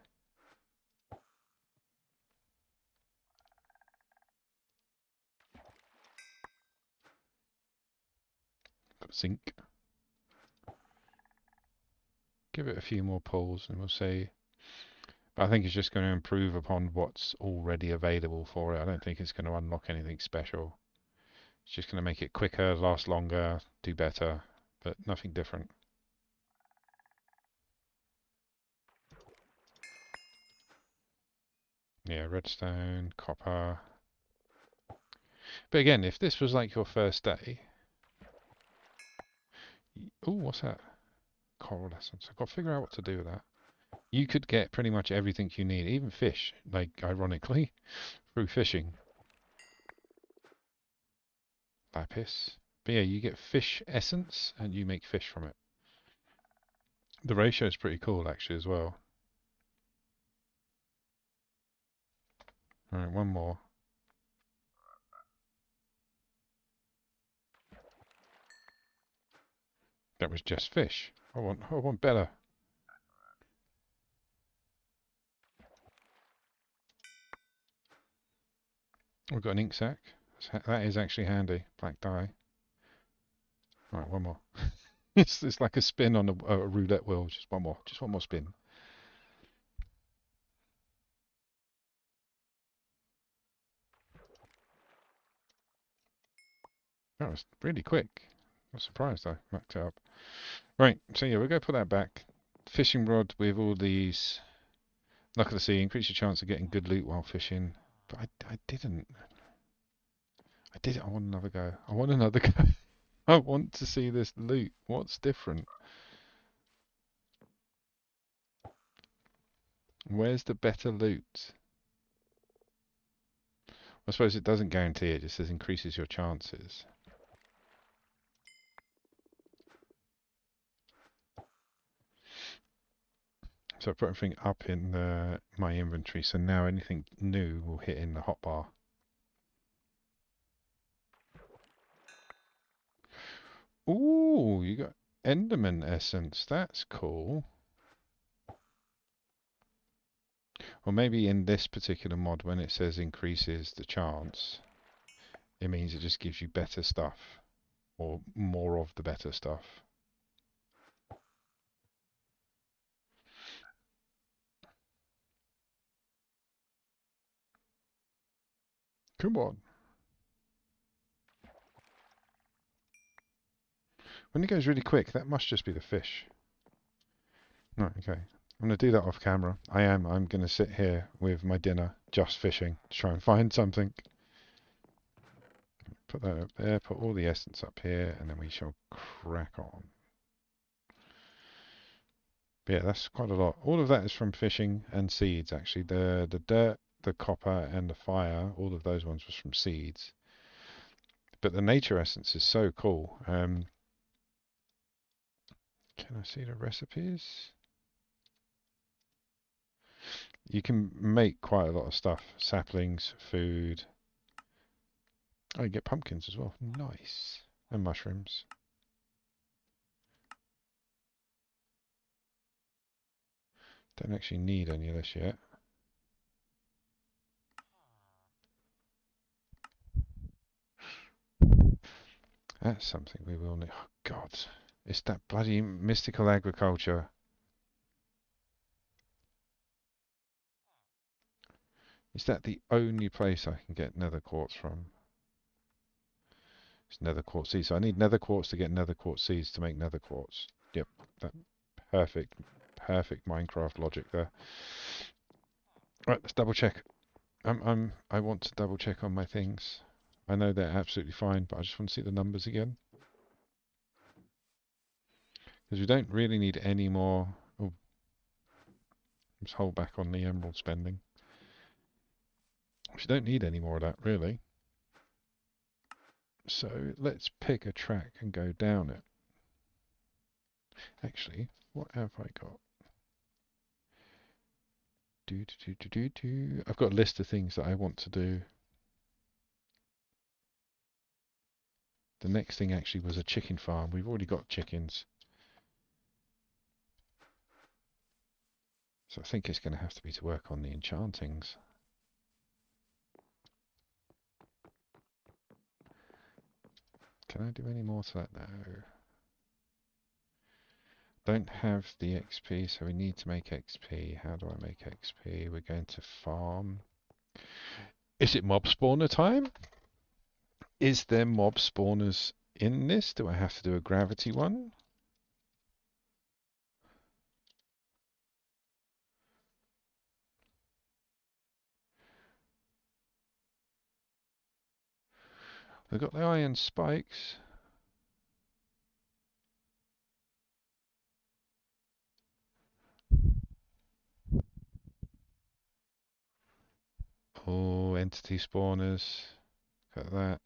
Got zinc. Give it a few more pulls and we'll see. But I think it's just going to improve upon what's already available for it. I don't think it's going to unlock anything special. It's just going to make it quicker, last longer, do better, but nothing different. Yeah, redstone, copper. But again, if this was like your first day... Oh, what's that? Coral essence. I've got to figure out what to do with that. You could get pretty much everything you need, even fish, like, ironically, through fishing. Lapis. But yeah, you get fish essence, and you make fish from it. The ratio is pretty cool, actually, as well. Alright, one more. That was just fish. I want better. We've got an ink sac. That is actually handy. Black dye. Alright, one more. It's like a spin on a roulette wheel. Just one more. Just one more spin. That was really quick. I was surprised I mucked it up. Right, so yeah, we'll go put that back fishing rod with all these. Luck of the sea, increase your chance of getting good loot while fishing. But I didn't. I did it. I want another go. I want another go. I want to see this loot. What's different? Where's the better loot? I suppose it doesn't guarantee it. It just says increases your chances. So I put everything up in my inventory, so now anything new will hit in the hotbar. Ooh, you got Enderman essence. That's cool. Or maybe in this particular mod, when it says increases the chance, it means it just gives you better stuff, or more of the better stuff. Come on. When it goes really quick, that must just be the fish. Right, okay. I'm going to do that off camera. I'm going to sit here with my dinner, just fishing, to try and find something. Put that up there, put all the essence up here, and then we shall crack on. But yeah, that's quite a lot. All of that is from fishing and seeds, actually. The dirt, the copper, and the fire, all of those ones was from seeds. But the nature essence is so cool. Can I see the recipes? You can make quite a lot of stuff. Saplings, food. Oh, you get pumpkins as well. Nice. And mushrooms. Don't actually need any of this yet. That's something we will need. Oh, God. It's that bloody mystical agriculture. Is that the only place I can get nether quartz from? It's nether quartz seeds. So I need nether quartz to get nether quartz seeds to make nether quartz. Yep, that perfect Minecraft logic there. Right, let's double check. I want to double check on my things. I know they're absolutely fine, but I just want to see the numbers again. Because we don't really need any more. Oh, let's hold back on the emerald spending. We don't need any more of that, really. So let's pick a track and go down it. Actually, what have I got? I've got a list of things that I want to do. The next thing actually was a chicken farm. We've already got chickens. So I think it's going to have to be to work on the enchantings. Can I do any more to that? No. Don't have the XP, so we need to make XP. How do I make XP? We're going to farm. Is it mob spawner time? Is there mob spawners in this? Do I have to do a gravity one? We've got the iron spikes. Oh, entity spawners. Got that.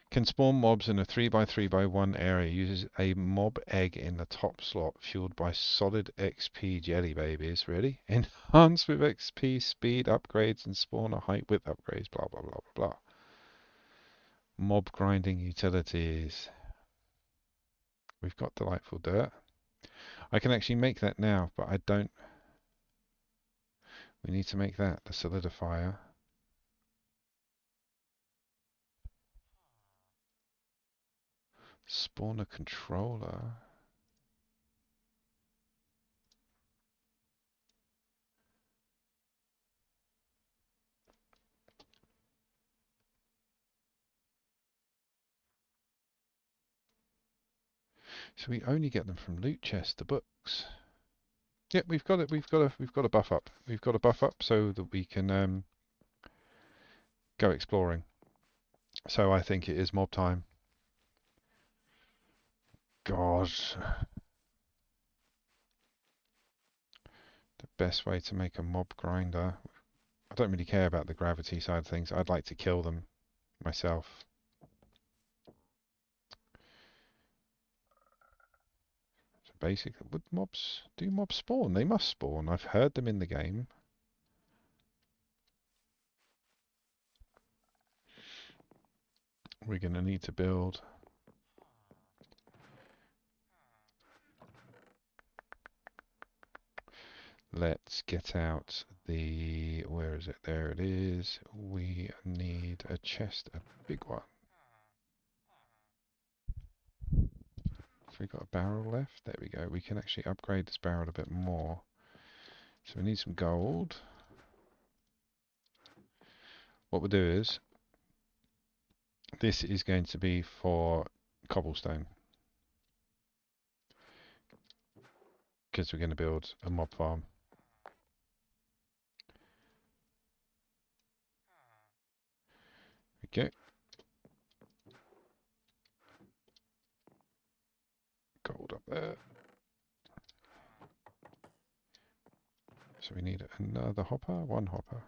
Can spawn mobs in a 3x3x1 area. Uses a mob egg in the top slot, fueled by solid XP jelly babies. Really? Enhanced with XP, speed upgrades, and spawner height width upgrades. Blah, blah, blah, blah, blah. Mob grinding utilities. We've got delightful dirt. I can actually make that now, but I don't. We need to make that, the solidifier. Spawner controller. So we only get them from loot chests, the books. Yep, we've got it. We've got a buff up. We've got a buff up so that we can go exploring. So I think it is mob time. God, the best way to make a mob grinder. I don't really care about the gravity side of things. I'd like to kill them myself. So basically, do mobs spawn? They must spawn. I've heard them in the game. We're going to need to build. Let's get out the... Where is it? There it is. We need a chest, a big one. Have we got a barrel left? There we go. We can actually upgrade this barrel a bit more. So we need some gold. What we'll do is, this is going to be for cobblestone. Because we're going to build a mob farm. Okay. Gold up there. So we need another hopper, one hopper.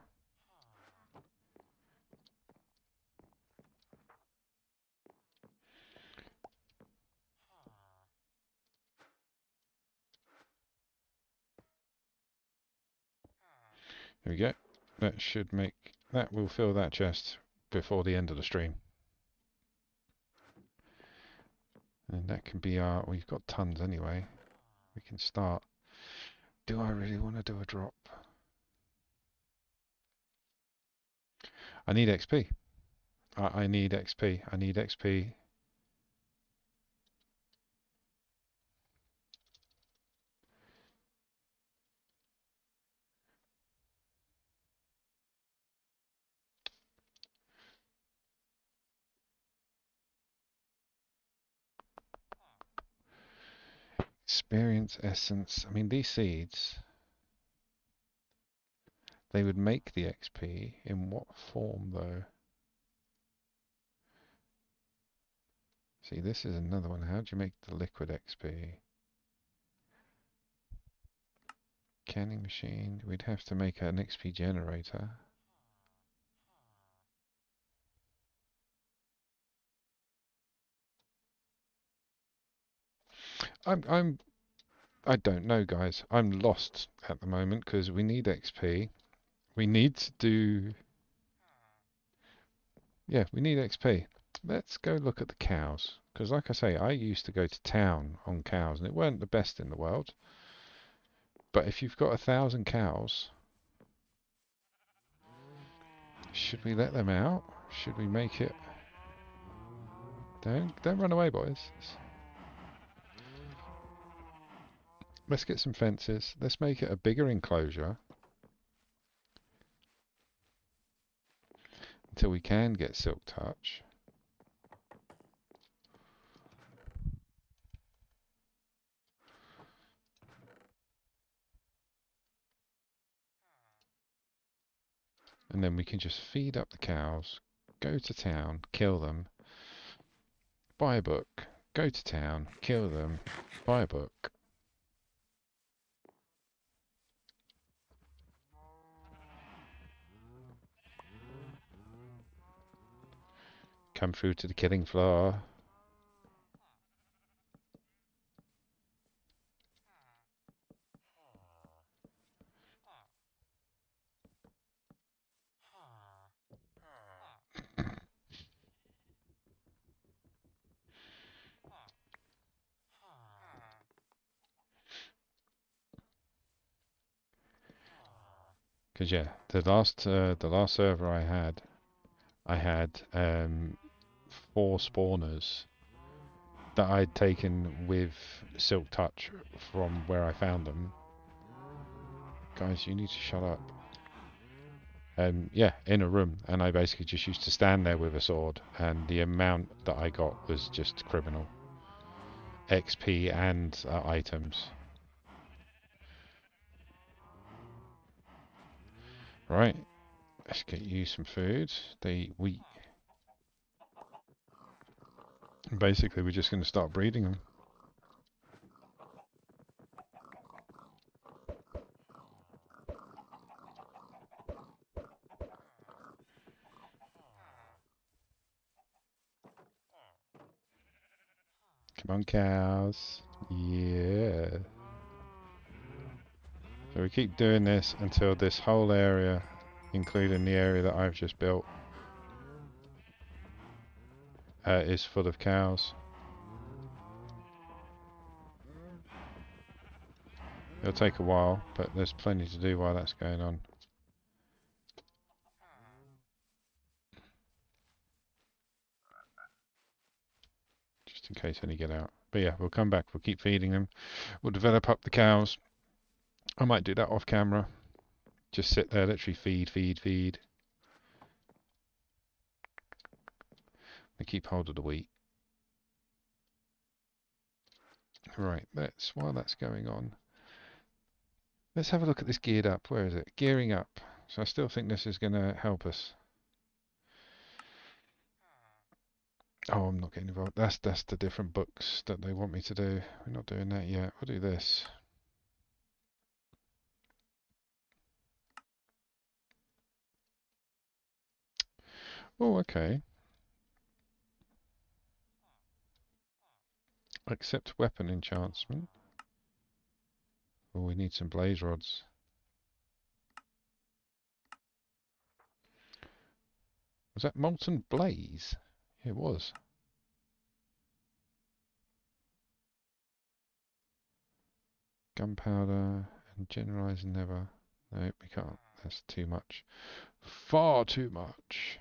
There we go. That should make, that will fill that chest before the end of the stream. And that can be our, we've got tons anyway. We can start. Do I really want to do a drop? I need XP. I need XP. I need XP. Experience essence. I mean, these seeds, they would make the XP. In what form, though? See, this is another one. How do you make the liquid XP? Canning machine. We'd have to make an XP generator. I don't know, guys. I'm lost at the moment because we need XP. We need to do... Yeah, we need XP. Let's go look at the cows. Because like I say, I used to go to town on cows and it weren't the best in the world. But if you've got 1,000 cows, should we let them out? Should we make it... Don't run away, boys. Let's get some fences. Let's make it a bigger enclosure. Until we can get silk touch. And then we can just feed up the cows, go to town, kill them, buy a book, go to town, kill them, buy a book. Come through to the killing floor. Because yeah, the last server I had 4 spawners that I'd taken with silk touch from where I found them. Guys, you need to shut up. Yeah, in a room, and I basically just used to stand there with a sword, and the amount that I got was just criminal. XP and items. Right, let's get you some food. They eat wheat. Basically, we're just going to start breeding them. Come on, cows. Yeah. So we keep doing this until this whole area, including the area that I've just built, is full of cows. It'll take a while, but there's plenty to do while that's going on. Just in case any get out. But yeah, we'll come back, we'll keep feeding them. We'll develop up the cows. I might do that off camera. Just sit there, literally feed, feed, feed. We keep hold of the wheat. Right, while that's going on, let's have a look at this geared up. Where is it? Gearing up. So I still think this is going to help us. Oh, I'm not getting involved. That's the different books that they want me to do. We're not doing that yet. We'll do this. Oh, okay. Accept weapon enchantment. Oh, we need some blaze rods. Was that molten blaze? It was. Gunpowder and generalizing never. No, we can't. That's too much. Far too much.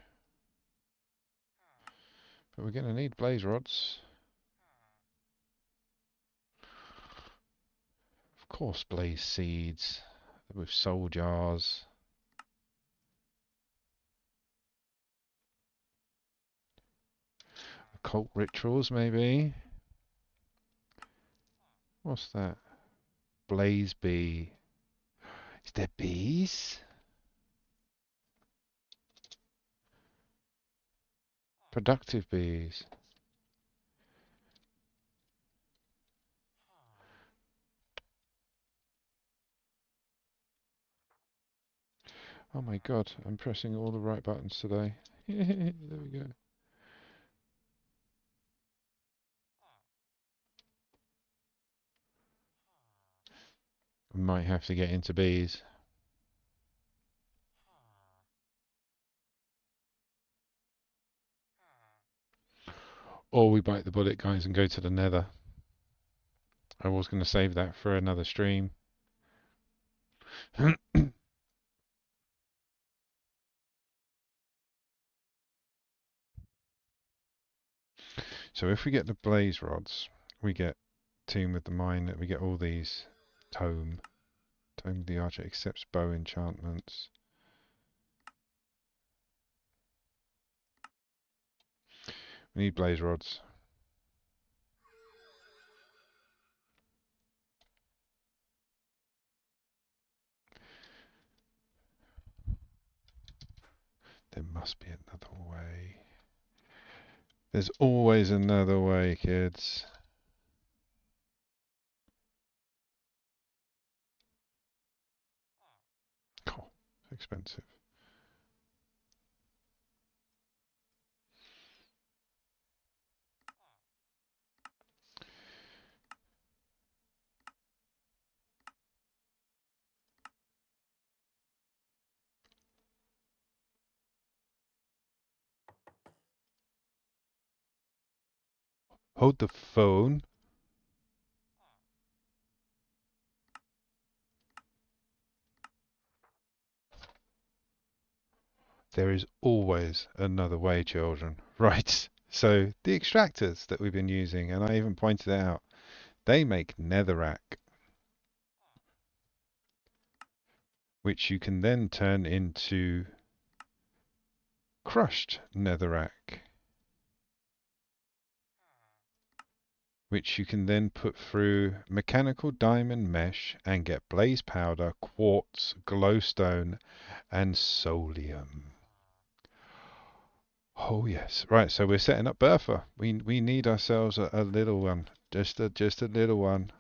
But we're going to need blaze rods. Of course, blaze seeds with soul jars. Occult rituals, maybe. What's that? Blaze bee. Is there bees? Productive bees. Oh my god, I'm pressing all the right buttons today. There we go. Might have to get into bees. Or we bite the bullet, guys, and go to the nether. I was going to save that for another stream. So if we get the blaze rods, we get Tomb of the Mine, we get all these. Tome of the Archer accepts bow enchantments. We need blaze rods. There must be another way. There's always another way, kids. Oh, expensive. Hold the phone. There is always another way, children. Right. So the extractors that we've been using, and I even pointed it out, they make netherrack, which you can then turn into crushed netherrack, which you can then put through mechanical diamond mesh and get blaze powder, quartz, glowstone, and solium. Oh yes, right. So we're setting up Bertha. We need ourselves a little one, just a little one.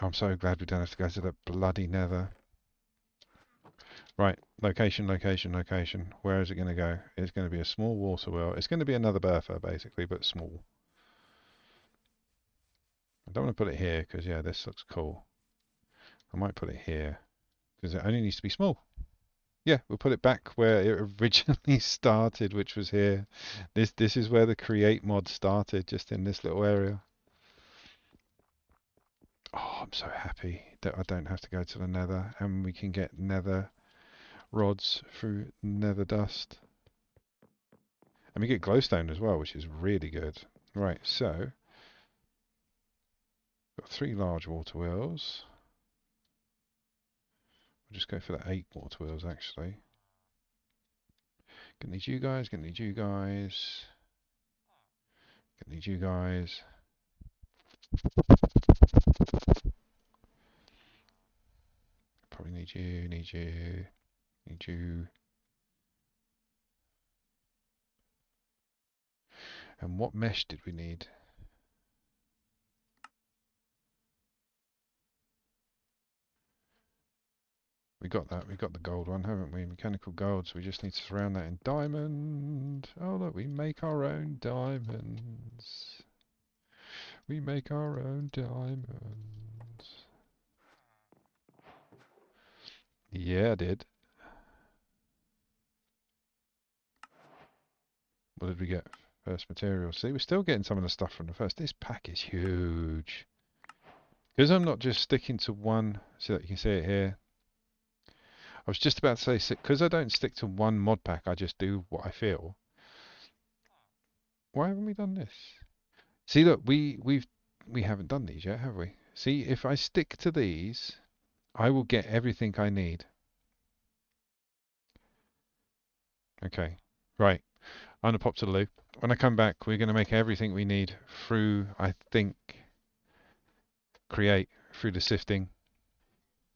I'm so glad we don't have to go to the bloody Nether. Right, location, location, location. Where is it going to go? It's going to be a small water well. It's going to be another Bertha basically, but small. I don't want to put it here because yeah, this looks cool. I might put it here because it only needs to be small. Yeah, we'll put it back where it originally started, which was here. This is where the create mod started, just in this little area. Oh, I'm so happy that I don't have to go to the Nether, and we can get Nether rods through Nether dust. And we get glowstone as well, which is really good. Right, so got 3 large water wheels. We'll just go for the 8 water wheels actually. Gonna need you guys, gonna need you guys. Gonna need you guys. Probably need you, need you, need you. And what mesh did we need? We got that, we got the gold one, haven't we? Mechanical gold, so we just need to surround that in diamond. Oh look, we make our own diamonds. We make our own diamonds. Yeah, I did. What did we get? First material. See, we're still getting some of the stuff from the first. This pack is huge. Because I'm not just sticking to one, so that you can see it here. I was just about to say, because I don't stick to one mod pack, I just do what I feel. Why haven't we done this? See, look, we haven't done these yet, have we? See, if I stick to these, I will get everything I need. Okay, right. I'm gonna pop to the loop. When I come back, we're gonna make everything we need through, I think, create through the sifting.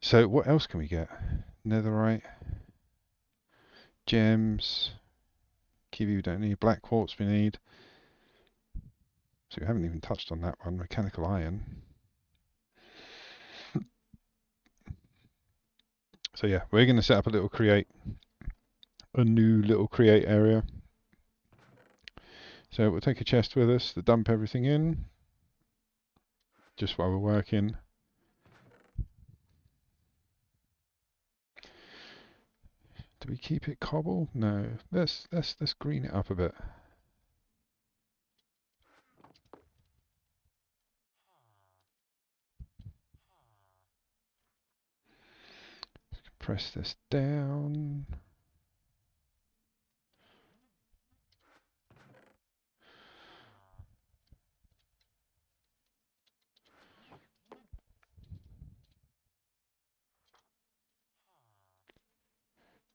So what else can we get? Netherite, gems, kiwi we don't need, black quartz we need. So we haven't even touched on that one, mechanical iron. So yeah, we're going to set up a new little create area. So we'll take a chest with us to dump everything in, just while we're working. Do we keep it cobble? No. Let's green it up a bit. Press this down.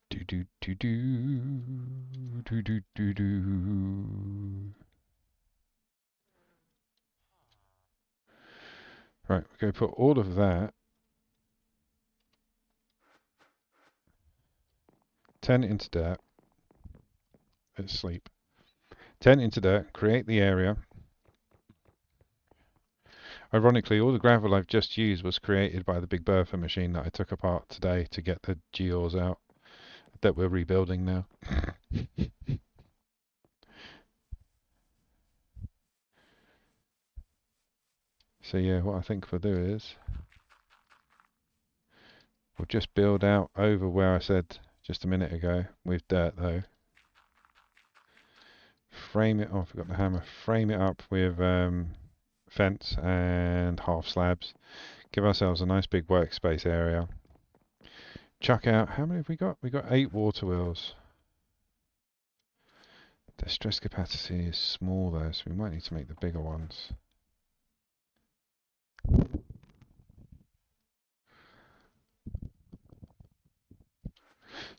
Do do do do do do do do. Right, we're going to put all of that 10 into dirt. Let's sleep. 10 into dirt, create the area. Ironically, all the gravel I've just used was created by the Big Bertha machine that I took apart today to get the gears out that we're rebuilding now. So yeah, what I think we'll do is we'll just build out over where I said just a minute ago with dirt though. Frame it off, we've got the hammer, frame it up with fence and half slabs. Give ourselves a nice big workspace area. Chuck out, how many have we got? We've got 8 water wheels. The stress capacity is small though, so we might need to make the bigger ones.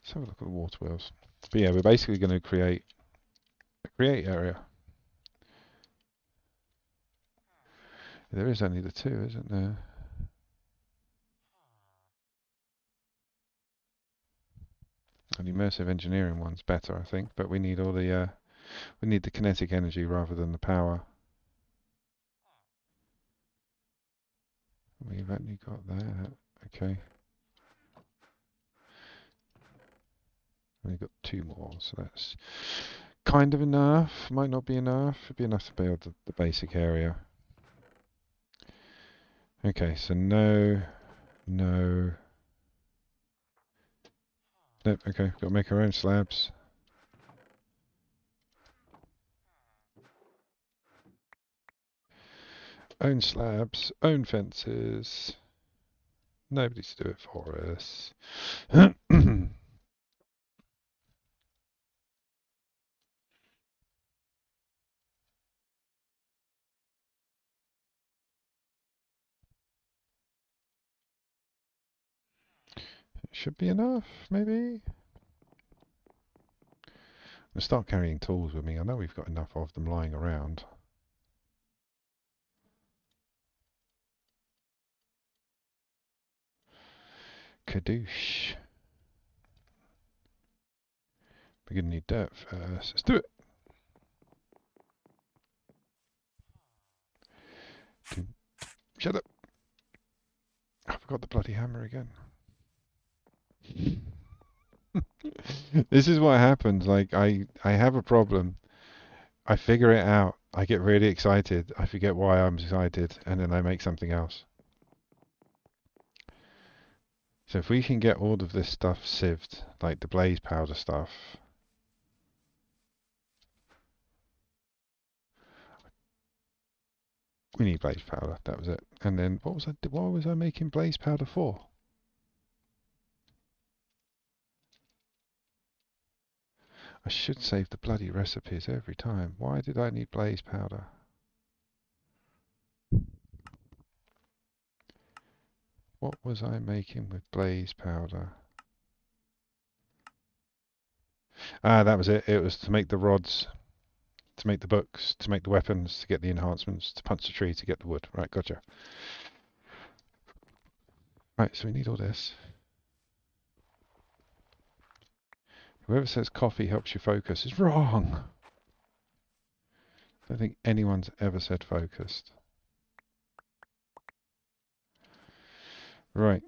Let's have a look at the water wheels. But yeah, we're basically going to create a create area. There is only the two, isn't there? And the immersive engineering one's better, I think, but we need all the we need the kinetic energy rather than the power. We've only got that. Okay. We've got two more, so that's kind of enough. Might not be enough. It'd be enough to build the basic area. Okay, so no, no. Nope, okay, got to make our own slabs. Own slabs, own fences. Nobody's to do it for us. Should be enough, maybe? I'll start carrying tools with me. I know we've got enough of them lying around. Kadoosh. We're going to need dirt first. Let's do it! Shut up! I forgot the bloody hammer again. This is what happens. Like, I have a problem. I figure it out. I get really excited. I forget why I'm excited, and then I make something else. So if we can get all of this stuff sieved, like the blaze powder stuff. We need blaze powder, that was it. And then what was I making blaze powder for? I should save the bloody recipes every time. Why did I need blaze powder? What was I making with blaze powder? Ah, that was it. It was to make the rods, to make the books, to make the weapons, to get the enhancements, to punch the tree, to get the wood. Right, gotcha. Right, so we need all this. Whoever says coffee helps you focus is wrong. I don't think anyone's ever said focused. Right.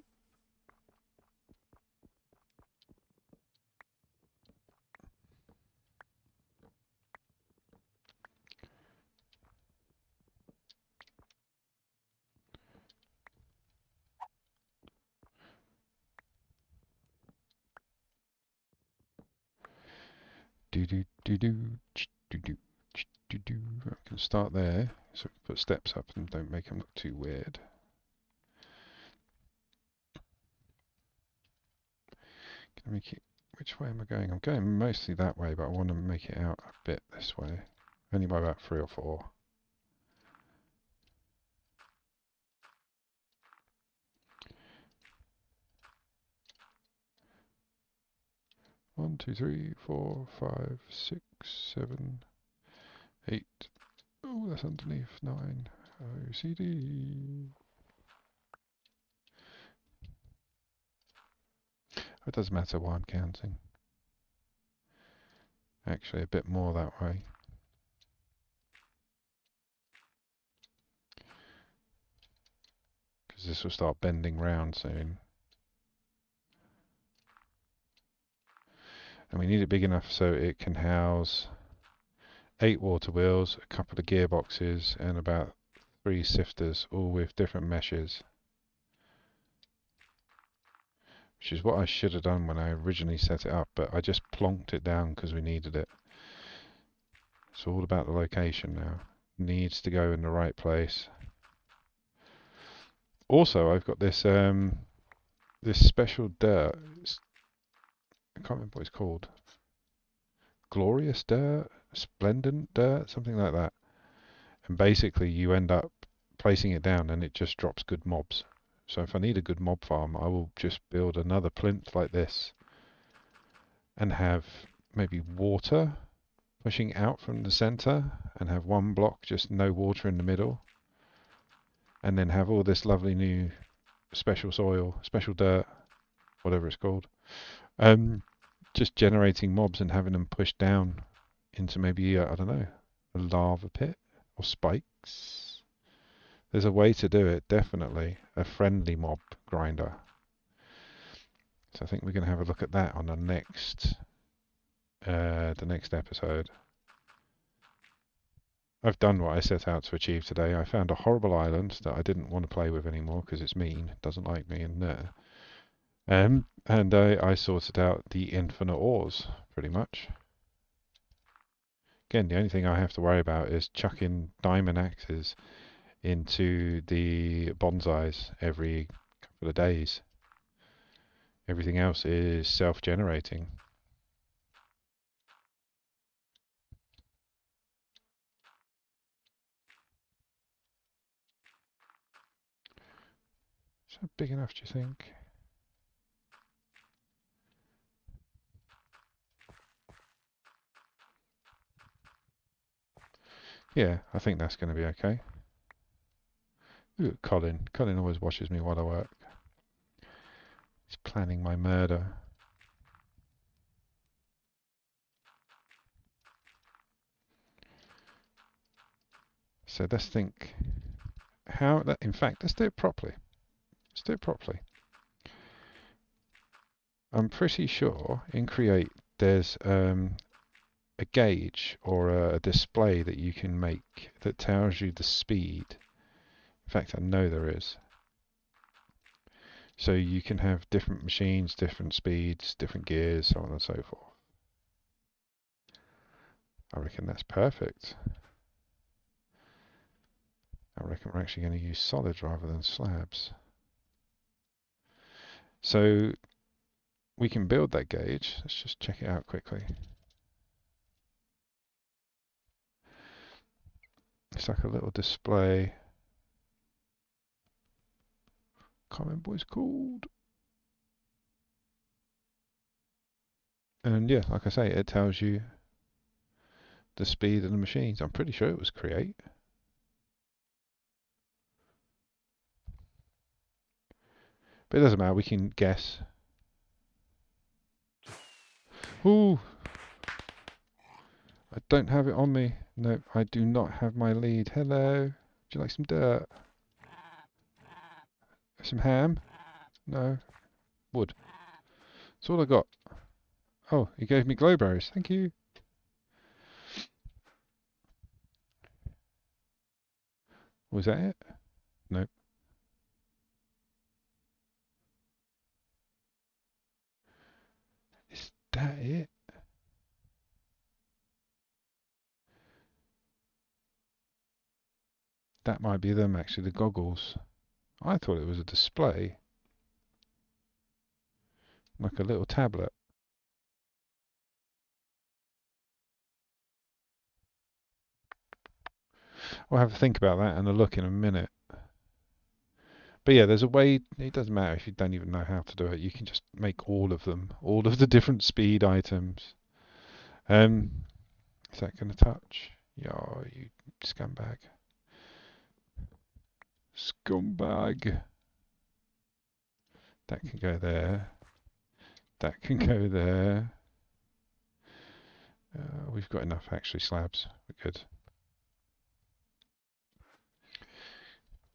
Do do do do do do do do. I can start there. So put steps up and don't make them look too weird. Can I make it? Which way am I going? I'm going mostly that way, but I want to make it out a bit this way. Only by about 3 or 4. One, two, three, 4, 5, 6, 7, 8. Oh, that's underneath. 9. OCD. It doesn't matter why I'm counting. Actually, a bit more that way. Because this will start bending round soon. And we need it big enough so it can house 8 water wheels, a couple of gearboxes, and about 3 sifters, all with different meshes. Which is what I should have done when I originally set it up, but I just plonked it down because we needed it. It's all about the location now. Needs to go in the right place. Also, I've got this this special dirt. I can't remember what it's called. Glorious dirt, splendent dirt, something like that. And basically, you end up placing it down, and it just drops good mobs. So if I need a good mob farm, I will just build another plinth like this, and have maybe water pushing out from the center, and have one block just no water in the middle. and then have all this lovely new special soil, special dirt, whatever it's called, just generating mobs and having them pushed down into maybe, I don't know, a lava pit or spikes. There's a way to do it, definitely. A friendly mob grinder. So I think we're going to have a look at that on the next episode. I've done what I set out to achieve today. I found a horrible island that I didn't want to play with anymore because it's mean, doesn't like me, and I sorted out the infinite ores, pretty much. Again, the only thing I have to worry about is chucking diamond axes into the bonsais every couple of days. Everything else is self-generating. Is that big enough, do you think? Yeah, I think that's going to be okay. Look at Colin. Colin always watches me while I work. He's planning my murder. So let's think how that. In fact, let's do it properly. Let's do it properly. I'm pretty sure in Create there's a gauge or a display that you can make that tells you the speed. In fact, I know there is. So you can have different machines, different speeds, different gears, so on and so forth. I reckon that's perfect. I reckon we're actually going to use solids rather than slabs. So we can build that gauge. Let's just check it out quickly. It's like a little display. Can't remember what it's called. And yeah, like I say, it tells you the speed of the machines. I'm pretty sure it was Create. But it doesn't matter, we can guess. Ooh! I don't have it on me. No, I do not have my lead. Hello. Would you like some dirt? Some ham? No. Wood. That's all I got. Oh, he gave me glowberries. Thank you. Was that it? Nope. Is that it? That might be them actually, the goggles. I thought it was a display. Like a little tablet. I'll have a think about that and a look in a minute. But yeah, there's a way, it doesn't matter if you don't even know how to do it. You can just make all of them, all of the different speed items. Is that going to touch? Yeah, you scumbag. Scumbag. That can go there. That can go there. We've got enough actually slabs. We're good.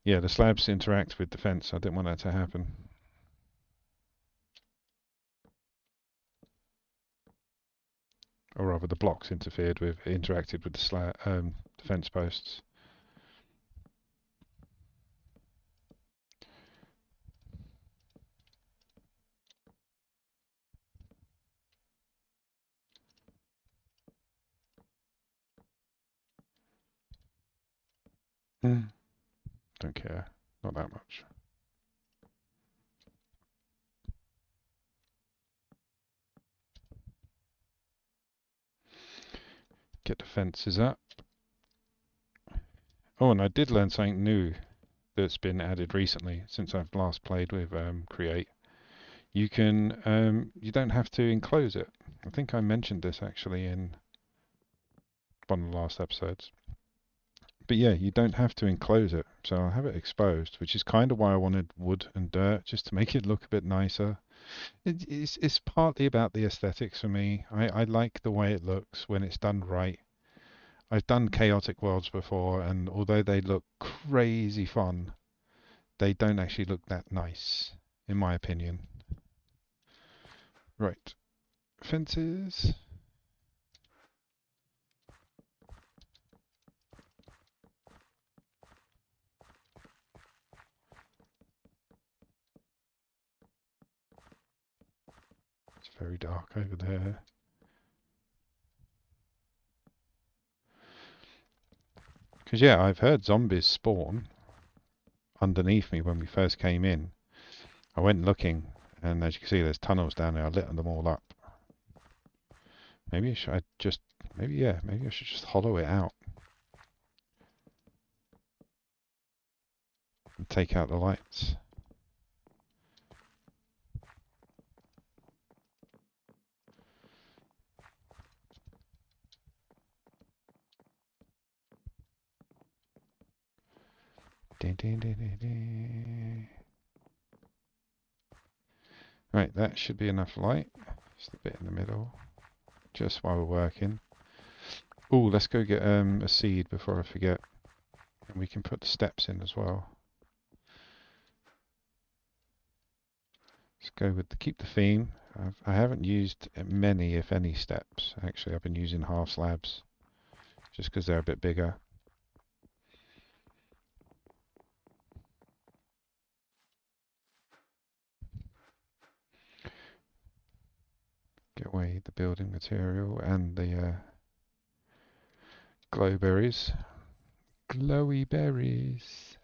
Yeah, the slabs interact with the fence. I didn't want that to happen. Or rather, the blocks interacted with the fence posts. Don't care. Not that much. Get the fences up. Oh, and I did learn something new that's been added recently since I've last played with Create. You don't have to enclose it. I think I mentioned this actually in one of the last episodes. But yeah, you don't have to enclose it. So I'll have it exposed, which is kind of why I wanted wood and dirt, just to make it look a bit nicer. It's partly about the aesthetics for me. I like the way it looks when it's done right. I've done chaotic worlds before, and although they look crazy fun, they don't actually look that nice, in my opinion. Right, fences. It's very dark over there. Because yeah, I've heard zombies spawn underneath me when we first came in. I went looking, and as you can see, there's tunnels down there. I lit them all up. Maybe I should just, maybe yeah, maybe I should just hollow it out and take out the lights. Ding, ding, ding, ding, ding. Right, that should be enough light. Just a bit in the middle, just while we're working. Oh, let's go get a seed before I forget, and we can put the steps in as well. Let's go with keep the theme. I haven't used many, if any, steps. Actually, I've been using half slabs, just because they're a bit bigger. Get away the building material and the glow berries. Glowy berries.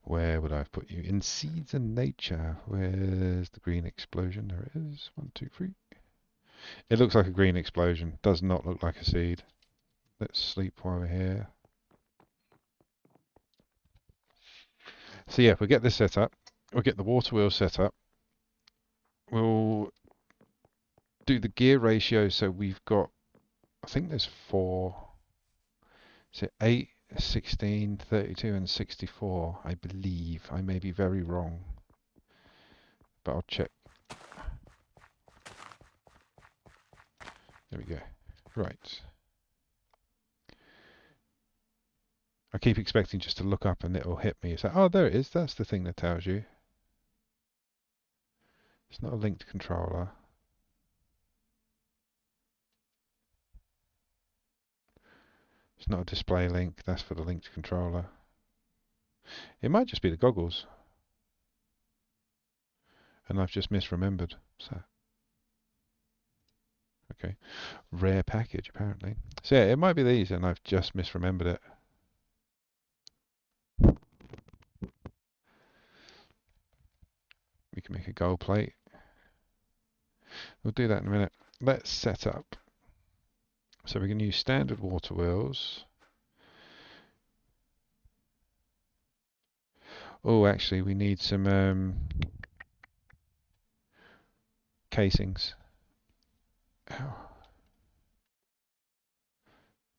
Where would I have put you? In seeds and nature. Where's the green explosion? There it is. 1, 2, 3. It looks like a green explosion. Does not look like a seed. Let's sleep while we're here. So yeah, we'll get this set up. We'll get the water wheel set up. We'll do the gear ratio. So we've got, I think there's 4. Is it 8, 16, 32 and 64, I believe. I may be very wrong, but I'll check. There we go. Right. I keep expecting just to look up and it'll hit me. It's like, oh, there it is. That's the thing that tells you. It's not a linked controller. It's not a display link. That's for the linked controller. It might just be the goggles. And I've just misremembered. So, okay. Rare package, apparently. So yeah, it might be these and I've just misremembered it. We can make a gold plate. We'll do that in a minute. Let's set up. So we're going to use standard water wheels. Oh, actually, we need some casings. Ow.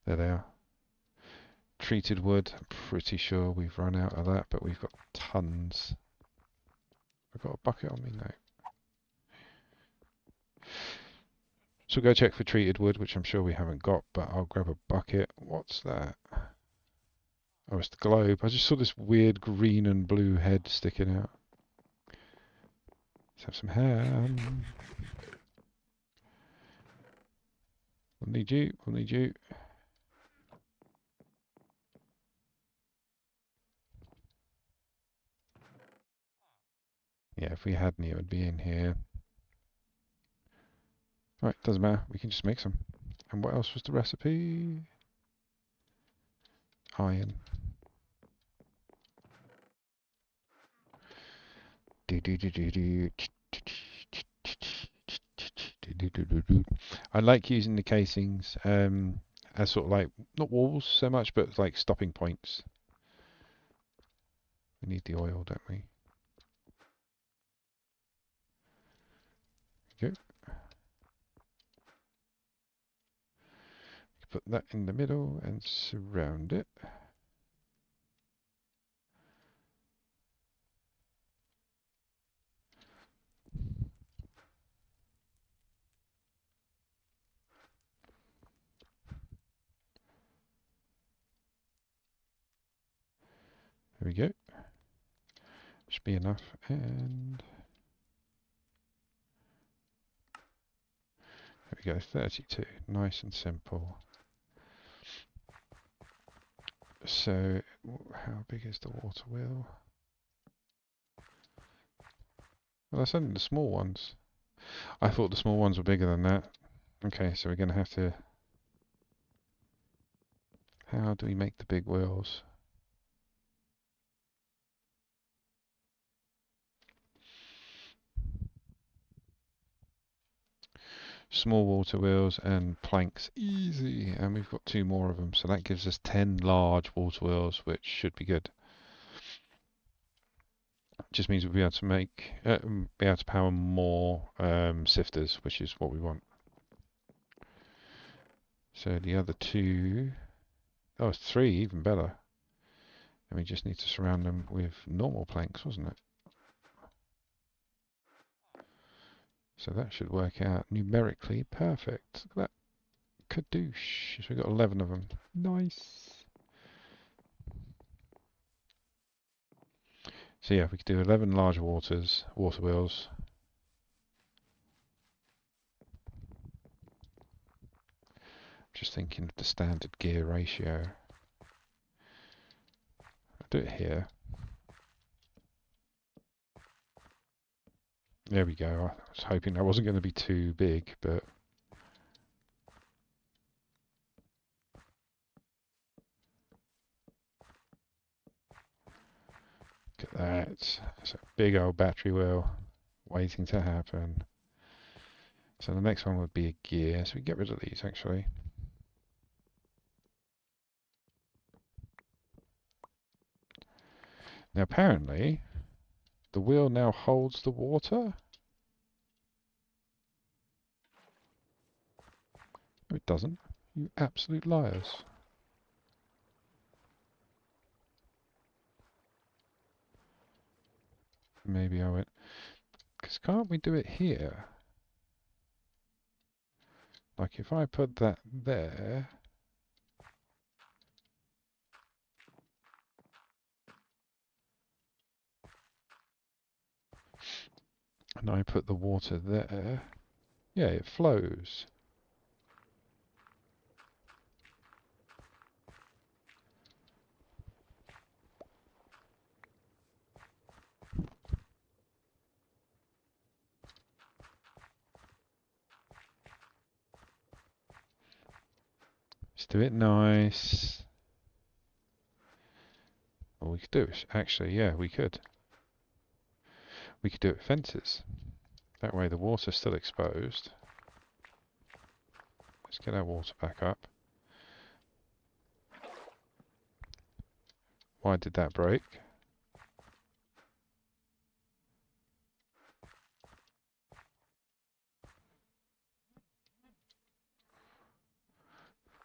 There they are. Treated wood. I'm pretty sure we've run out of that, but we've got tons. I've got a bucket on me now. So we'll go check for treated wood, which I'm sure we haven't got, but I'll grab a bucket. What's that? Oh, it's the globe. I just saw this weird green and blue head sticking out. Let's have some ham. We'll need you. We'll need you. Yeah, if we had any, it would be in here. Right, doesn't matter. We can just make some. And what else was the recipe? Iron. I like using the casings as sort of like, not walls so much, but like stopping points. We need the oil, don't we? put that in the middle and surround it. There we go. Should be enough. And there we go, 32. Nice and simple. So, how big is the water wheel? Well, that's only the small ones. I thought the small ones were bigger than that. Okay, so we're going to have to... How do we make the big wheels? Small water wheels and planks, easy. And we've got 2 more of them, so that gives us 10 large water wheels, which should be good. Just means we'll be able to be able to power more sifters, which is what we want. So the other 2, oh, it's 3, even better. And we just need to surround them with normal planks, wasn't it? So that should work out numerically perfect. Look at that. Kadoosh. So we've got 11 of them. Nice. So yeah, we could do 11 large water wheels. Just thinking of the standard gear ratio. I'll do it here. There we go. I was hoping that wasn't going to be too big, but... Look at that. It's a big old battery wheel waiting to happen. So the next one would be a gear, so we get rid of these actually. Now apparently, the wheel now holds the water. No, it doesn't. You absolute liars. Maybe I went... Because can't we do it here? Like if I put that there... And I put the water there... Yeah, it flows. Let's do it nice. Well, we could do it. Actually, yeah, we could. We could do it with fences. That way the water's still exposed. Let's get our water back up. Why did that break?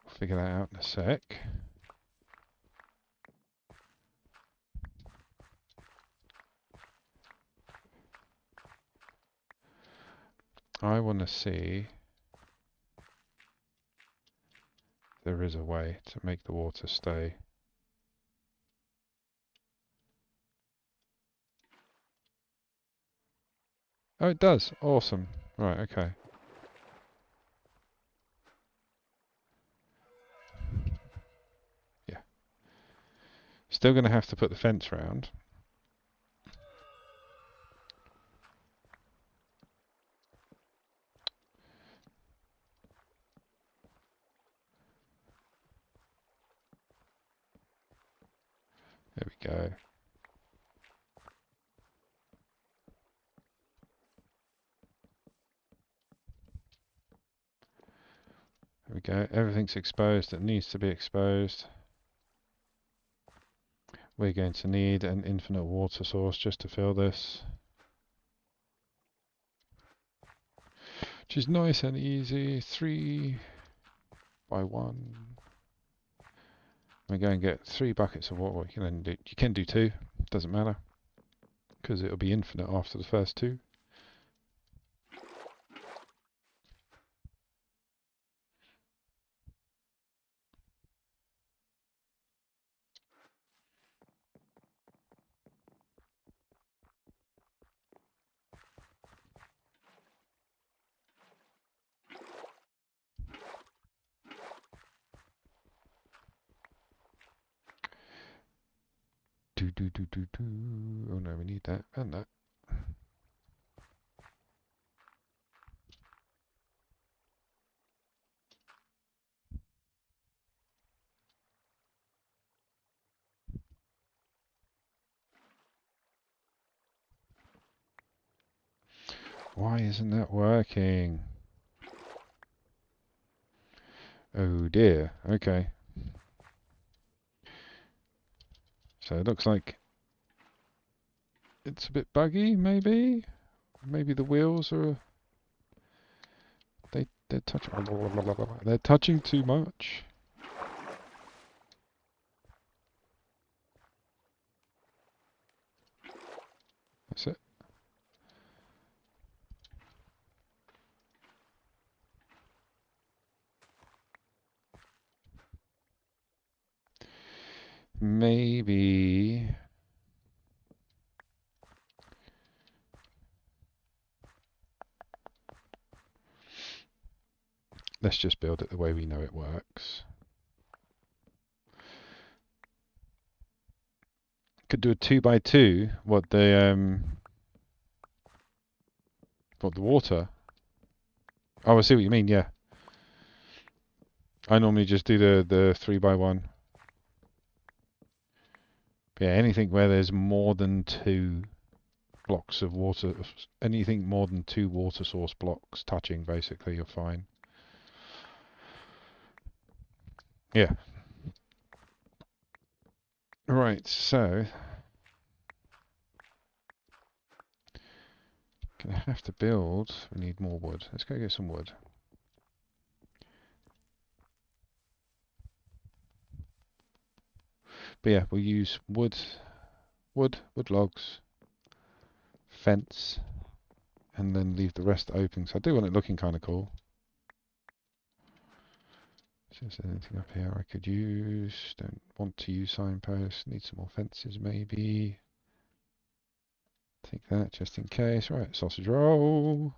We'll figure that out in a sec. I want to see if there is a way to make the water stay. Oh, it does. Awesome. Right, okay. Yeah. Still going to have to put the fence round. There we go. There we go. Everything's exposed that needs to be exposed. We're going to need an infinite water source just to fill this. Which is nice and easy. 3 by 1. We go and get 3 buckets of water. You can do 2. Doesn't matter, because it'll be infinite after the first 2. Oh no, we need that and that. Why isn't that working? Oh dear. Okay. So it looks like it's a bit buggy, maybe? Maybe the wheels are... They're touching... They're touching too much. That's it. Maybe... Let's just build it the way we know it works. Could do a 2x2. What the water? Oh, I see what you mean. Yeah. I normally just do the 3x1. Yeah, anything where there's more than 2 blocks of water, anything more than 2 water source blocks touching, basically, you're fine. Yeah. Right, so gonna have to build. We need more wood. Let's go get some wood. But yeah, we'll use wood logs, fence, and then leave the rest open. So I do want it looking kind of cool. Is there anything up here I could use? Don't want to use signposts. Need some more fences, maybe. Take that just in case. Right, sausage roll.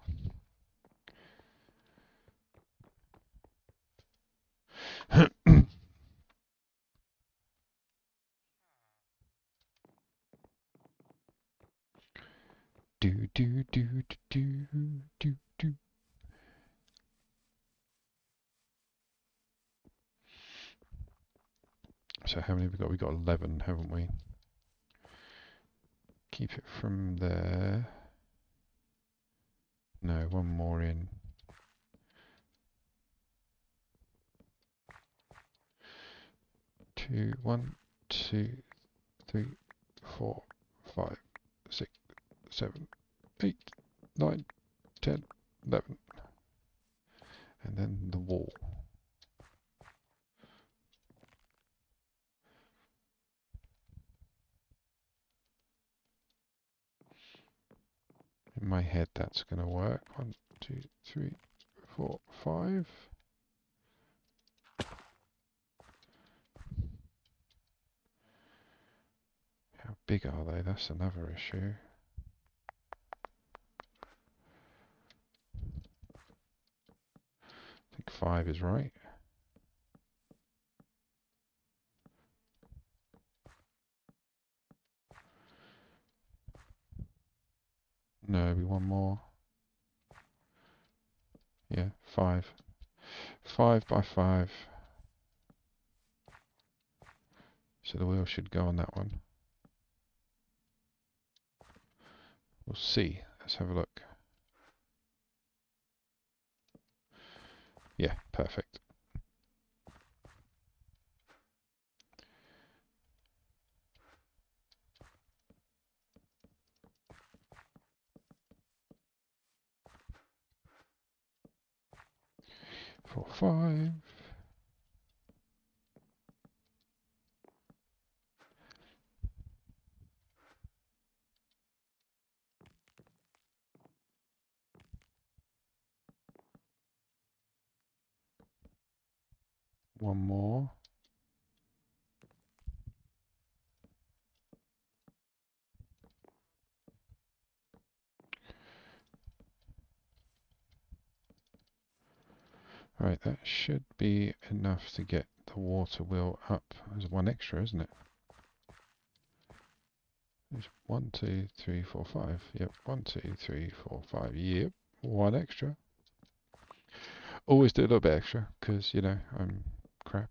do do do do do do. So how many have we got? We got 11, haven't we? Keep it from there. No, one more in. 2, 1, 2, 3, 4, 5, 6, 7, 8, 9, 10, 11. And then the wall. In my head, that's going to work. 1, 2, 3, 4, 5. How big are they? That's another issue. I think 5 is right. No, maybe one more. Yeah, 5. 5 by 5. So the wheel should go on that one. We'll see. Let's have a look. Yeah, perfect. Four, 5. one more. Right, that should be enough to get the water wheel up. There's one extra, isn't it? There's 1, 2, 3, 4, 5. Yep, 1, 2, 3, 4, 5. Yep, one extra. Always do a little bit extra, because, you know, I'm crap.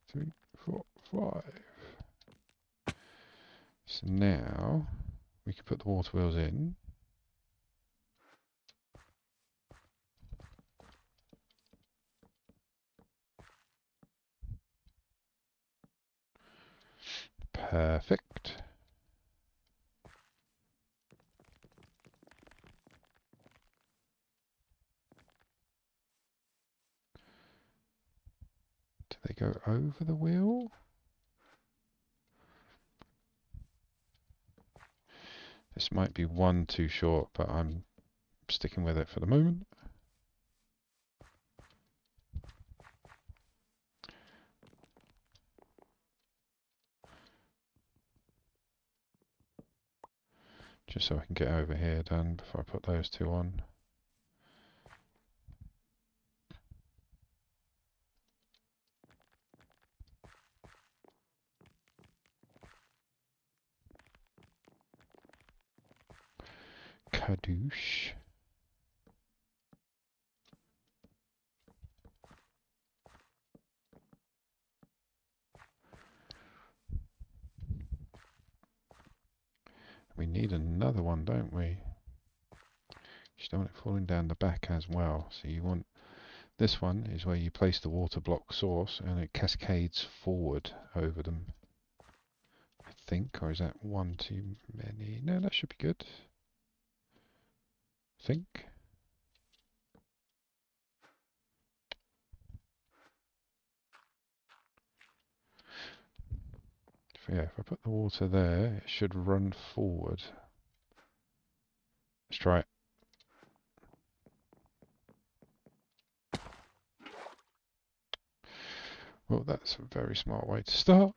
Three, 4, 5. So now we can put the water wheels in. Perfect. Do they go over the wheel? This might be one too short, but I'm sticking with it for the moment. Just so I can get over here done before I put those two on. Kadoosh. We need another one, don't we? You don't want it falling down the back as well. So you want this one is where you place the water block source and it cascades forward over them. I think, or is that one too many? No, that should be good. I think. Yeah, if I put the water there, it should run forward. Let's try it. Well, that's a very smart way to start.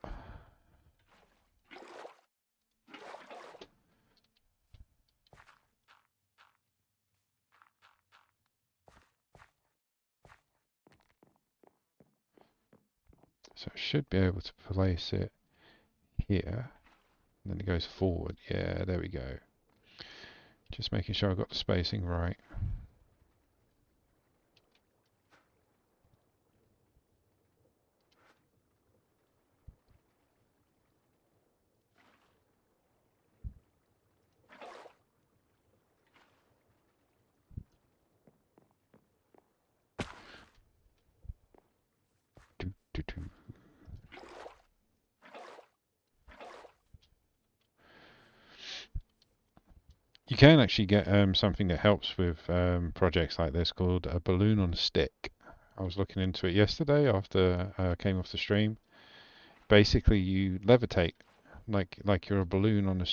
So I should be able to place it here. And then it goes forward. Yeah, there we go. Just making sure I've got the spacing right. Doo, doo, doo. You can actually get something that helps with projects like this called a balloon on a stick. I was looking into it yesterday after I came off the stream. Basically, you levitate like you're a balloon on a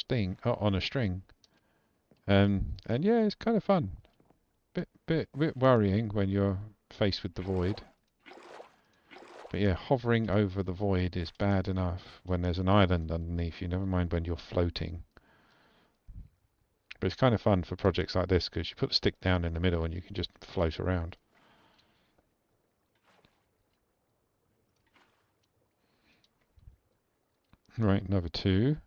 on a string. And yeah, it's kind of fun. Bit worrying when you're faced with the void. But yeah, hovering over the void is bad enough when there's an island underneath you. Never mind when you're floating. But it's kind of fun for projects like this because you put the stick down in the middle and you can just float around. Right, number 2.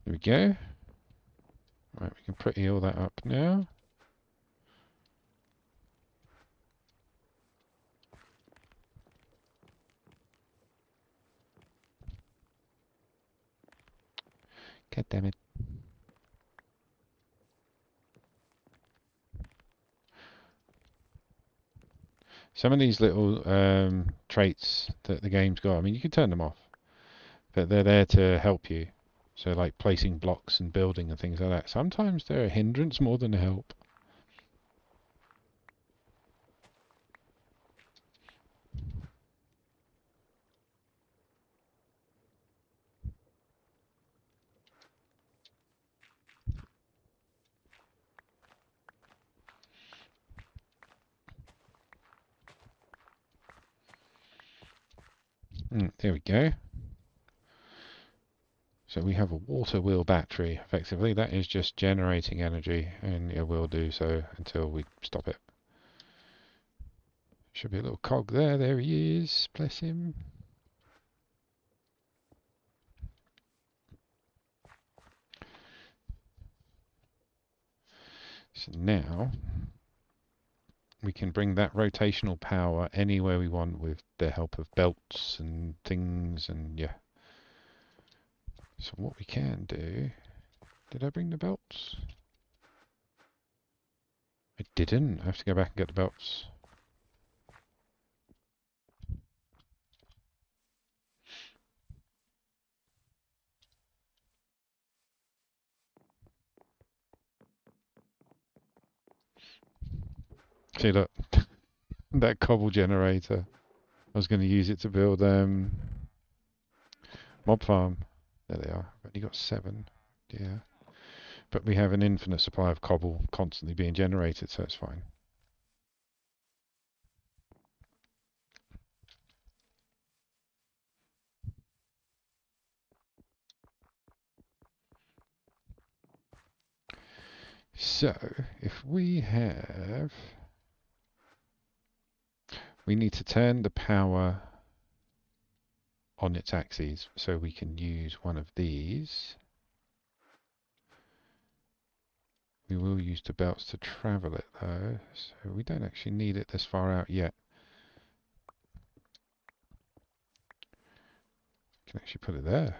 There we go. Right, we can pretty all that up now. God damn it. Some of these little traits that the game's got, I mean, you can turn them off, but they're there to help you. So like placing blocks and building and things like that. Sometimes they're a hindrance more than a help. There we go. So we have a water wheel battery, effectively. That is just generating energy, and it will do so until we stop it. Should be a little cog there. There he is. Bless him. So now we can bring that rotational power anywhere we want with the help of belts and things, and yeah. So what we can do... Did I bring the belts? I didn't. I have to go back and get the belts. See, look. That cobble generator. I was going to use it to build mob farm. There they are. I've only got 7. Yeah. But we have an infinite supply of cobble constantly being generated, so it's fine. So, if we have... We need to turn the power on its axes, so we can use one of these. We will use the belts to travel it though, so we don't actually need it this far out yet. Can actually put it there.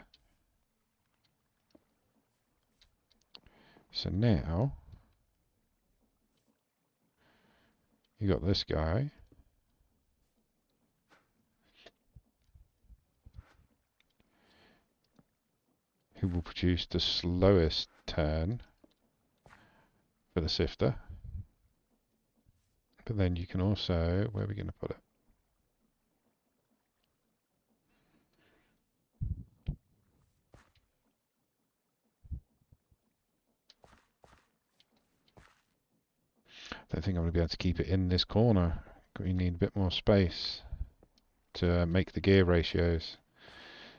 So now you got this guy who will produce the slowest turn for the sifter. But then you can also, where are we going to put it? I don't think I'm going to be able to keep it in this corner. We need a bit more space to make the gear ratios.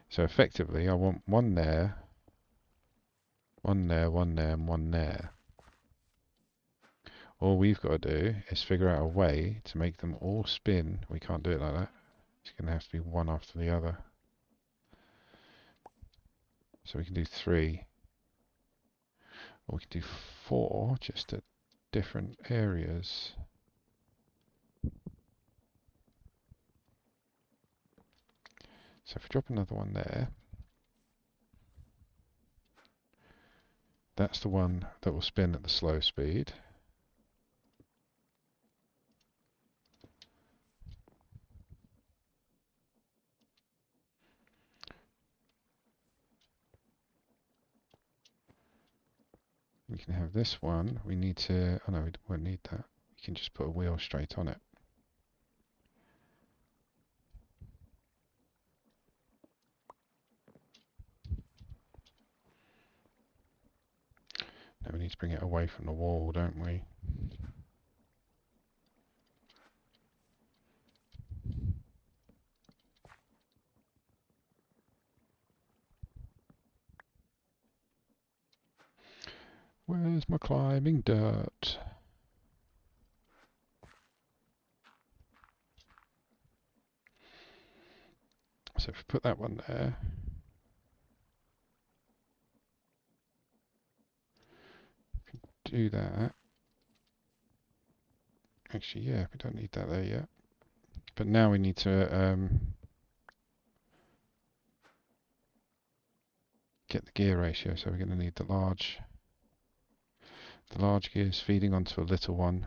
So effectively I want one there, one there, one there, and one there. All we've got to do is figure out a way to make them all spin. We can't do it like that. It's going to have to be one after the other. So we can do 3. Or we can do 4, just at different areas. So if we drop another one there, that's the one that will spin at the slow speed. We can have this one. We need to... Oh no, we won't need that. We can just put a wheel straight on it. Now we need to bring it away from the wall, don't we? Where's my climbing dirt? So if we put that one there, do that. Actually, yeah, we don't need that there yet. But now we need to get the gear ratio, so we're going to need the large gears feeding onto a little one.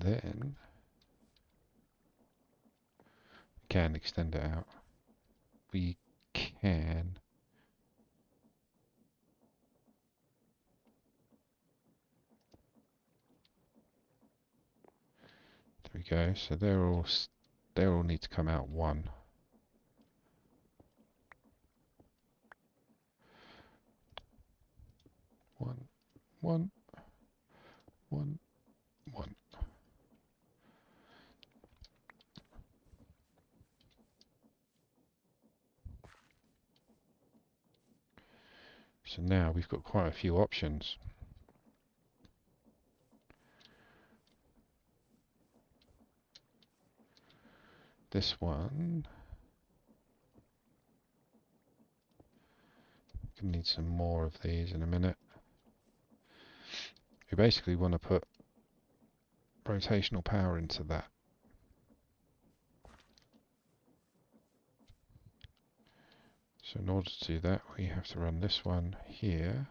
then we can extend it out. We can. There we go. So they all need to come out one. One, one, one, one. So now we've got quite a few options. This one gonna need some more of these in a minute. We basically want to put rotational power into that. So in order to do that, we have to run this one here.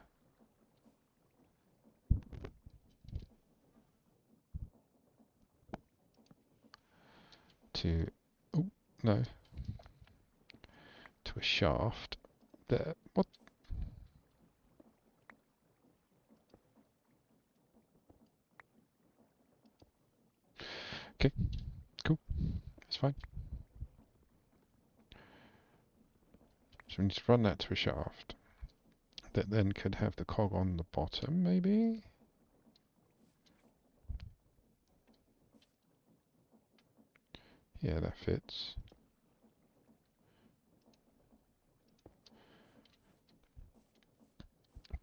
To, oh, no, to a shaft there. What? Okay, cool, that's fine. So we need to run that to a shaft that then could have the cog on the bottom, maybe? Yeah, that fits.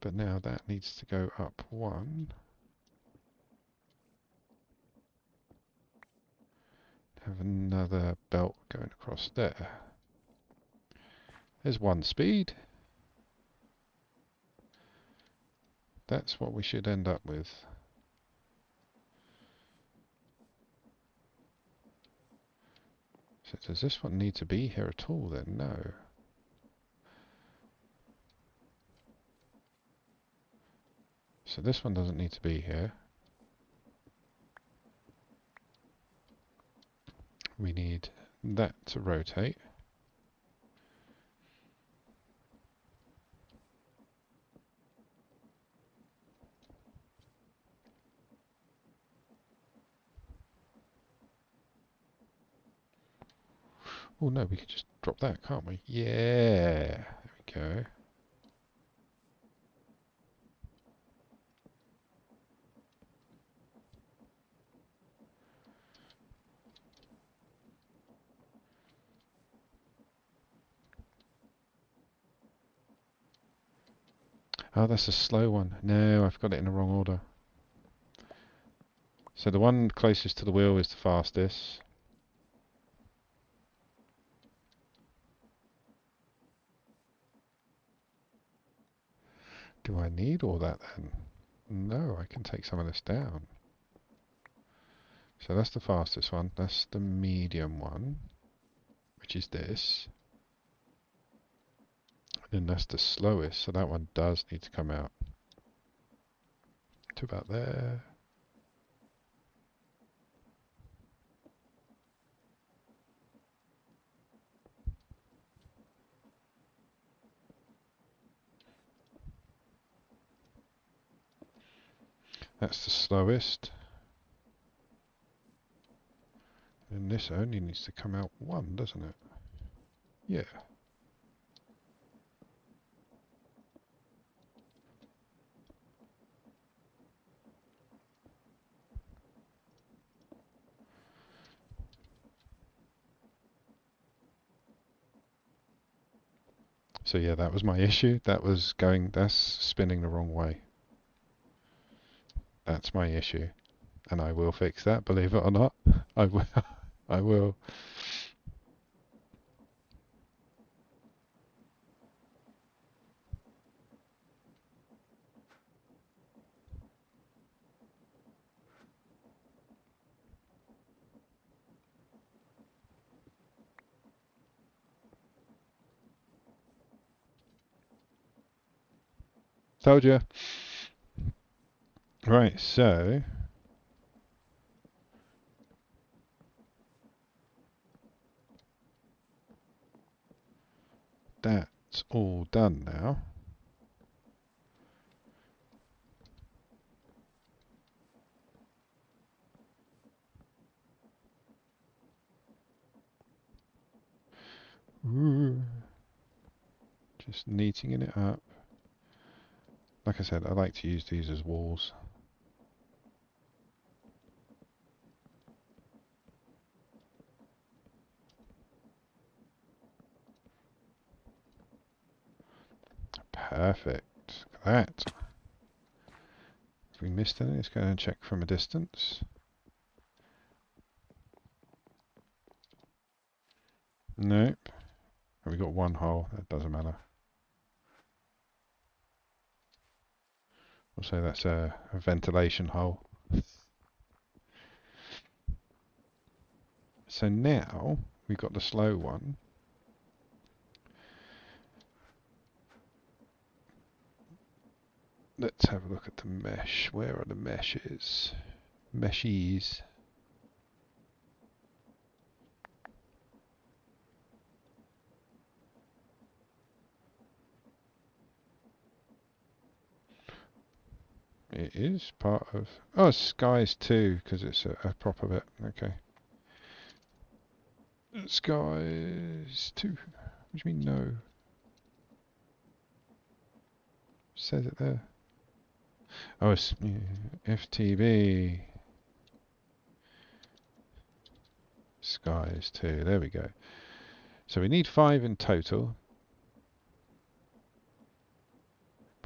But now that needs to go up one. Have another belt going across there. There's one speed. That's what we should end up with. So does this one need to be here at all then? No. So this one doesn't need to be here. We need that to rotate. Oh no, we could just drop that, can't we? Yeah, there we go. Oh, that's a slow one. No, I've got it in the wrong order. So the one closest to the wheel is the fastest. Do I need all that then? No, I can take some of this down. So that's the fastest one. That's the medium one, which is this. And then that's the slowest, so that one does need to come out to about there. That's the slowest. And this only needs to come out one, doesn't it? Yeah. So yeah, that was my issue. That's spinning the wrong way. That's my issue. And I will fix that, believe it or not. I will. I will. Told you. Right, so that's all done now. Ooh. Just neating it up. Like I said, I like to use these as walls. Perfect. Look at that. If we missed anything, let's go and check from a distance. Nope. We got one hole. That doesn't matter. We'll say that's a ventilation hole. So now we've got the slow one. Let's have a look at the mesh. Where are the meshes? Meshies. It is part of... Oh, skies too, because it's a proper bit. Okay. Skies too. What do you mean no? Says it there. Oh, it's FTB. Skies too. There we go. So we need 5 in total.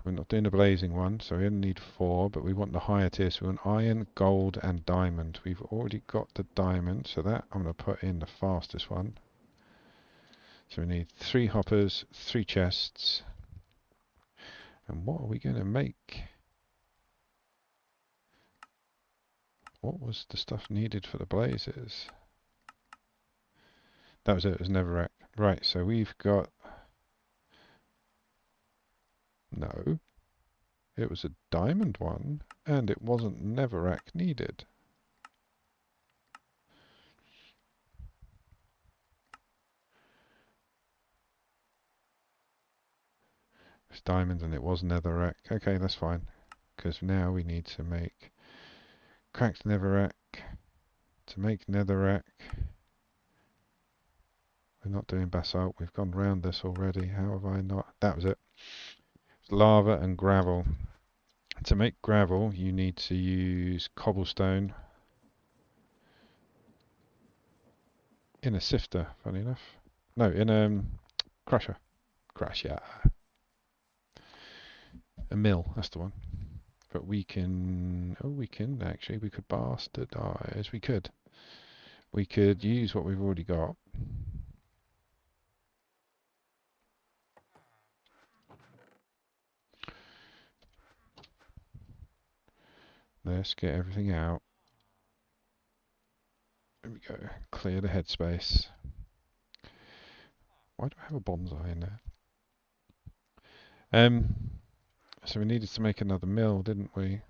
We're not doing the blazing one, so we only need 4, but we want the higher tier, so we want iron, gold, and diamond. We've already got the diamond, so that I'm going to put in the fastest one. So we need 3 hoppers, 3 chests. And what are we going to make? What was the stuff needed for the blazes? That was it, it was netherrack. Right, so we've got... No. It was a diamond one, and it wasn't netherrack needed. It's diamonds and it was netherrack. Okay, that's fine. Because now we need to make cracked netherrack. To make netherrack, we're not doing basalt. We've gone round this already. How have I not? That was it. Lava and gravel. To make gravel, you need to use cobblestone in a sifter, funny enough. No, in a crusher. Crusher. A mill, that's the one. But we can... Oh, we can, actually. We could bastardize. We could. We could use what we've already got. Let's get everything out. There we go. Clear the headspace. Why do I have a bonsai in there? So we needed to make another mill, didn't we?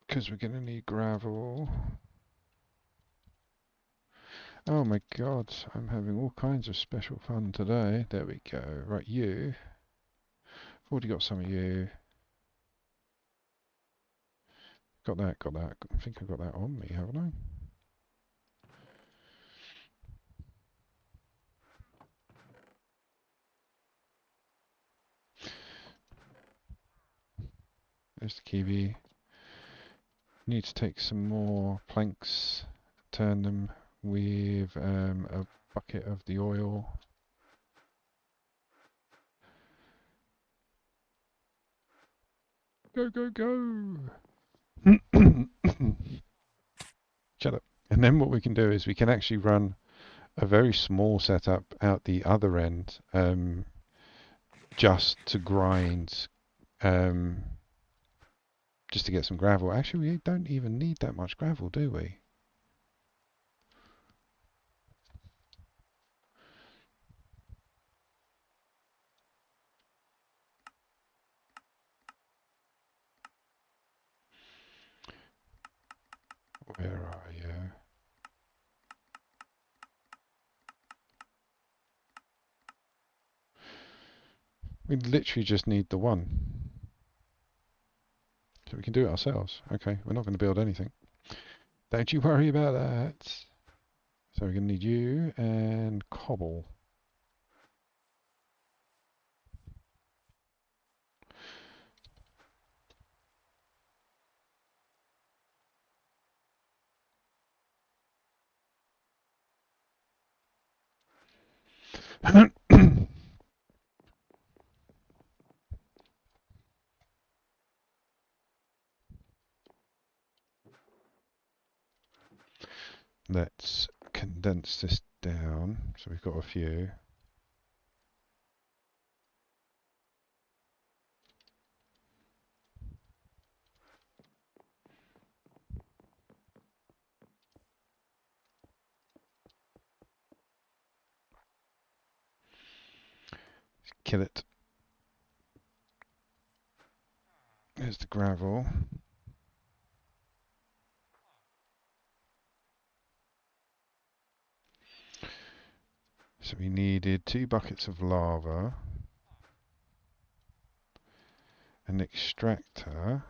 Because we're going to need gravel. Oh my god, I'm having all kinds of special fun today. There we go. Right, you. I've already got some of you. Got that, got that. I think I've got that on me, haven't I? There's the kiwi. Need to take some more planks, turn them with a bucket of the oil. Go, go, go! Shut up. And then what we can do is we can actually run a very small setup out the other end, just to grind, just to get some gravel. Actually, we don't even need that much gravel, do we? We literally just need the one. So we can do it ourselves. Okay, we're not going to build anything. Don't you worry about that. So we're going to need you and cobble. Let's condense this down. So we've got a few. Kill it. Here's the gravel. So we needed 2 buckets of lava, an extractor,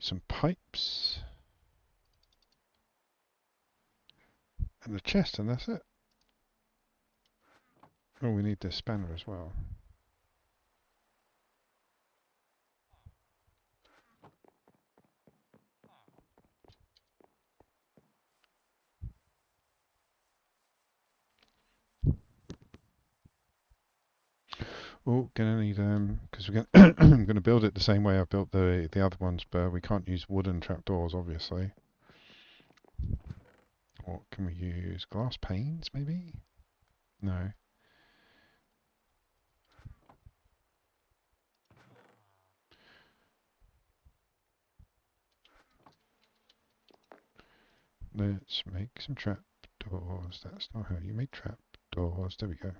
some pipes, and a chest, and that's it. Oh, we need the spanner as well. Oh, gonna need because we're gonna I'm gonna build it the same way I've built the other ones, but we can't use wooden trapdoors, obviously. What can we use? Glass panes, maybe? No. Let's make some trapdoors. That's not how you make trapdoors. There we go.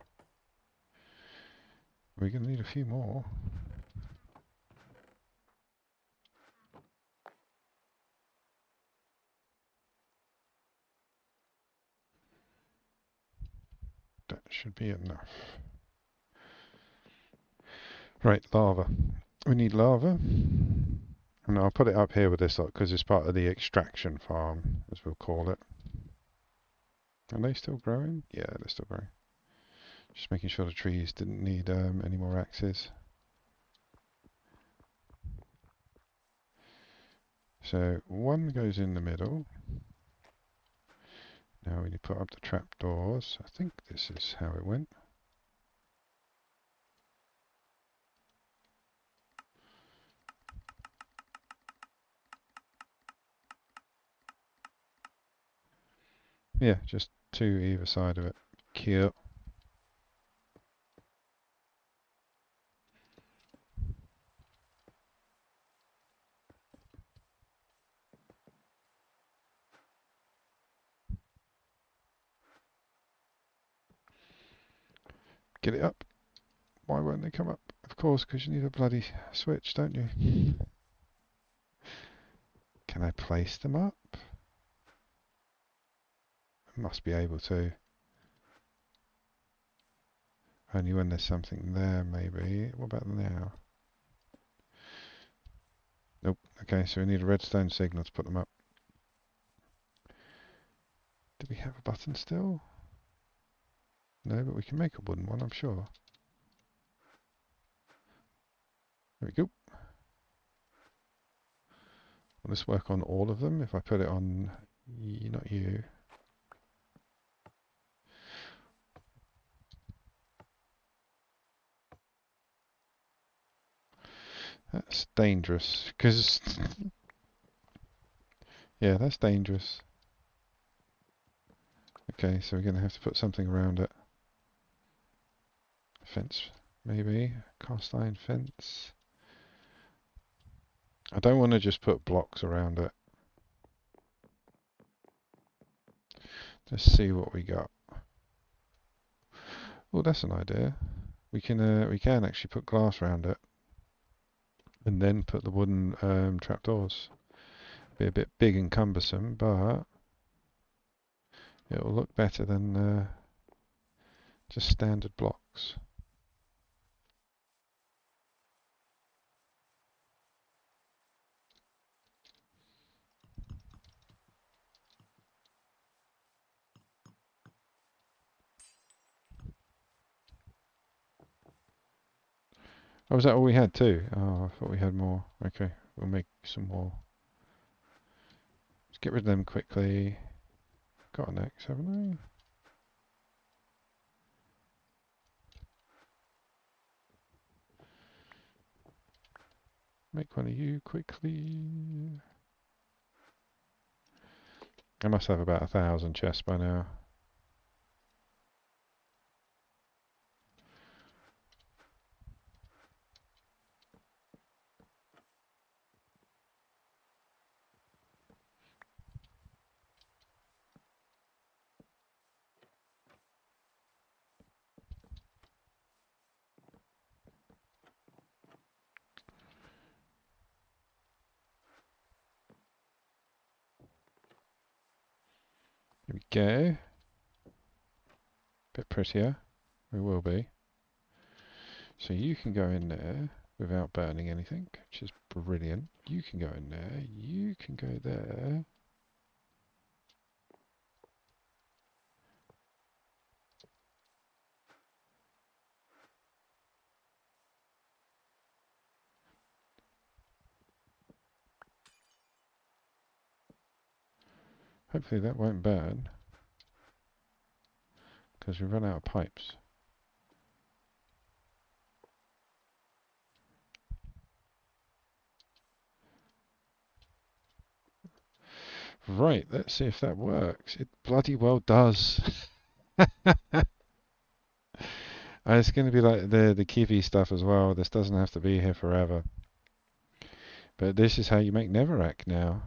We're gonna need a few more. That should be enough. Right, lava. We need lava. And I'll put it up here with this lot because it's part of the extraction farm, as we'll call it. Are they still growing? Yeah, they're still growing. Just making sure the trees didn't need any more axes. So one goes in the middle. Now we need to put up the trapdoors. I think this is how it went. Yeah, just 2 either side of it. Cute. Get it up. Why won't they come up? Of course, because you need a bloody switch, don't you? Can I place them up? I must be able to. Only when there's something there, maybe. What about now? Nope. Okay, so we need a redstone signal to put them up. Do we have a button still? No, but we can make a wooden one, I'm sure. There we go. Will this work on all of them? If I put it on... not you. That's dangerous, because... yeah, that's dangerous. Okay, so we're going to have to put something around it. Fence, maybe. Cast iron fence. I don't want to just put blocks around it. Let's see what we got. Oh, that's an idea. We can actually put glass around it, and then put the wooden trapdoors. Be a bit big and cumbersome, but It will look better than just standard blocks. Oh, was that all we had too? Oh, I thought we had more. Okay, we'll make some more. Let's get rid of them quickly. Got an X, haven't I? Make one of you quickly. I must have about 1,000 chests by now. Here we go. Bit prettier. We will be. So you can go in there without burning anything, which is brilliant. You can go in there. You can go there. Hopefully that won't burn, because we run out of pipes. Right, let's see if that works. It bloody well does. It's going to be like the kiwi stuff as well. This doesn't have to be here forever. But this is how you make Neverac now.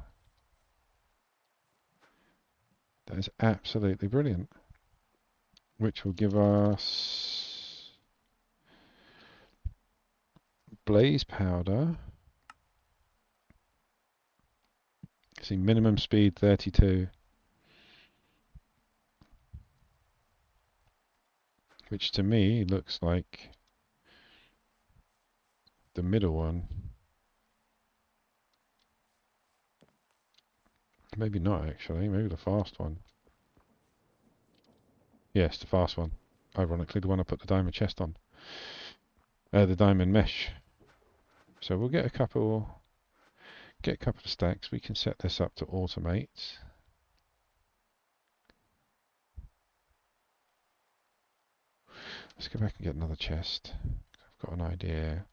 That is absolutely brilliant. Which will give us blaze powder. See, minimum speed 32. Which to me looks like the middle one. Maybe not actually, maybe the fast one. Yes, the fast one. Ironically, the one I put the diamond chest on. The diamond mesh. So we'll get a couple of stacks. We can set this up to automate. Let's go back and get another chest. I've got an idea.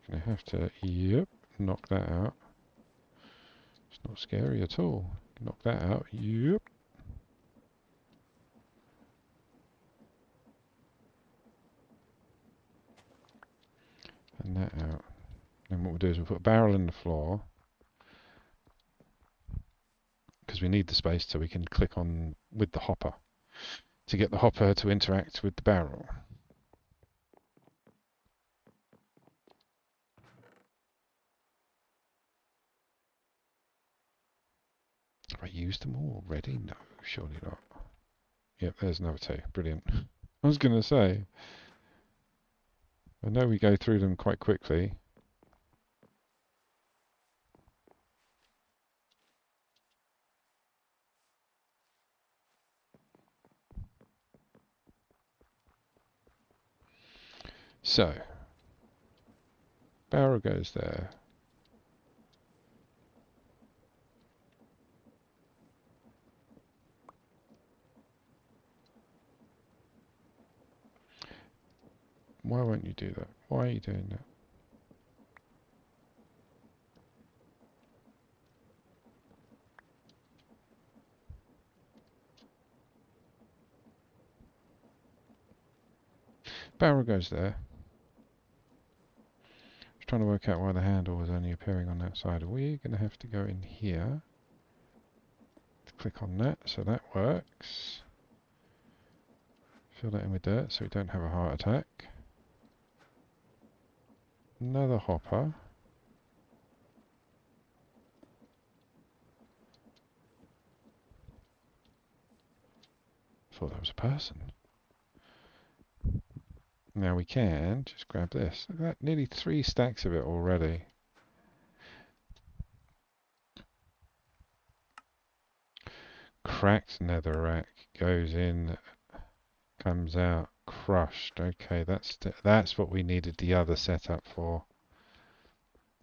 Gonna have to, yep, knock that out. It's not scary at all. Knock that out, yep. And that out. Then what we'll do is we'll put a barrel in the floor, because we need the space so we can click on with the hopper to get the hopper to interact with the barrel. Have I used them all already? No, surely not. Yep, there's another two. Brilliant. I was going to say, I know we go through them quite quickly. So, barrel goes there. Why won't you do that? Why are you doing that? Barrel goes there. I was trying to work out why the handle was only appearing on that side. We're going to have to go in here to click on that, so that works. Fill that in with dirt so we don't have a heart attack. Another hopper. Thought that was a person. Now we can just grab this. Look at that, nearly 3 stacks of it already. Cracked netherrack goes in, comes out, crushed. Okay, that's what we needed the other setup for.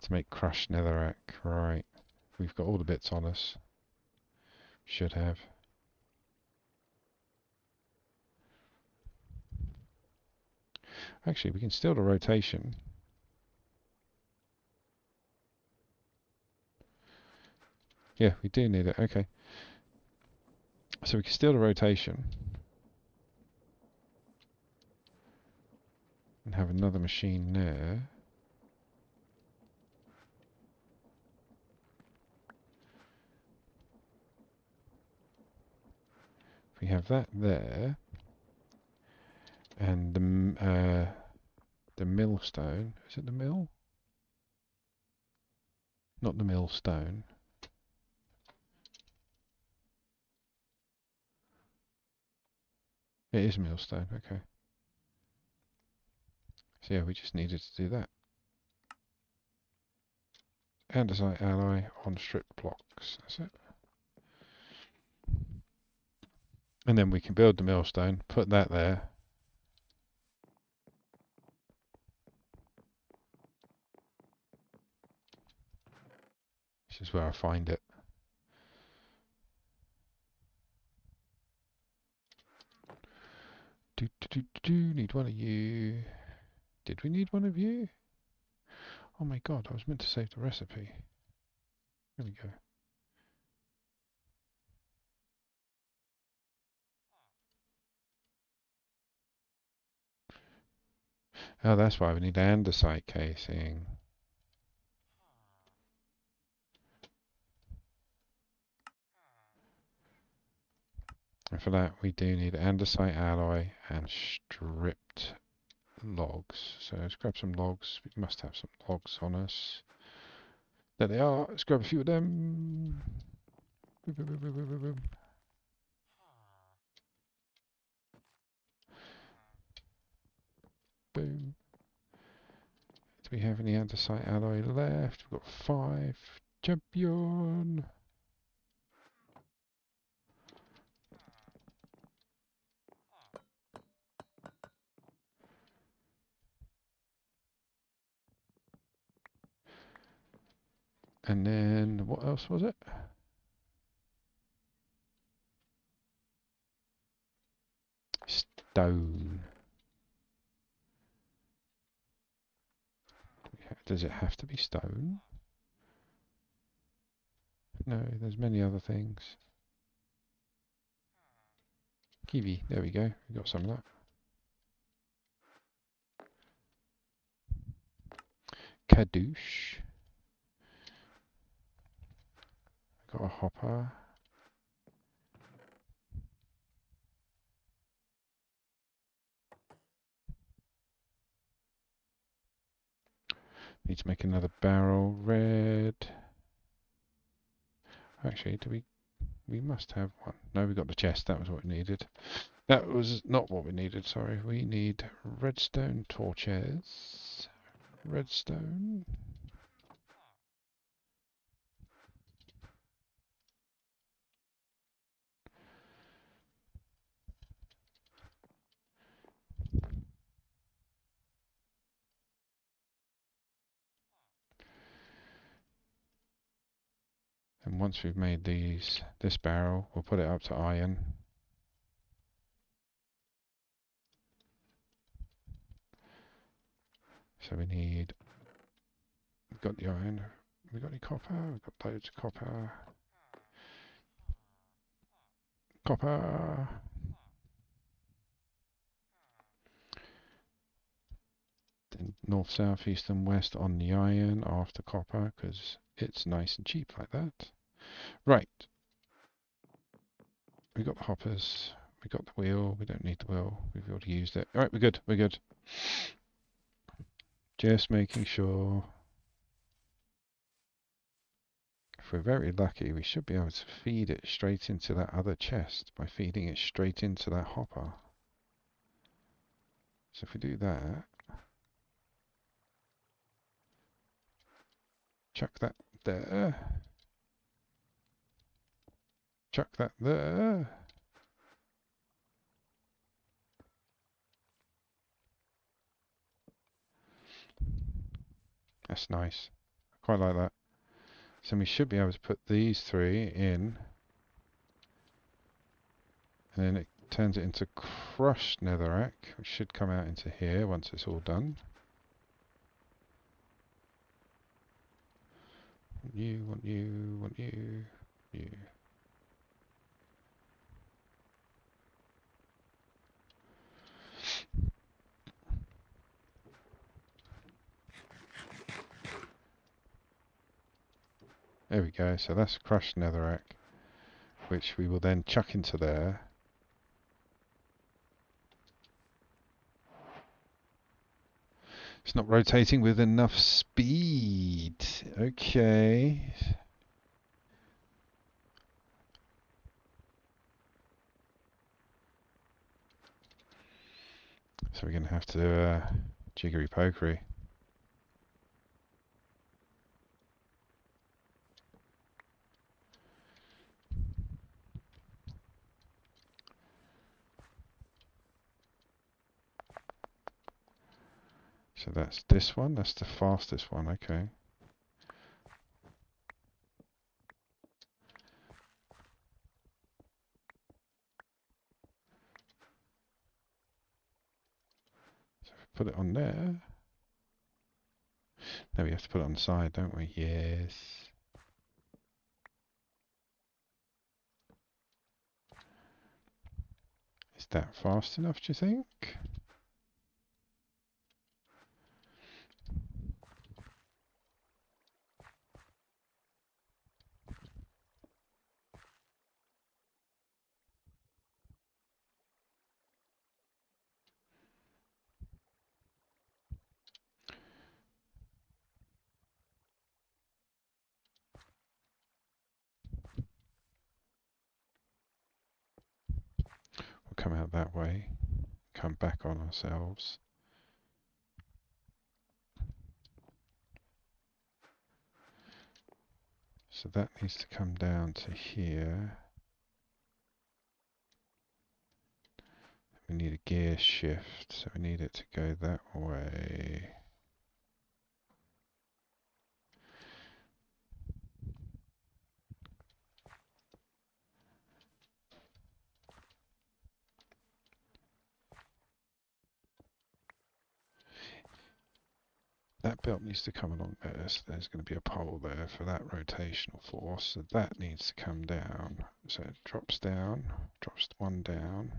To make crushed netherrack. Right. We've got all the bits on us. Should have. Actually, we can steal the rotation. Yeah, we do need it. Okay. So we can steal the rotation. And have another machine there. If we have that there, and the millstone. Is it the mill? Not the millstone. It is millstone. Okay. So yeah, we just needed to do that. Andesite alloy on stripped blocks. That's it. And then we can build the millstone, put that there. This is where I find it. Need one of you. Did we need one of you? Oh my god, I was meant to save the recipe. There we go. Oh, that's why we need andesite casing. And for that, we do need andesite alloy and stripped logs. So let's grab some logs. We must have some logs on us. There they are. Let's grab a few of them. Boom, boom, boom, boom, boom, boom, boom. Boom. Do we have any andesite alloy left? We've got 5. Champion! And then, what else was it? Stone. Does it have to be stone? No, there's many other things. Kiwi, there we go. We got some of that. Kadoosh. Got a hopper. Need to make another barrel red. Actually, we must have one. No, we got the chest. That was what we needed. That was not what we needed, sorry. We need redstone torches. Redstone. And once we've made this barrel, we'll put it up to iron. So we've got the iron. We got any copper? We've got loads of copper. Copper! Then north, south, east and west on the iron after copper, because it's nice and cheap like that. Right. We got the hoppers. We got the wheel. We don't need the wheel. We've already used it. Alright, we're good. We're good. Just making sure. If we're very lucky, we should be able to feed it straight into that other chest by feeding it straight into that hopper. So if we do that, chuck that there, chuck that there. That's nice. I quite like that. So we should be able to put these three in, and then it turns it into crushed netherrack, which should come out into here once it's all done. Want you, want you, want you, you. There we go, so that's crushed netherrack, which we will then chuck into there. It's not rotating with enough speed. Okay. So we're going to have to jiggery pokery. So that's this one, that's the fastest one, okay. So if we put it on there, now we have to put it on the side, don't we? Yes. Is that fast enough, do you think? We'll come out that way, come back on ourselves. So that needs to come down to here. We need a gear shift, so we need it to go that way. That belt needs to come along there, so there's going to be a pole there for that rotational force, so that needs to come down. So it drops down, drops one down,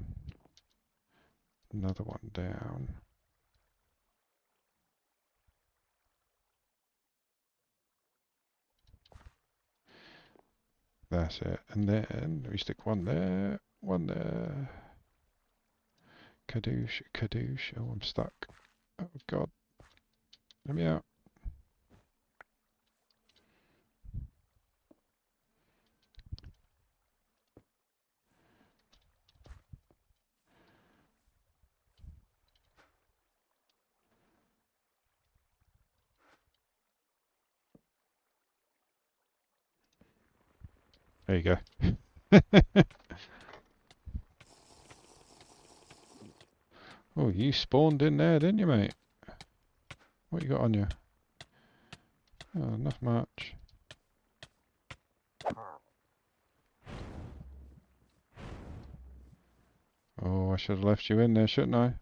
another one down. That's it, and then we stick one there, one there. Kadoosh, kadoosh, oh I'm stuck. Oh god, let me out. There you go. Oh, you spawned in there, didn't you, mate? What you got on you? Oh, not much. Oh, I should have left you in there, shouldn't I?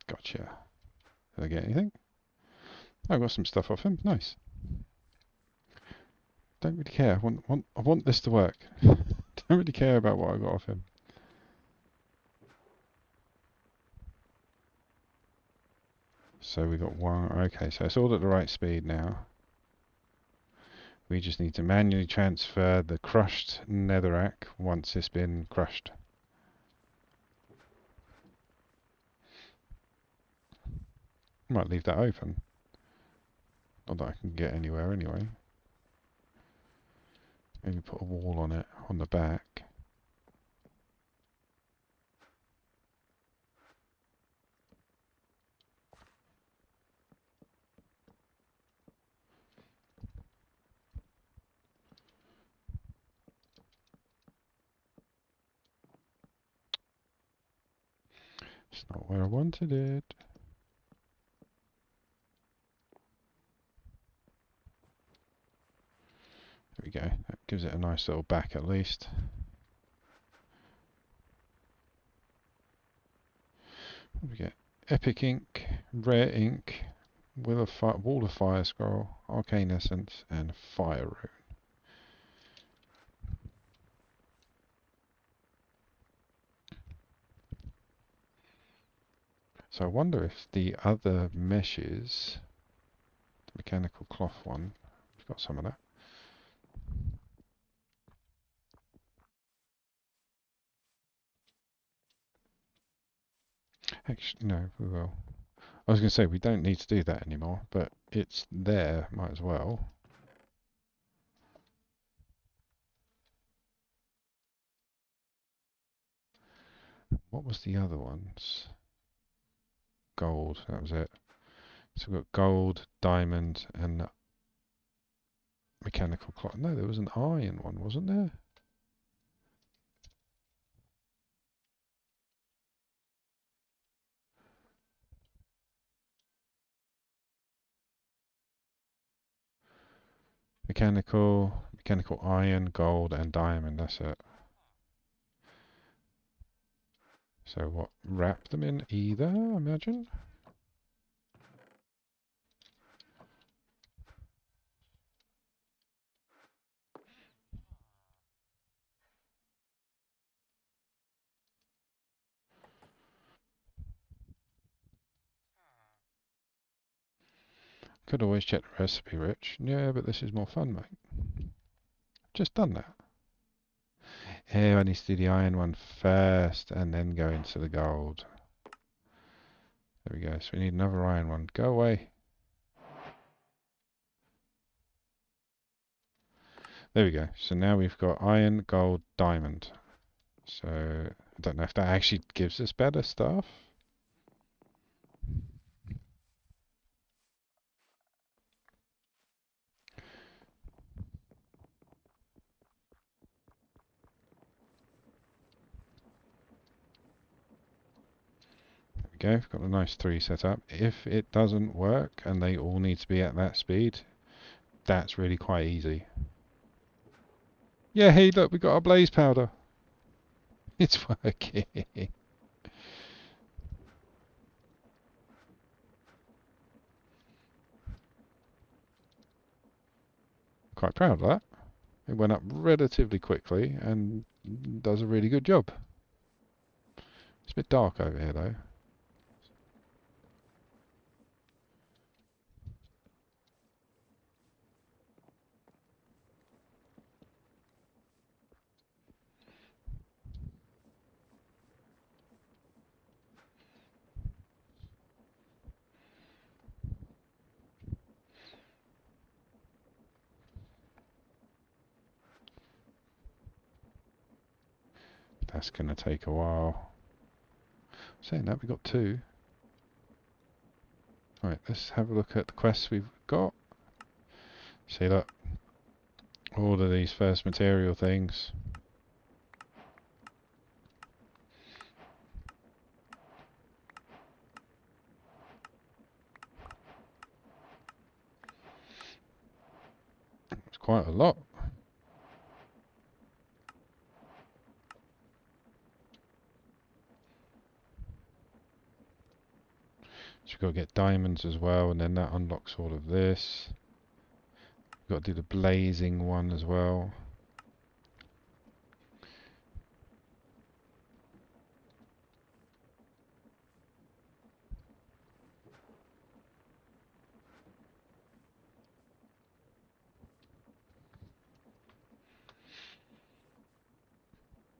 Gotcha. Did I get anything? I got some stuff off him. Nice. Don't really care. I want this to work. Don't really care about what I got off him. So we got one. Okay, so it's all at the right speed now. We just need to manually transfer the crushed netherrack once it's been crushed. Might leave that open. Not that I can get anywhere anyway. Maybe put a wall on it, on the back. It's not where I wanted it. There we go. That gives it a nice little back at least. What do we get? Epic ink, rare ink, wall of fire scroll, arcane essence, and fire rune. So I wonder if the other meshes, the mechanical cloth one, we've got some of that. Actually, no, we will. I was going to say we don't need to do that anymore, but it's there, might as well. What was the other ones? Gold, that was it. So we've got gold, diamond, and mechanical cloth. No, there was an iron one, wasn't there? Mechanical iron, gold, and diamond, that's it. So what, wrap them in either, I imagine? Could always check the recipe, Rich. Yeah, but this is more fun, mate. Just done that. Here, I need to do the iron one first, and then go into the gold. There we go, so we need another iron one. Go away. There we go. So now we've got iron, gold, diamond. So I don't know if that actually gives us better stuff. There we go. We've got a nice 3 set up. If it doesn't work and they all need to be at that speed, that's really quite easy. Yeah, hey, look, we got our blaze powder. It's working. Quite proud of that. It went up relatively quickly and does a really good job. It's a bit dark over here though. That's going to take a while. Saying that, we got 2. Right, let's have a look at the quests we've got. See, look, all of these first material things. It's quite a lot. So we've got to get diamonds as well, and then that unlocks all of this. We've got to do the blazing one as well.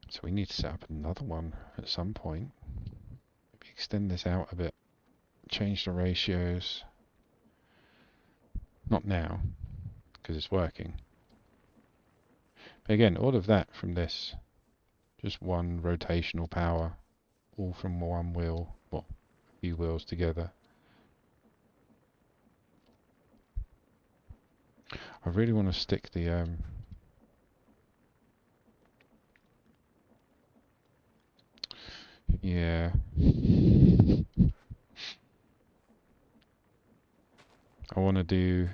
So we need to set up another one at some point. Maybe extend this out a bit. change the ratios. Not now, because it's working. But again, all of that from this, just one rotational power, all from one wheel, well, a few wheels together. I really want to stick the yeah. I want to do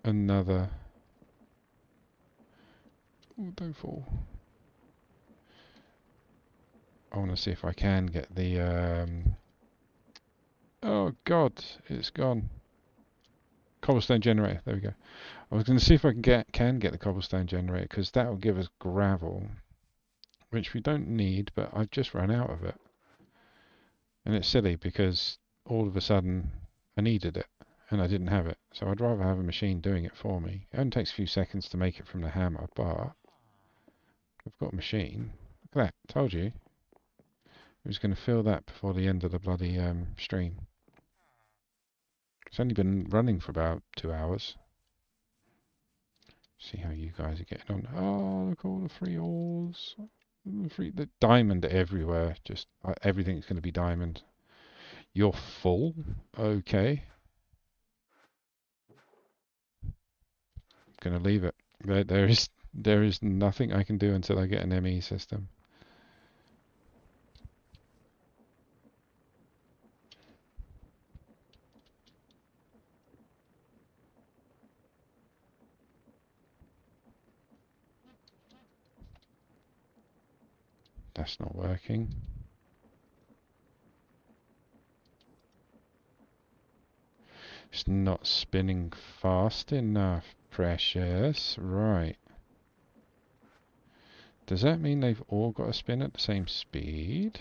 another. Oh, don't fall. I want to see if I can get the oh god, it's gone. Cobblestone generator. There we go. I was going to see if I can get the cobblestone generator, because that will give us gravel, which we don't need, but I've just run out of it. And it's silly because all of a sudden I needed it and I didn't have it. So I'd rather have a machine doing it for me. It only takes a few seconds to make it from the hammer, but I've got a machine. Look at that. Told you. It was going to fill that before the end of the bloody stream. It's only been running for about 2 hours. See how you guys are getting on. Oh, look, all the free ores. The diamond everywhere. Just everything's going to be diamond. You're full? Okay. Gonna leave it. There is nothing I can do until I get an ME system. That's not working. It's not spinning fast enough, precious. Right. Does that mean they've all got to spin at the same speed?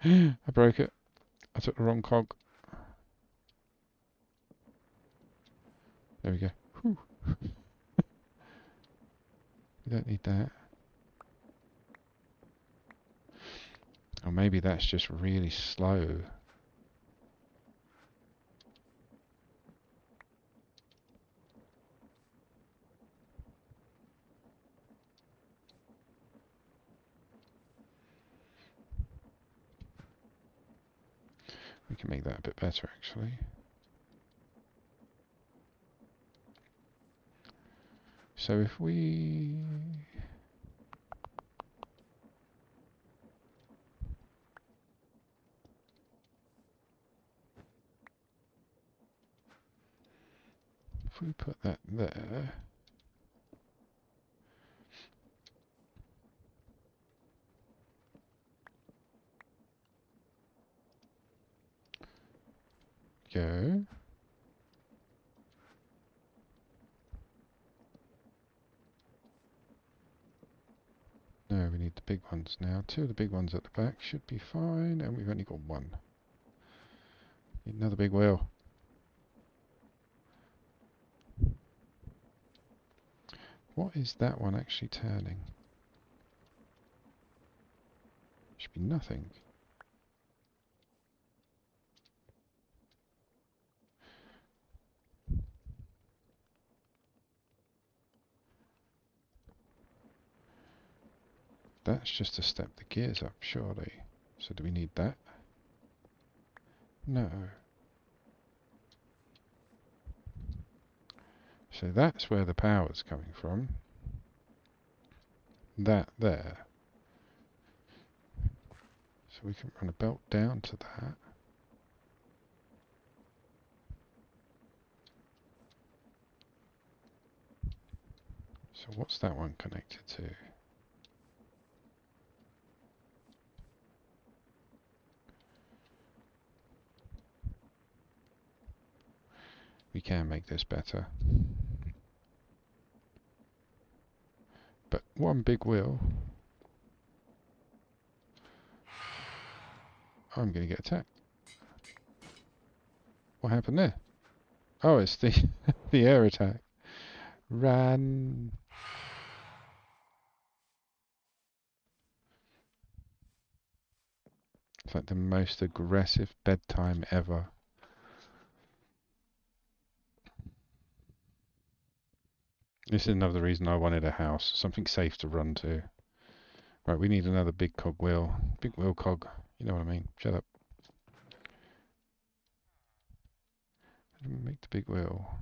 I broke it. I took the wrong cog. There we go. Whew. We don't need that. Or maybe that's just really slow. We can make that a bit better, actually. So if we... if we put that there... Go. No, we need the big ones now. 2 of the big ones at the back should be fine, and we've only got 1. Need another big wheel. What is that one actually turning? Should be nothing. That's just to step the gears up, surely. So do we need that? No. So that's where the power's coming from. That there. So we can run a belt down to that. So what's that one connected to? We can make this better. But one big wheel. I'm going to get attacked. What happened there? Oh, it's the the air attack. Ran. It's like the most aggressive bedtime ever. This is another reason I wanted a house, something safe to run to. Right, we need another big cog wheel. Big wheel cog. You know what I mean. Shut up. Make the big wheel.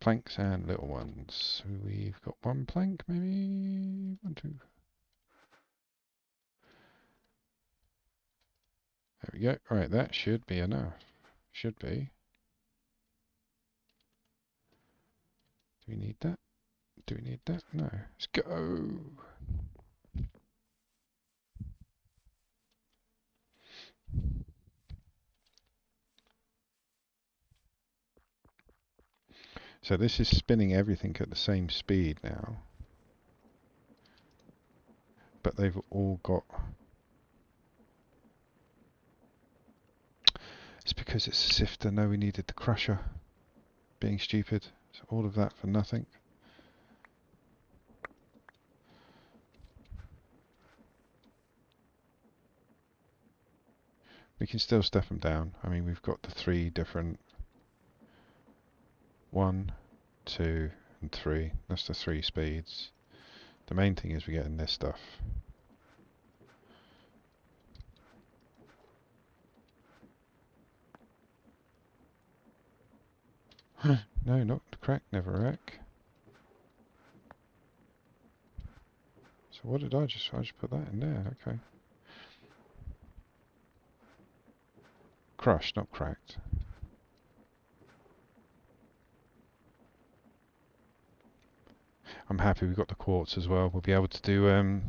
Planks and little ones. We've got one plank, maybe? One, two. There we go. Right, that should be enough. Should be. Do we need that? Do we need that? No. Let's go. So this is spinning everything at the same speed now. But they've all got... It's because it's a sifter. No, we needed the crusher. Being stupid. So all of that for nothing. We can still step them down. I mean, we've got the 3 different... 1, 2, and 3. That's the 3 speeds. The main thing is we're getting this stuff. No, not the crack, never wreck. So what did I just put that in there, okay. Crushed, not cracked. I'm happy we've got the quartz as well. We'll be able to do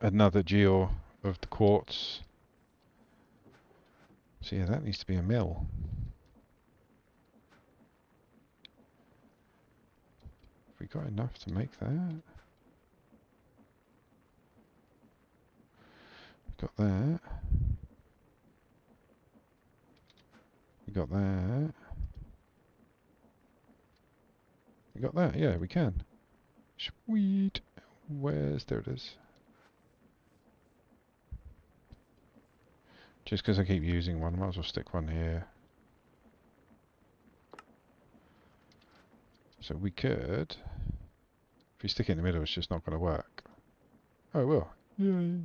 another geo of the quartz. So yeah, that needs to be a mill. Have we got enough to make that? Got that. We got that. We got that, yeah, we can. Sweet. There it is. Just because I keep using one, I might as well stick one here. So we could... If we stick it in the middle, it's just not going to work. Oh, it will. Yay.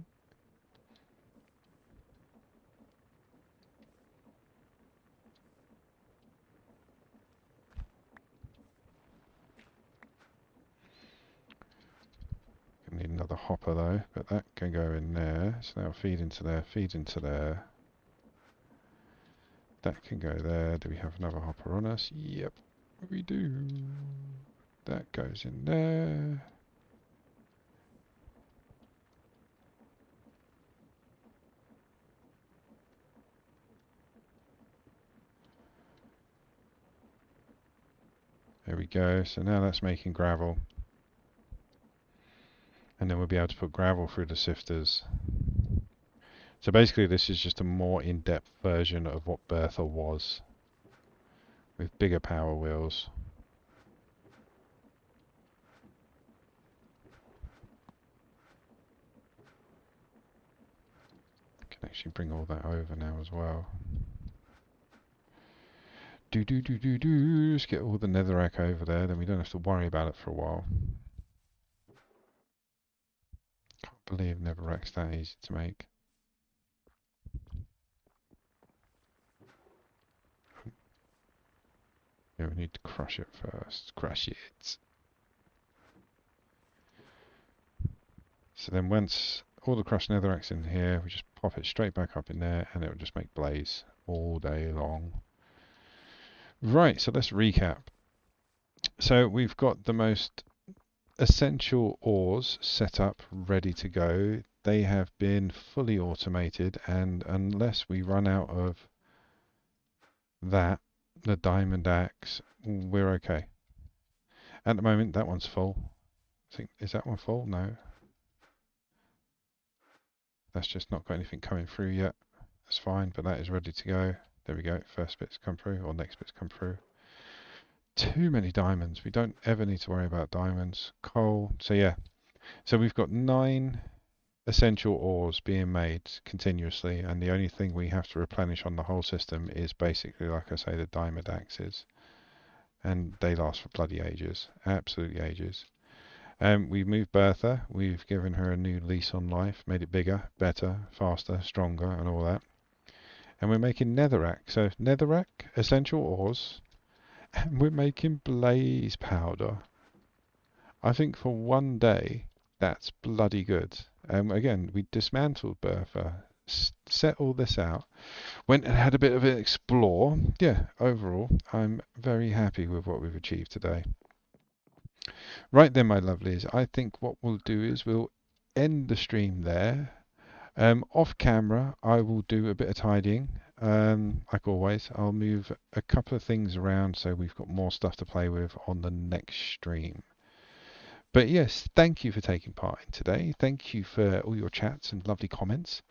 Need another hopper though, but that can go in there. So now feed into there, feed into there. That can go there. Do we have another hopper on us? Yep, we do. That goes in there. There we go. So now that's making gravel. And then we'll be able to put gravel through the sifters. So basically this is just a more in-depth version of what Bertha was. With bigger power wheels. Can actually bring all that over now as well. Let's get all the netherrack over there, then we don't have to worry about it for a while. Can't believe netherrack's that easy to make. Yeah, we need to crush it first. Crush it. So then once all the crushed netherrack's in here, we just pop it straight back up in there and it will just make blaze all day long. Right, so let's recap. So we've got the most essential ores set up, ready to go. They have been fully automated, and unless we run out of that, the diamond axe, we're okay. At the moment, that one's full. I think, is that one full? No. That's just not got anything coming through yet. That's fine, but that is ready to go. There we go. First bit's come through, or next bit's come through. Too many diamonds. We don't ever need to worry about diamonds. Coal. So yeah. So we've got 9 essential ores being made continuously, and the only thing we have to replenish on the whole system is basically, like I say, the diamond axes. And they last for bloody ages. Absolutely ages. We've moved Bertha. We've given her a new lease on life, made it bigger, better, faster, stronger, and all that. And we're making netherrack. So netherrack, essential ores, and we're making blaze powder. I think for one day, that's bloody good. Again, we dismantled Bertha, set all this out, went and had a bit of an explore. Yeah, overall, I'm very happy with what we've achieved today. Right then, my lovelies, I think what we'll do is we'll end the stream there. Off camera, I will do a bit of tidying. Like always, I'll move a couple of things around so we've got more stuff to play with on the next stream. But yes, thank you for taking part in today. Thank you for all your chats and lovely comments.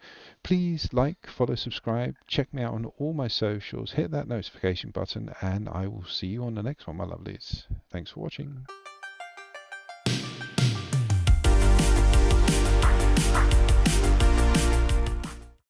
Please like, follow, subscribe, check me out on all my socials, hit that notification button, and I will see you on the next one, my lovelies. Thanks for watching.